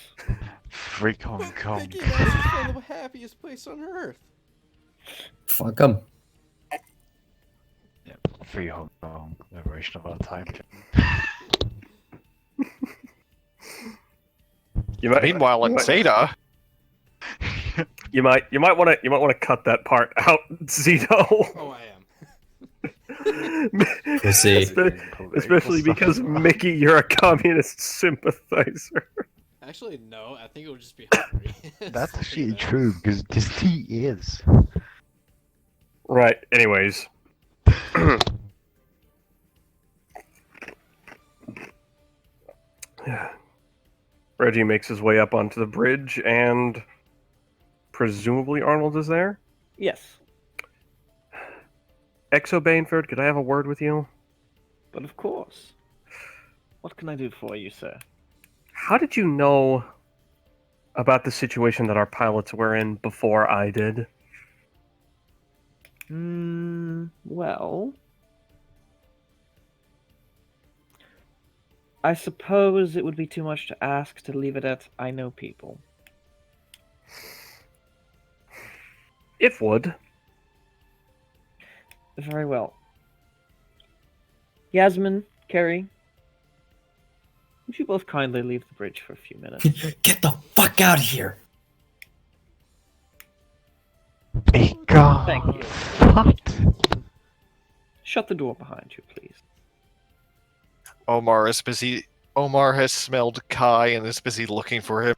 Freak Hong Kong. Mickey Mouse is from the happiest place on earth. Fuck him. Yeah, free Hong Kong, liberation of our time. Meanwhile, in Zeta, you might want to cut that part out, Zito. Oh, I am. Pussy. Especially because Mickey, you're a communist sympathizer. Actually, no. I think it would just be hungry. That's actually true, because he is. Right. Anyways. Reggie makes his way up onto the bridge, and presumably Arnold is there? Yes. Exo Baneford, could I have a word with you? But of course. What can I do for you, sir? How did you know about the situation that our pilots were in before I did? Well... I suppose it would be too much to ask to leave it at I know people. It would. Very well. Yasmin, Carrie, would you both kindly leave the bridge for a few minutes? Get the fuck out of here! Be gone. Thank you. What? Shut the door behind you, please. Omar is busy. Omar has smelled Kai and is busy looking for him.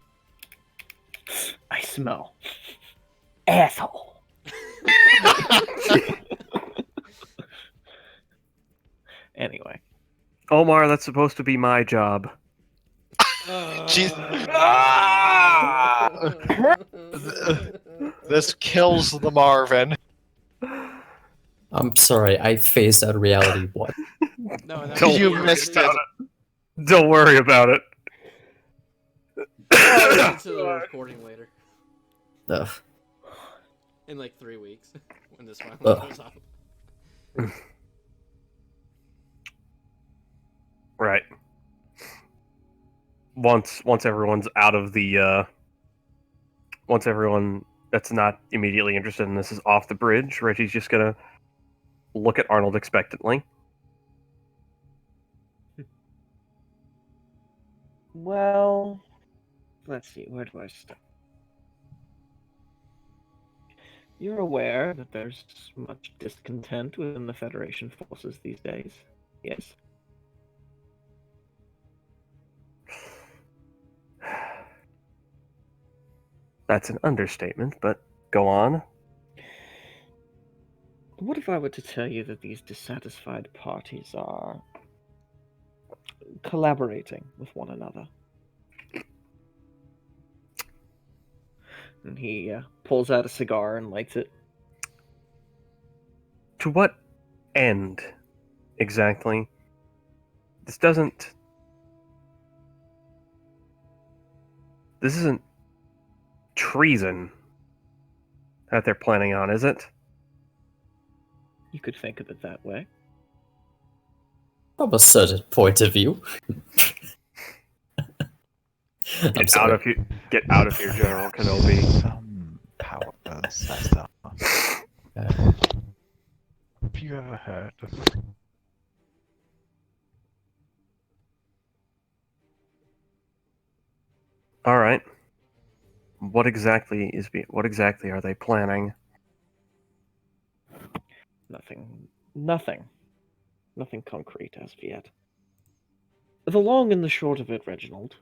I smell asshole. Anyway. Omar, that's supposed to be my job. This kills the Marvin. I'm sorry, I phased out of reality. What? No, that Don't was you me. missed it. Don't worry about it. I'll listen to the recording later. Ugh. In like 3 weeks, when this finally goes up. Right. Once everyone's out of the once everyone that's not immediately interested in this is off the bridge, Reggie's just gonna look at Arnold expectantly. Well, let's see, where do I start? You're aware that there's much discontent within the Federation forces these days, yes? That's an understatement, but go on. What if I were to tell you that these dissatisfied parties are collaborating with one another? And he pulls out a cigar and lights it. To what end, exactly? This isn't treason that they're planning on, is it? You could think of it that way. From a certain point of view. Get out of here, General Kenobi. Some power stuff. Have you ever heard of? All right. What exactly are they planning? Nothing concrete as of yet. The long and the short of it, Reginald,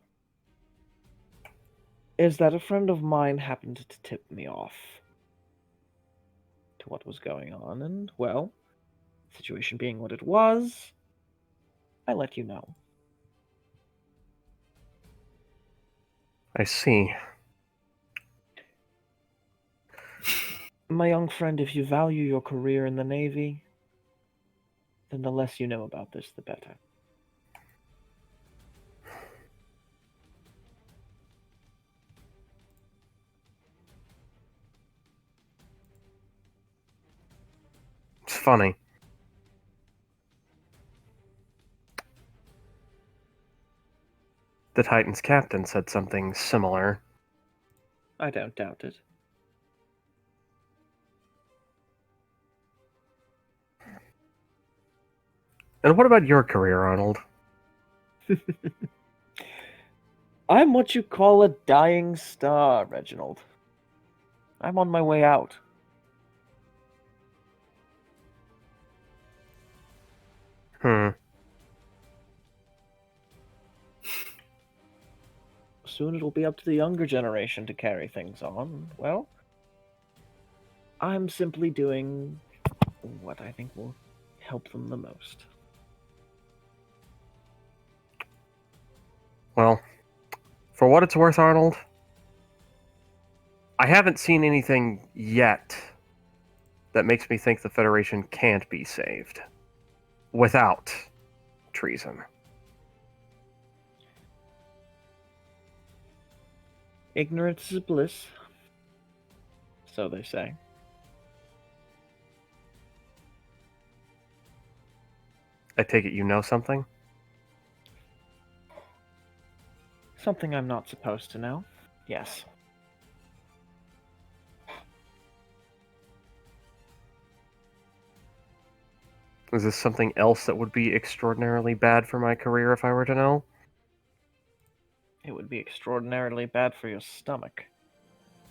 is that a friend of mine happened to tip me off to what was going on, and, well, situation being what it was, I let you know. I see. My young friend, if you value your career in the Navy, then the less you know about this, the better. It's funny. The Titan's captain said something similar. I don't doubt it. And what about your career, Arnold? I'm what you call a dying star, Reginald. I'm on my way out. Soon it'll be up to the younger generation to carry things on. Well, I'm simply doing what I think will help them the most. Well, for what it's worth, Arnold, I haven't seen anything yet that makes me think the Federation can't be saved without treason. Ignorance is bliss, so they say. I take it you know something? Something I'm not supposed to know. Yes. Is this something else that would be extraordinarily bad for my career if I were to know? It would be extraordinarily bad for your stomach,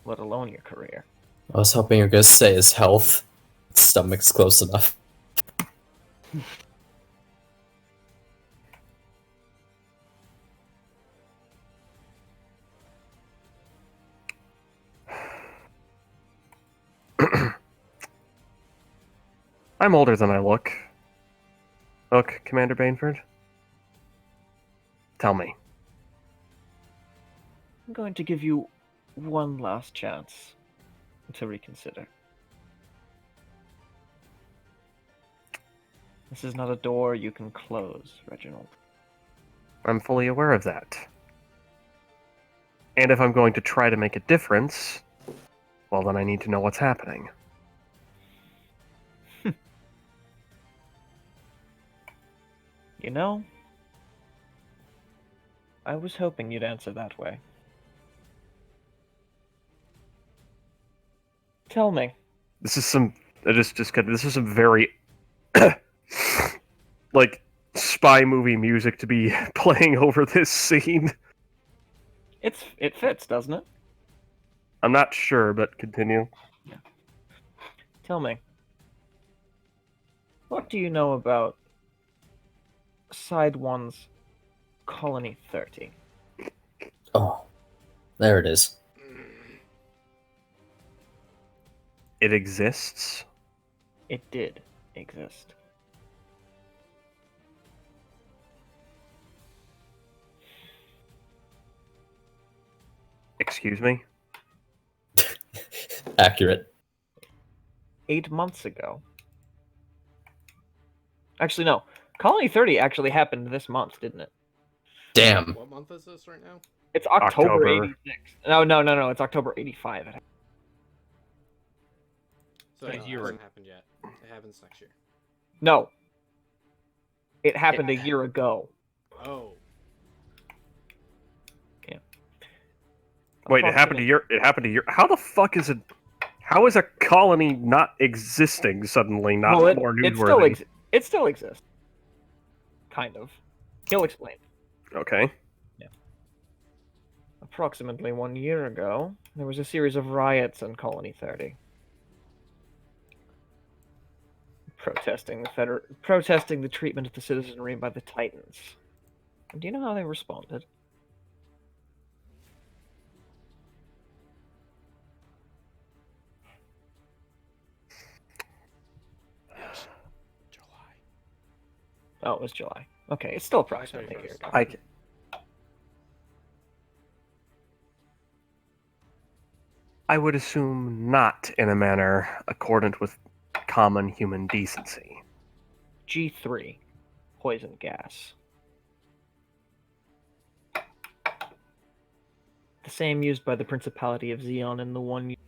let alone your career. I was hoping you were gonna say his health. Stomach's close enough. I'm older than I look. Look, Commander Bainford. Tell me. I'm going to give you one last chance to reconsider. This is not a door you can close, Reginald. I'm fully aware of that. And if I'm going to try to make a difference, well, then I need to know what's happening. You know, I was hoping you'd answer that way. Tell me. This is some. This is some very like spy movie music to be playing over this scene. It fits, doesn't it? I'm not sure, but continue. Yeah. Tell me. What do you know about Side 1's Colony 30? Oh, there it is. It exists. It did exist. Excuse me? Accurate. 8 months ago. Actually, no. Colony 30 actually happened this month, didn't it? Damn. What month is this right now? It's October, October. 86. No. It's October 85. So it hasn't happened yet. It happens next year. No. It happened a year ago. Oh. Yeah. Wait, it happened a year. How the fuck is it? How is a colony not existing suddenly? Not Well, more it newsworthy. it still exists. Kind of. He'll explain. Okay. Approximately 1 year ago, there was a series of riots in Colony 30. Protesting the treatment of the citizenry by the Titans. And do you know how they responded? July. Oh, it was July. Okay, it's still approximately a year ago. I would assume not in a manner accordant with common human decency. G3. Poison gas. The same used by the Principality of Xeon in the 1 year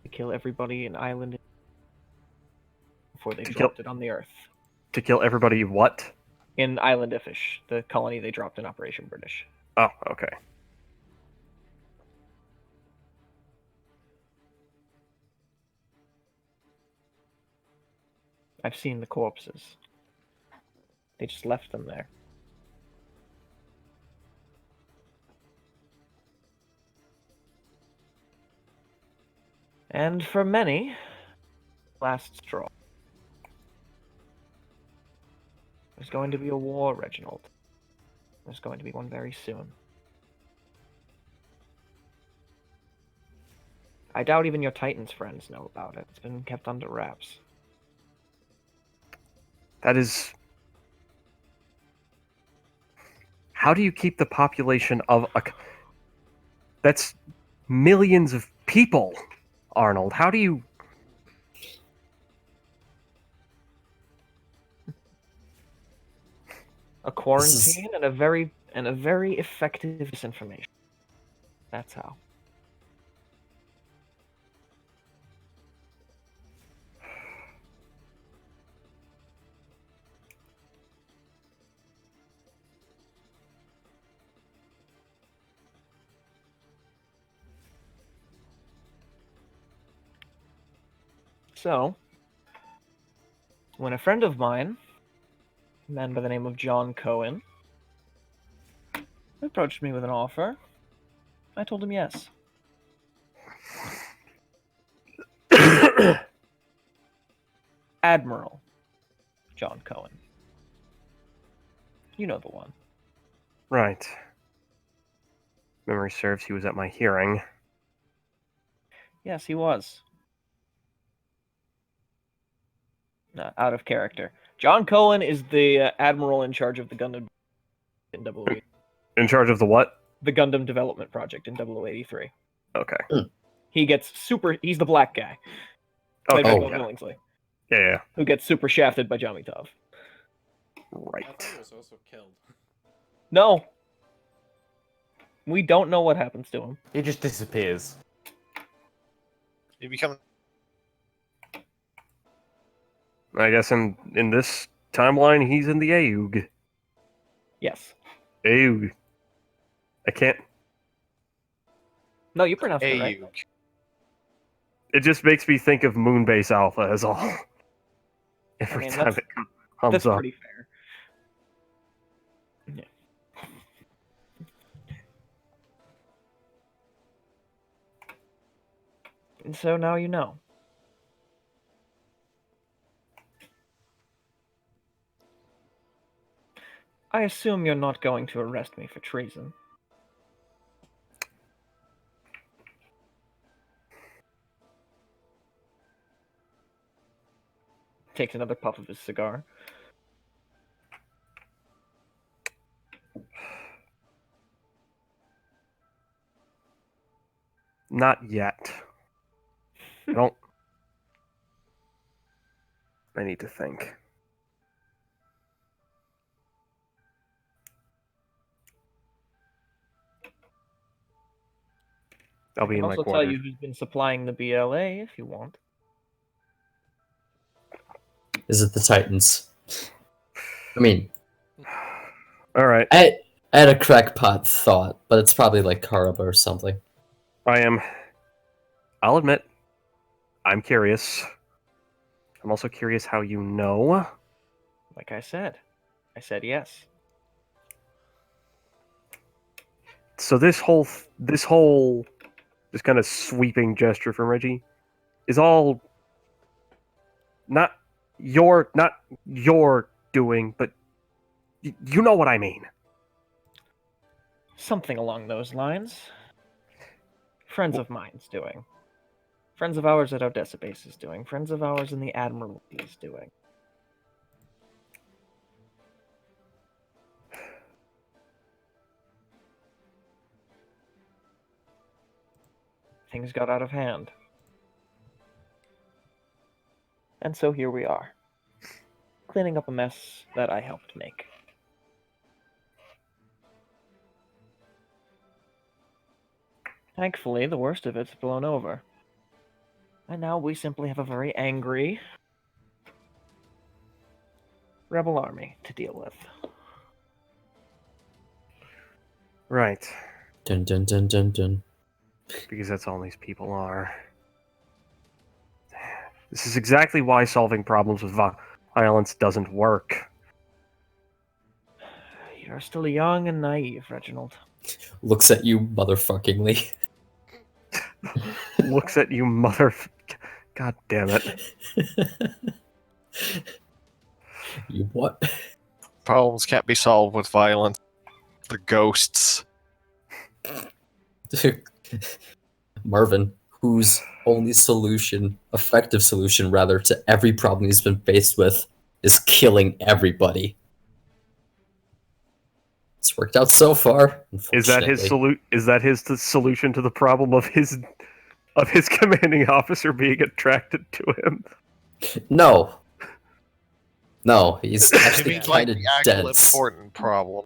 to kill everybody in Island before they dropped it on the Earth. To kill everybody what? In Island Iffish, the colony they dropped in Operation British. Oh, okay. I've seen the corpses. They just left them there. And for many, last straw. There's going to be a war, Reginald. There's going to be one very soon. I doubt even your Titans friends know about it. It's been kept under wraps. That is... How do you keep the population of a... That's millions of people, Arnold. How do you... A quarantine and a very effective disinformation. That's how. So, when a friend of mine, a man by the name of John Cohen, approached me with an offer, I told him yes. Admiral John Cohen. You know the one. Right. Memory serves, he was at my hearing. Yes, he was. Out of character. John Cohen is the admiral in charge of the Gundam in WWE. In charge of the what? the Gundam development project in 0083. Okay. He's the black guy. Oh, Played by oh, Bill yeah. Billingsley, Yeah. who gets super shafted by Jamitov. I Right. thought he was also killed. No. We don't know what happens to him. He just disappears. You become I guess in this timeline, he's in the AUG. Yes. AUG. I can't. No, you pronounced it right. It just makes me think of Moonbase Alpha as all. Every time that's- it comes That's up. pretty fair. Yeah. And so now you know. I assume you're not going to arrest me for treason. Takes another puff of his cigar. Not yet. I don't. I need to think. I'll be I in can my also tell quarters. you who's been supplying the BLA if you want. Is it the Titans? I mean, All right. I had a crackpot thought, but it's probably like Karaba or something. I'll admit, I'm curious. I'm also curious how you know. Like I said yes. So this kind of sweeping gesture from Reggie is all not your doing, but you know what I mean. Something along those lines. Friends of mine's doing. Friends of ours at Odessa base is doing. Friends of ours in the Admiralty is doing. Things got out of hand. And so here we are. Cleaning up a mess that I helped make. Thankfully, the worst of it's blown over. And now we simply have a very angry rebel army to deal with. Right. Dun dun dun dun dun. Because that's all these people are. This is exactly why solving problems with violence doesn't work. You're still young and naive, Reginald. Looks at you motherfuckingly. Looks at you, mother. God damn it. You what? problems can't be solved with violence. The ghosts. Marvin, whose only solution, effective solution rather, to every problem he's been faced with is killing everybody. It's worked out so far. Is that his solution to the problem of his commanding officer being attracted to him? No. No, he's It actually means like kind of the actual dense. important problem.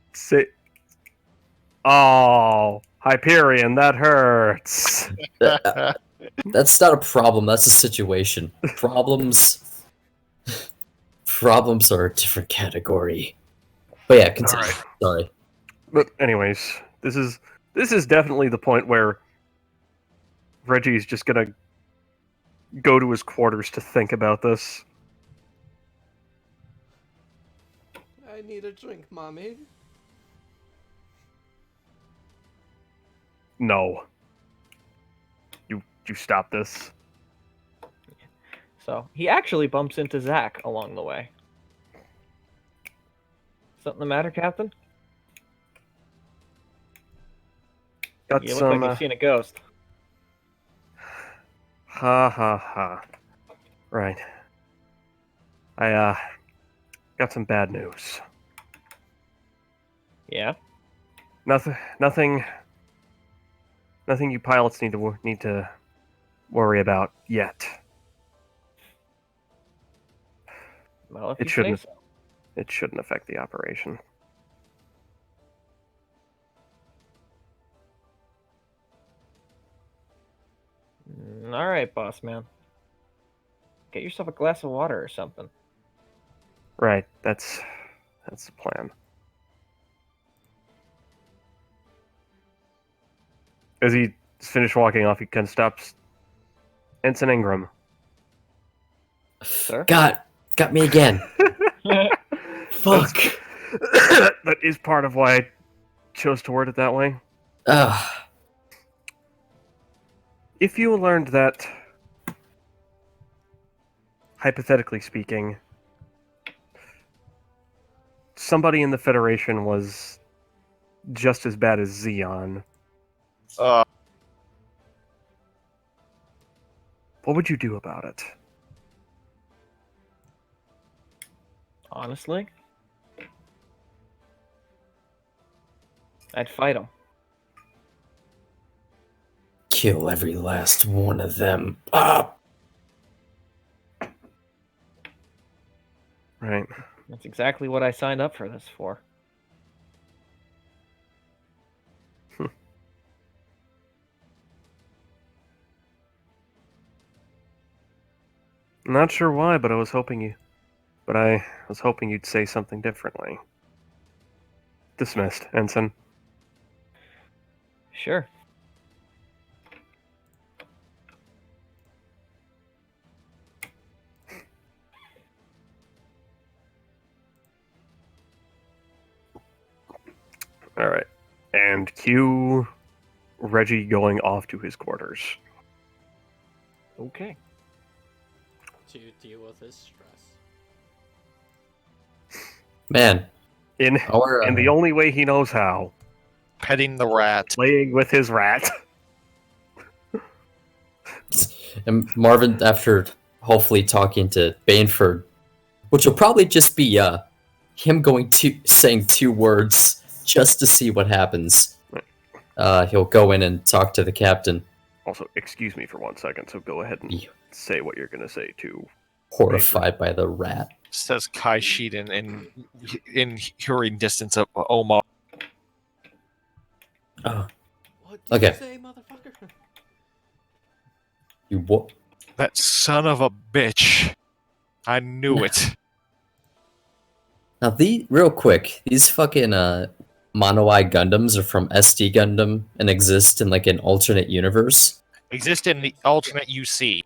Oh, Hyperion, that hurts. That's not a problem, that's a situation. Problems are a different category. But yeah, continue. Alright. Sorry. But anyways, this is definitely the point where Reggie's just gonna go to his quarters to think about this. I need a drink, mommy. No. You stop this. So he actually bumps into Zach along the way. Something the matter, Captain? Got You look some. like you've seen a ghost. Ha ha ha. Right. I got some bad news. Yeah? Nothing Nothing you pilots need to worry about yet. Well, if It you shouldn't. say so. It shouldn't affect the operation. All right, boss man. Get yourself a glass of water or something. Right. That's the plan. As he finished walking off, he kind of stops. Ensign Ingram. Sir? Got me again. Fuck. That is part of why I chose to word it that way. Ugh. If you learned that, hypothetically speaking, somebody in the Federation was just as bad as Xeon, Uh, what would you do about it? Honestly, I'd fight him. Kill every last one of them. Ah. Right. That's exactly what I signed up for this for. Not sure why, but I was hoping you'd say something differently. Dismissed, Ensign. Sure. Alright. And cue Reggie going off to his quarters. Okay. To deal with his stress. Man, In our the only way he knows how. petting the rat. Playing with his rat. and Marvin, after hopefully talking to Baneford, which will probably just be him saying 2 words just to see what happens. He'll go in and talk to the captain. Also, excuse me for 1 second, so go ahead and Yeah. say what you're gonna say too. Horrified by the rat. Says Kai Sheet in hearing distance of Omar. Oh, What did Okay. you say, motherfucker? you what? That son of a bitch. I knew it. Now, real quick, these fucking Mono Eye Gundams are from SD Gundam and exist in like an alternate universe. Exist in the alternate UC.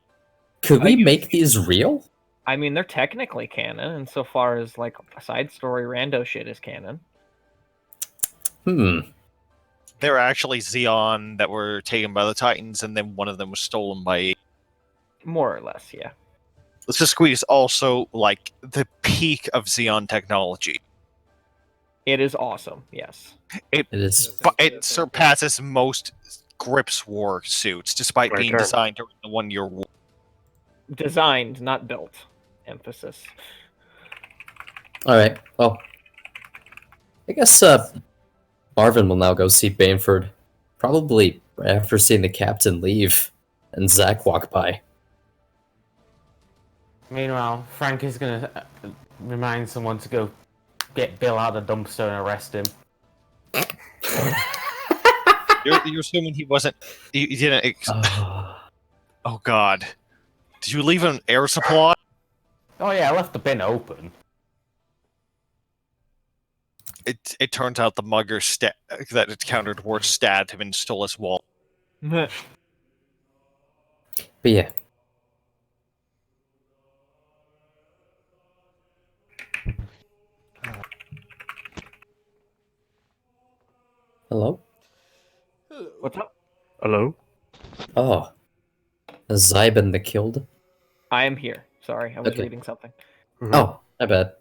Could we make these real? I mean, they're technically canon, insofar as like side story rando shit is canon. They're actually Xeon that were taken by the Titans, and then one of them was stolen by. More or less, yeah. The Squeak is also like the peak of Xeon technology. It is awesome, yes. It is. But it surpasses most Grips war suits, despite My being turn. designed during the 1-year war. Designed, not built. Emphasis. Alright, well. I guess Marvin will now go see Baneford. Probably right after seeing the captain leave and Zach walk by. Meanwhile, Frank is gonna remind someone to go get Bill out of the dumpster and arrest him. You're assuming he wasn't. He didn't. Oh God! Did you leave an air supply? Oh yeah, I left the bin open. It turns out the mugger that encountered Ward stabbed him and stole his wallet. But yeah. Hello? What's up? Hello? Oh. Has Zyben the killed? I am here. Sorry, I was Okay. reading something. Oh, my bad.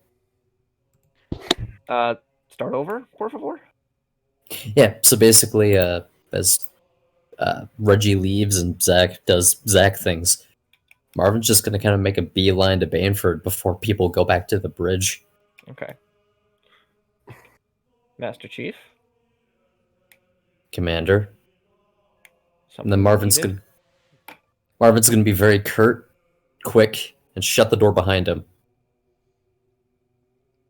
Start over, por favor? Yeah, so basically, as Reggie leaves and Zach does Zach things, Marvin's just gonna kind of make a beeline to Baneford before people go back to the bridge. Okay. Master Chief? Commander. And then Marvin's gonna be very curt, quick, and shut the door behind him.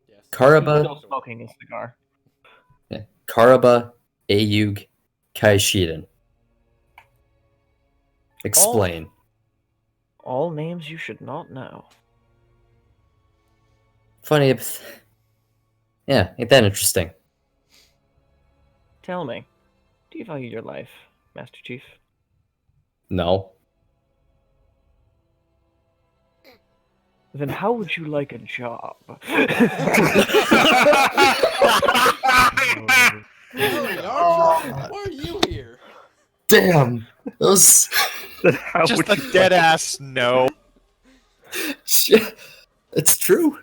Yes. Karaba, Still smoking a cigar. Karaba, Ayug, Kaishiden. Explain. All names you should not know. Funny, yeah, ain't that interesting? Tell me, do you value your life, Master Chief? No. Then how would you like a job? Really, Archer, why are you here? Damn, those. How Just would a you dead ass no. Shit, it's true.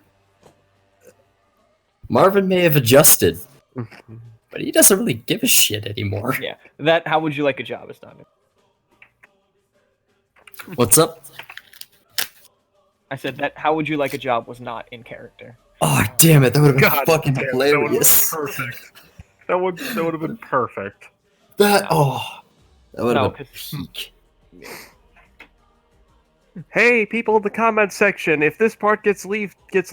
Marvin may have adjusted, but he doesn't really give a shit anymore. Yeah, that how would you like a job is not it. What's up? I said that how would you like a job was not in character. Oh, damn it, that would have been God fucking damn, hilarious. That would have been perfect. That would have been perfect. That would No, have been 'cause- peak. Hey, people in the comment section, if this part gets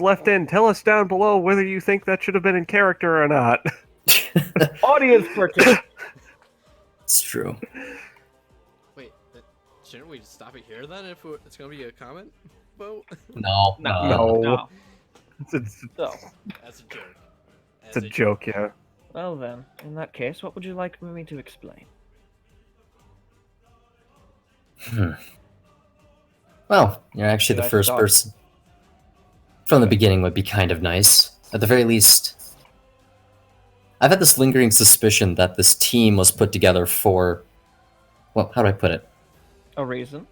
left in, tell us down below whether you think that should have been in character or not. Audience participation. It's true. Wait, shouldn't we stop it here then if it's going to be a comment vote? No. No. It's So, That's a joke. a joke, yeah. well then, in that case, what would you like me to explain? Well, you're actually Should the I first start? person. From the beginning would be kind of nice. At the very least, I've had this lingering suspicion that this team was put together for. Well, how do I put it? A reason?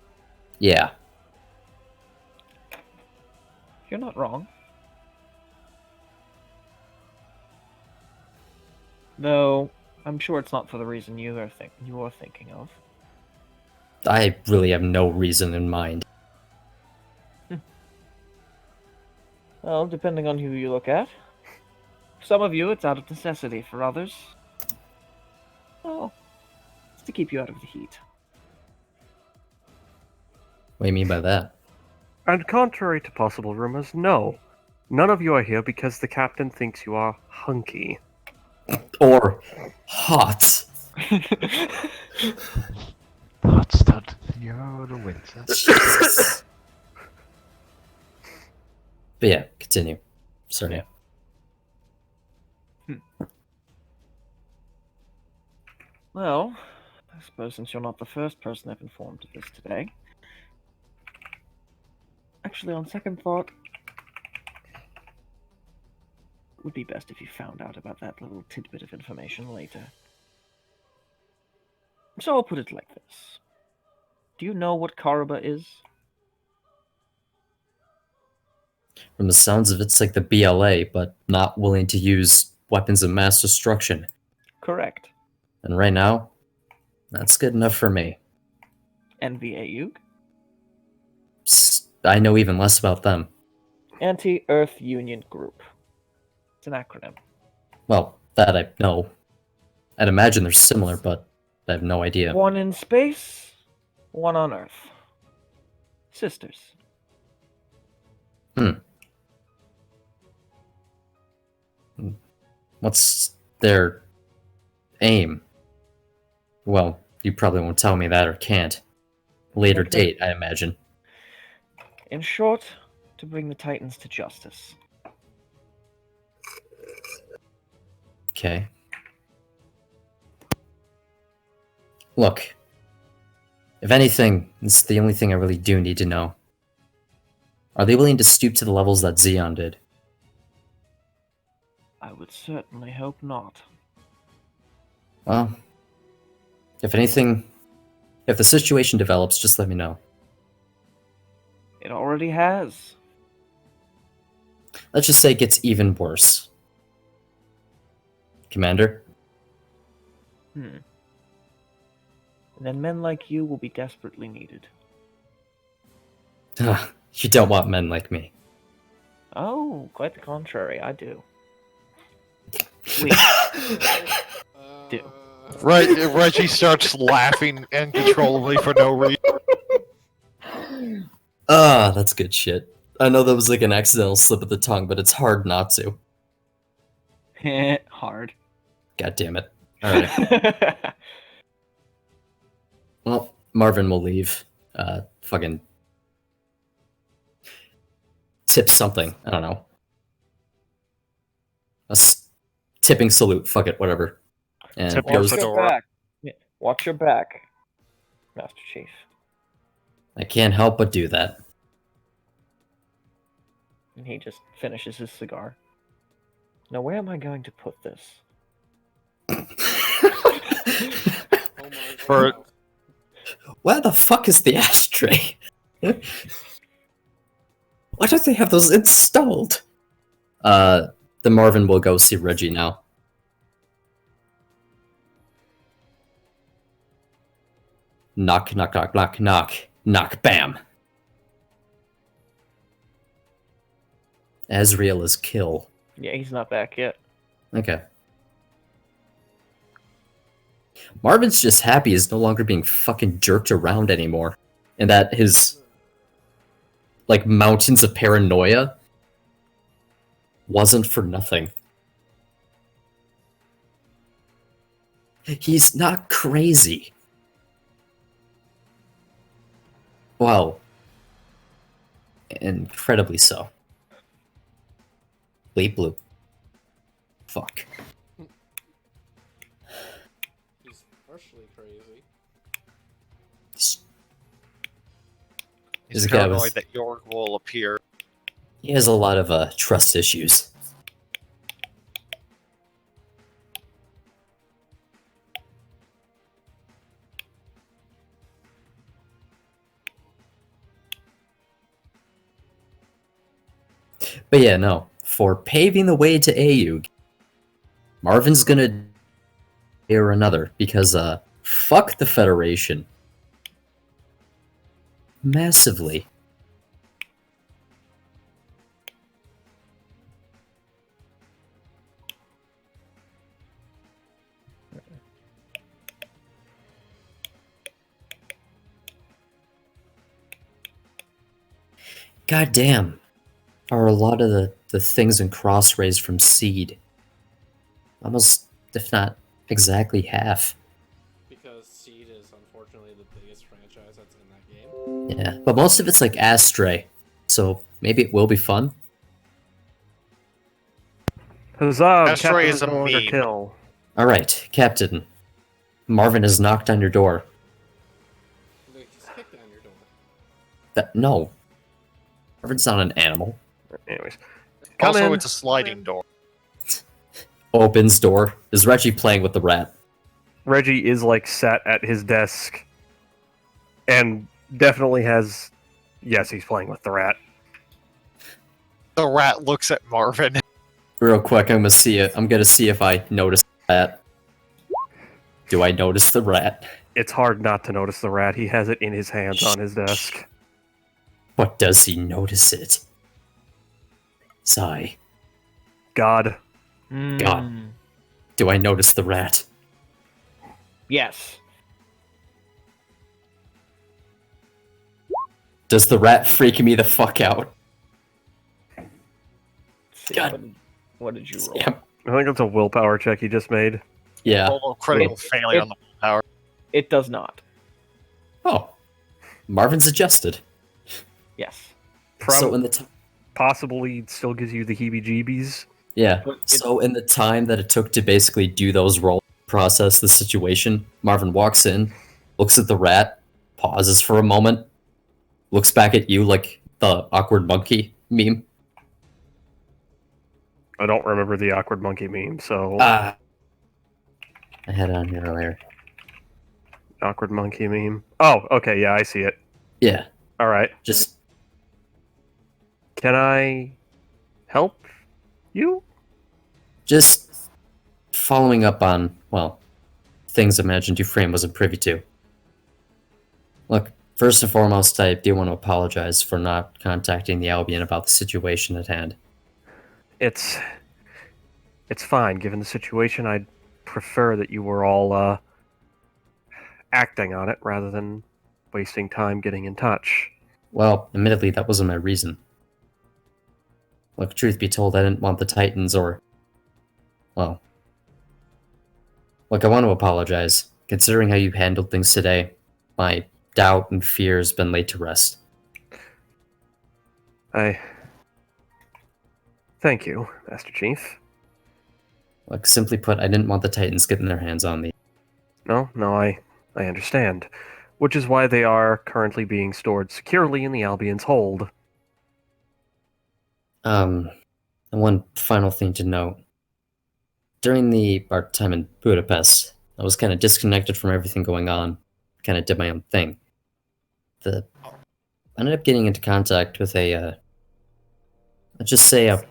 Yeah. You're not wrong. Though, I'm sure it's not for the reason you are thinking of. I really have no reason in mind. Well, depending on who you look at. For some of you, it's out of necessity. For others, well, it's to keep you out of the heat. What do you mean by that? And contrary to possible rumors, no. None of you are here because the captain thinks you are hunky. Or hot. That's that you're the winter. Jesus. But yeah, continue. Sorry. Yeah. Well, I suppose since you're not the first person I've informed of this today. Actually, on second thought, it would be best if you found out about that little tidbit of information later. So I'll put it like this. Do you know what Karaba is? From the sounds of it, it's like the BLA, but not willing to use weapons of mass destruction. Correct. And right now, that's good enough for me. NVAU? I know even less about them. Anti-Earth Union Group. It's an acronym. Well, that I know. I'd imagine they're similar, but I have no idea. One in space, one on Earth. Sisters. What's their aim? Well, you probably won't tell me that or can't. Later Okay. date, I imagine. In short, to bring the Titans to justice. Okay. Look. If anything, this is the only thing I really do need to know. Are they willing to stoop to the levels that Xeon did? I would certainly hope not. Well, if anything, if the situation develops, just let me know. It already has. Let's just say it gets even worse. Commander? And then men like you will be desperately needed. You don't want men like me. Oh, quite the contrary, I do. Wait, Do. Reggie starts laughing uncontrollably for no reason. Ah, that's good shit. I know that was like an accidental slip of the tongue, but it's hard not to. Hard. God damn it. Alright. Well, Marvin will leave. Fucking tip something. I don't know. Tipping salute. Fuck it, whatever. And Tip goes, your Watch your back. Watch your back, Master Chief. I can't help but do that. And he just finishes his cigar. Now, where am I going to put this? Oh my For- God. Where the fuck is the ashtray? Why don't they have those installed? The Marvin will go see Reggie now. Knock, knock, knock, knock, knock, knock, bam. Azrael is kill. Yeah, he's not back yet. Okay. Marvin's just happy he's no longer being fucking jerked around anymore. And that his, like, mountains of paranoia wasn't for nothing. He's not crazy. Well, incredibly so. Bleep bloop. Fuck. He's partially crazy. He's He's a guy paranoid with- that York will appear. He has a lot of trust issues. But yeah, no. For paving the way to AUG, Marvin's gonna or another because fuck the Federation. Massively. God damn. Are a lot of the things in Crossrays from Seed. Almost, if not exactly half. Because Seed is unfortunately the biggest franchise that's in that game. Yeah, but most of it's like Astray. So maybe it will be fun. Huzzah! Astray Captain is a no longer meme. kill. Alright, Captain. Marvin has knocked on your door. Like, he's kicked down your door. No. Marvin's not an animal. Anyways, come Also, in. it's a sliding door. Opens door. Is Reggie playing with the rat? Reggie is like sat at his desk, and definitely has. Yes, he's playing with the rat. The rat looks at Marvin. Real quick, I'm gonna see it. I'm gonna see if I notice that. Do I notice the rat? It's hard not to notice the rat. He has it in his hands on his desk. What does he notice it? Sigh. God. God. Do I notice the rat? Yes. Does the rat freak me the fuck out? Let's see, God. what did you roll? Damn. I think it's a willpower check he just made. Yeah. Total critical failure on the power. It does not. Oh. Marvin's adjusted. Yes. So in the Possibly still gives you the heebie-jeebies. yeah. But So in the time that it took to basically do those rolls, process the situation, Marvin walks in, looks at the rat, pauses for a moment, looks back at you like the awkward monkey meme. I don't remember the awkward monkey meme, so I had it on here earlier. awkward monkey meme. Oh, okay, yeah, I see it. Yeah. All right. Just Can I help you? Just following up on, well, things I imagined Dufresne wasn't privy to. Look, first and foremost, I do want to apologize for not contacting the Albion about the situation at hand. It's fine, given the situation. prefer that you were all acting on it rather than wasting time getting in touch. Well, admittedly, that wasn't my reason. Look, truth be told, I didn't want the Titans or... Well... Look, I want to apologize. Considering how you handled things today, my doubt and fear has been laid to rest. Thank you, Master Chief. Like, simply put, I didn't want the Titans getting their hands on me. No, I understand. Which is why they are currently being stored securely in the Albion's hold. And one final thing to note. During our time in Budapest, I was kind of disconnected from everything going on. Kind of did my own thing. I ended up getting into contact with let's just say a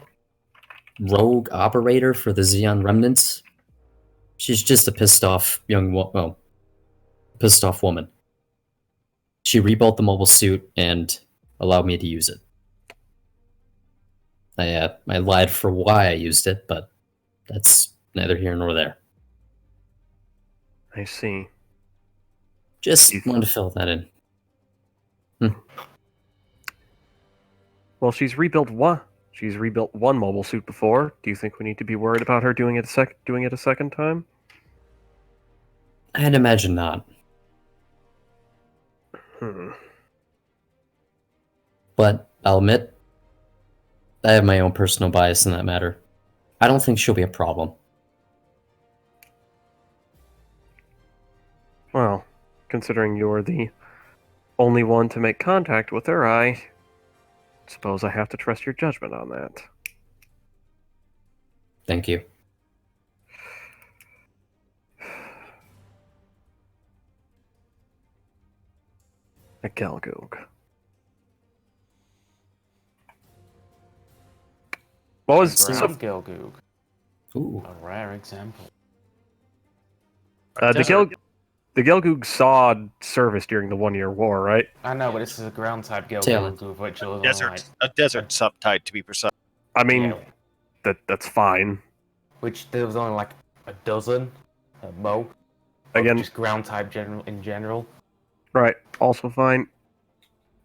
rogue operator for the Xeon Remnants. She's just a pissed off woman. She rebuilt the mobile suit and allowed me to use it. I lied for why I used it, but that's neither here nor there. I see. Just wanted to fill that in. Well, she's rebuilt one mobile suit before. Do you think we need to be worried about her doing it a second time? I'd imagine not. But I'll admit, I have my own personal bias in that matter. I don't think she'll be a problem. Well, considering you're the only one to make contact with her, I suppose I have to trust your judgment on that. Thank you. A Gelgoog. What was Ground Gelgoog? Ooh. A rare example. the Gelgoog saw service during the 1 year war, right? I know, but this is a ground type Talent. Gelgoog, which is A desert subtype, to be precise. I mean, yeah, that's fine. which there was only like a dozen at most. Again, Just ground type in general. right, also fine.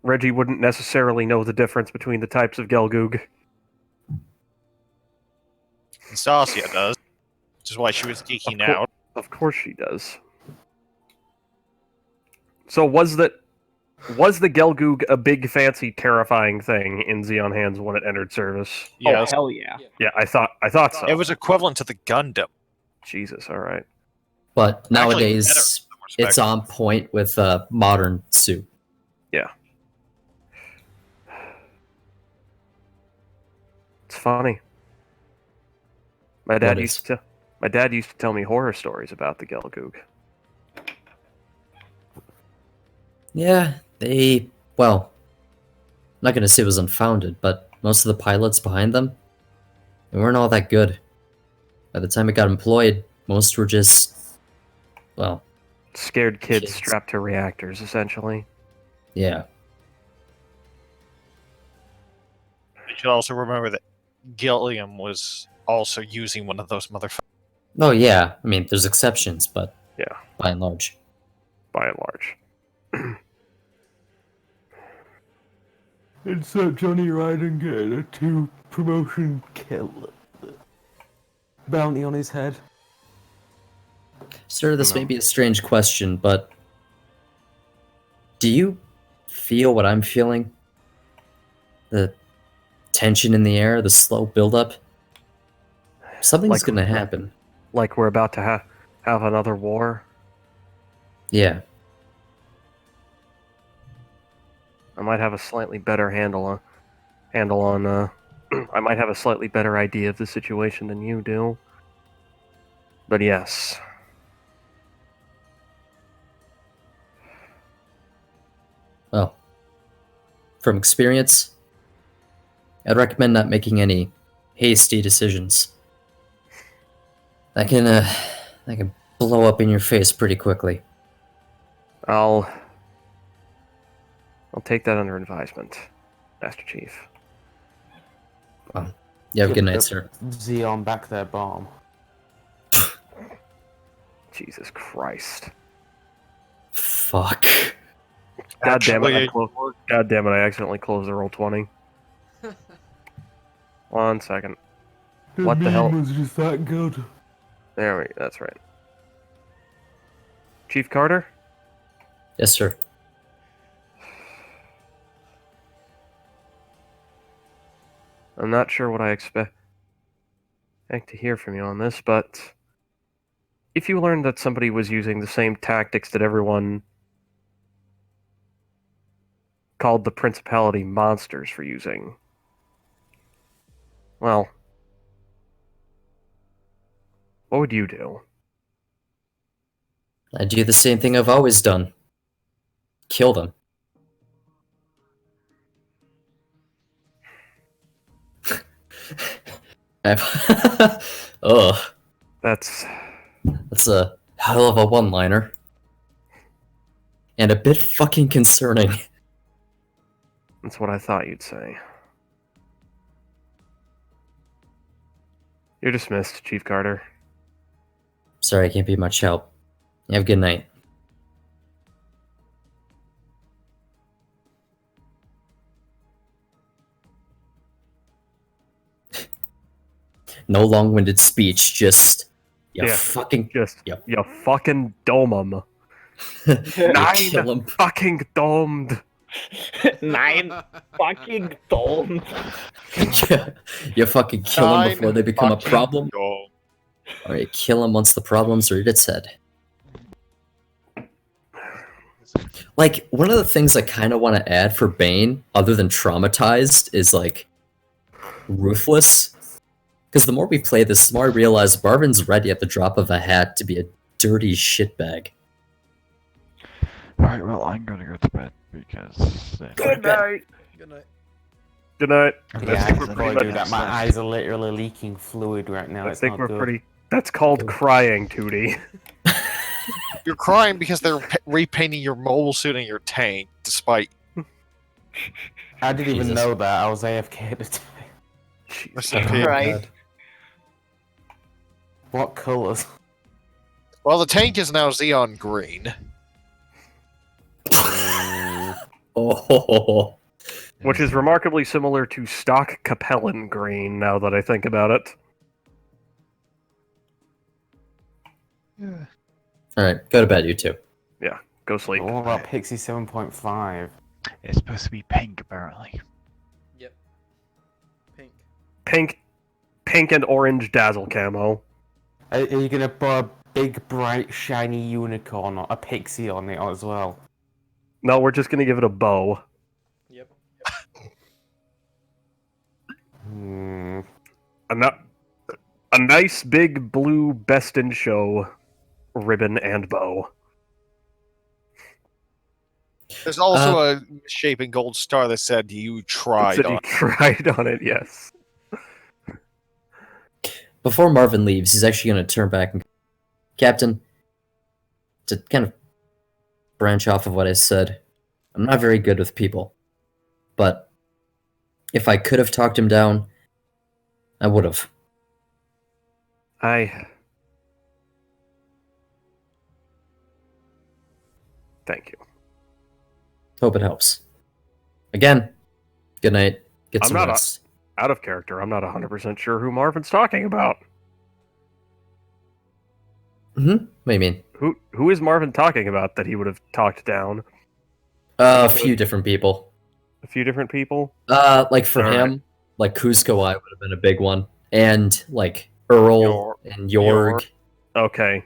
Reggie wouldn't necessarily know the difference between the types of Gelgoog. Stasia does, which is why she was geeking out. Of course she does. So was the Gelgoog a big, fancy, terrifying thing in Xeon Hands when it entered service? Oh, hell yeah. Yeah, I thought so. It was equivalent to the Gundam. Jesus, all right. But Actually, nowadays, better in some respects. it's on point with a modern suit. Yeah. It's funny. My dad used to tell me horror stories about the Gelgoog. Yeah, I'm not going to say it was unfounded, but most of the pilots behind them, they weren't all that good. By the time it got employed, most were just, Scared kids strapped to reactors, essentially. yeah. You should also remember that Gilliam was also using one of those motherfuckers. Oh, yeah, I mean, there's exceptions, but Yeah. by and large. By and large. Insert Johnny Ridengator to promotion kill. Bounty on his head. Sir, this may be a strange question, but do you feel what I'm feeling? The tension in the air, the slow buildup? Something's gonna happen. Like we're about to have another war? Yeah. I might have a slightly better handle on I might have a slightly better idea of the situation than you do. But yes. Well, from experience, I'd recommend not making any hasty decisions. That can blow up in your face pretty quickly. I'll take that under advisement, Master Chief. You have a good night, sir. Xeon back there bomb. Jesus Christ. Fuck. God damn it, Actually, God damn it, I accidentally closed the roll 20. 1 second. What the hell? was just that good. There we go, that's right. Chief Carter? Yes, sir. I'm not sure what I expect to hear from you on this, but if you learned that somebody was using the same tactics that everyone called the Principality monsters for using, well, what would you do? I do the same thing I've always done. Kill them. Ugh. That's a hell of a one-liner. And a bit fucking concerning. That's what I thought you'd say. You're dismissed, Chief Carter. Sorry, I can't be much help. Have a good night. No long-winded speech, just... You fucking... Just... Yep. You fucking dome 'em. Kill 'em. 9 fucking domed. 9 fucking domed. You fucking kill them before they become a fucking problem. dome. Or you kill them once the problem's reared its head. Like, one of the things I kind of want to add for Bane, other than traumatized, is, like, ruthless. Because the more we play this, the more I realize Marvin's ready at the drop of a hat to be a dirty shitbag. Alright, well, I'm gonna go to bed because... Good night. Good night. Good night. Yeah, I think could we're probably pretty do that. much My done. eyes are literally leaking fluid right now. I It's think not we're good. pretty... That's called crying, Tootie. You're crying because they're repainting your mobile suit and your tank, despite I didn't even Jesus. know that. I was AFK at the time. recipe. Right. What colours? Well, the tank is now Xeon green. Oh, Which is remarkably similar to stock Capellan green, now that I think about it. Yeah. Alright, go to bed, you two. Go sleep. What about Pixie 7.5? It's supposed to be pink, apparently. Yep. Pink. Pink and orange dazzle camo. Are you gonna put a big, bright, shiny unicorn or a pixie on it as well? No, we're just gonna give it a bow. Yep. Hmm. A nice big blue Best in Show ribbon and bow. There's also a misshapen gold star that said you tried Said on. you tried on it, yes. Before Marvin leaves, he's actually going to turn back and... Captain, to kind of branch off of what I said, I'm not very good with people. But if I could have talked him down, I would have. Thank you. Hope it helps. Again, good night. Get I'm some not rest. Out of character, I'm not 100% sure who Marvin's talking about. What do you mean? Who is Marvin talking about that he would have talked down? A few different people. A few different people? Like for All him, like Kuzco I would have been a big one. And like Earl and Jorg. Okay.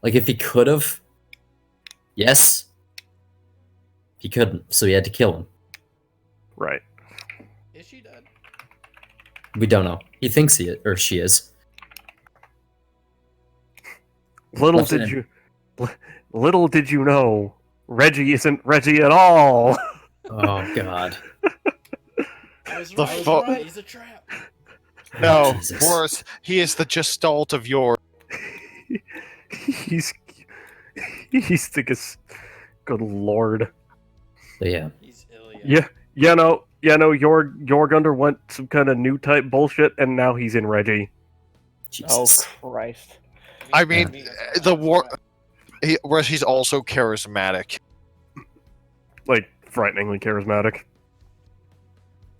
Like if he could have, yes. He couldn't, so he had to kill him. Right. Is she dead? We don't know. He thinks he is, or she is. Little Left did you know, Reggie isn't Reggie at all. Oh God. I was The right. fuck? He's a trap. No, Jesus. worse, he is the gestalt of your. he's the good lord. So yeah. He's Ilya. Jorg underwent some kind of new type bullshit, and now he's in Reggie. Oh Jesus. Christ. I mean, Reggie's also charismatic. Like, frighteningly charismatic.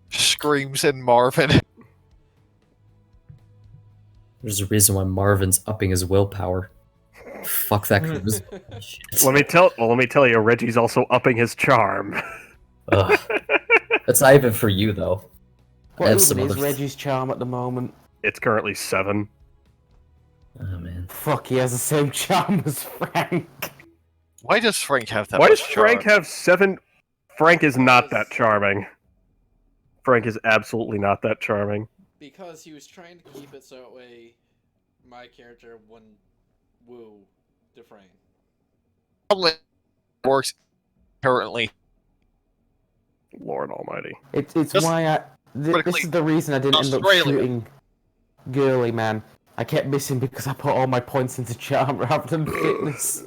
Screams in Marvin. There's a reason why Marvin's upping his willpower. Fuck that charisma. Shit. Let me tell you, Reggie's also upping his charm. Ugh. That's not even for you, though. I What have even some is other... Reggie's charm at the moment? It's currently 7. Oh, man. Fuck, he has the same charm as Frank. Why does Frank have that Why much does Frank charm? have 7? Frank is not that charming. Frank is absolutely not that charming. Because he was trying to keep it so that way my character wouldn't woo Defrain. Probably works currently. Lord almighty. It's Just why I... This is the reason I didn't end up Australia. shooting Girly, man. I kept missing because I put all my points into charm rather than fitness.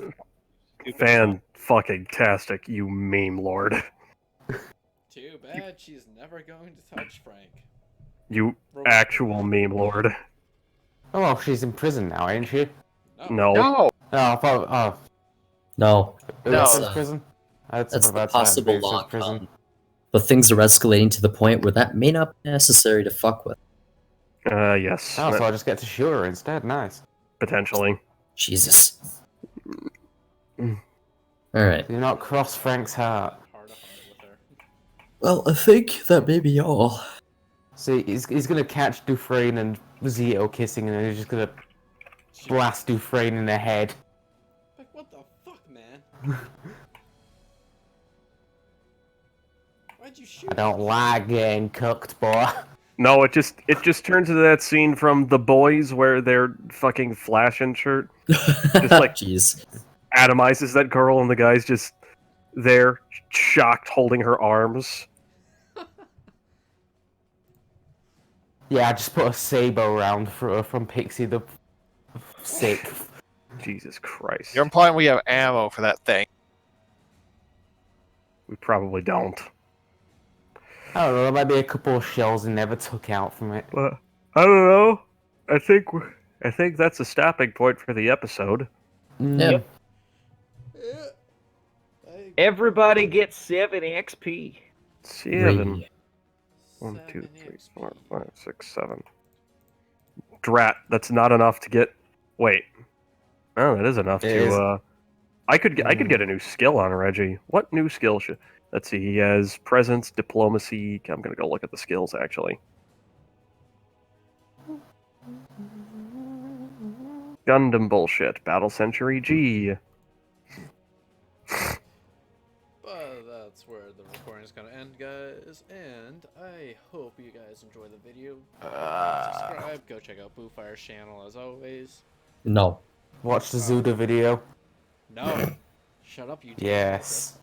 Fan-fucking-tastic, you meme lord. Too bad she's never going to touch Frank. You actual meme lord. Oh, well, she's in prison now, ain't she? No. No. Oh, I thought... Oh, No. that's No. prison? That's the about possible Boots in long prison. con. But things are escalating to the point where that may not be necessary to fuck with. Yes. Oh, so I just get to shoot her instead. Nice. Potentially. Jesus. Alright. Do not cross Frank's heart. Heart to heart with her. Well, I think that may be all. See, he's gonna catch Dufresne and Zito kissing, and then he's just gonna blast Dufresne in the head. Like, what the fuck, man? Why'd you shoot? I don't like getting cooked, boy. No, it just turns into that scene from The Boys where their fucking Flash shirt Just like- jeez. atomizes that girl and the guy's just there, shocked, holding her arms. Yeah, I just put a Sabo round for her from Pixie the Sick. Jesus Christ. You're implying we have ammo for that thing. We probably don't. I don't know, there might be a couple of shells he never took out from it. But I don't know. I think that's a stopping point for the episode. Yep. Everybody gets 7 XP. 7. Three. 1, 2, 3, 4, 5, 6, 7. Drat, that's not enough to get. Wait. Oh, that is enough It to. is. I could get a new skill on Reggie. What new skill should? Let's see. He has presence, diplomacy. I'm gonna go look at the skills actually. Gundam bullshit. Battle Century G. But that's where the recording is going to end, guys. And I hope you guys enjoy the video. Subscribe. Go check out Boofire's channel as always. No. Watch the Zuda video. No. Shut up, you. Yes.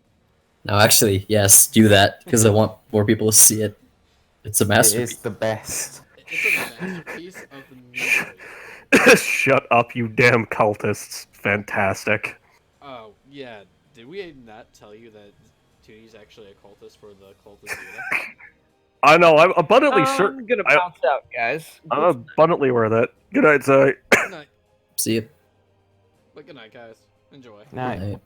No, actually, yes, do that, because I want more people to see it. It's a It masterpiece. is the best. It's a masterpiece of the memory. Shut up, you damn cultists. Fantastic. Oh, yeah. Did we not tell you that Tootie's actually a cultist for the cult of Zuda? I know. I'm abundantly I'm certain. gonna bounce out, guys. I'm abundantly aware of that. Good night, Zai. Good night. See it. But good night, guys. Enjoy. Night. Right.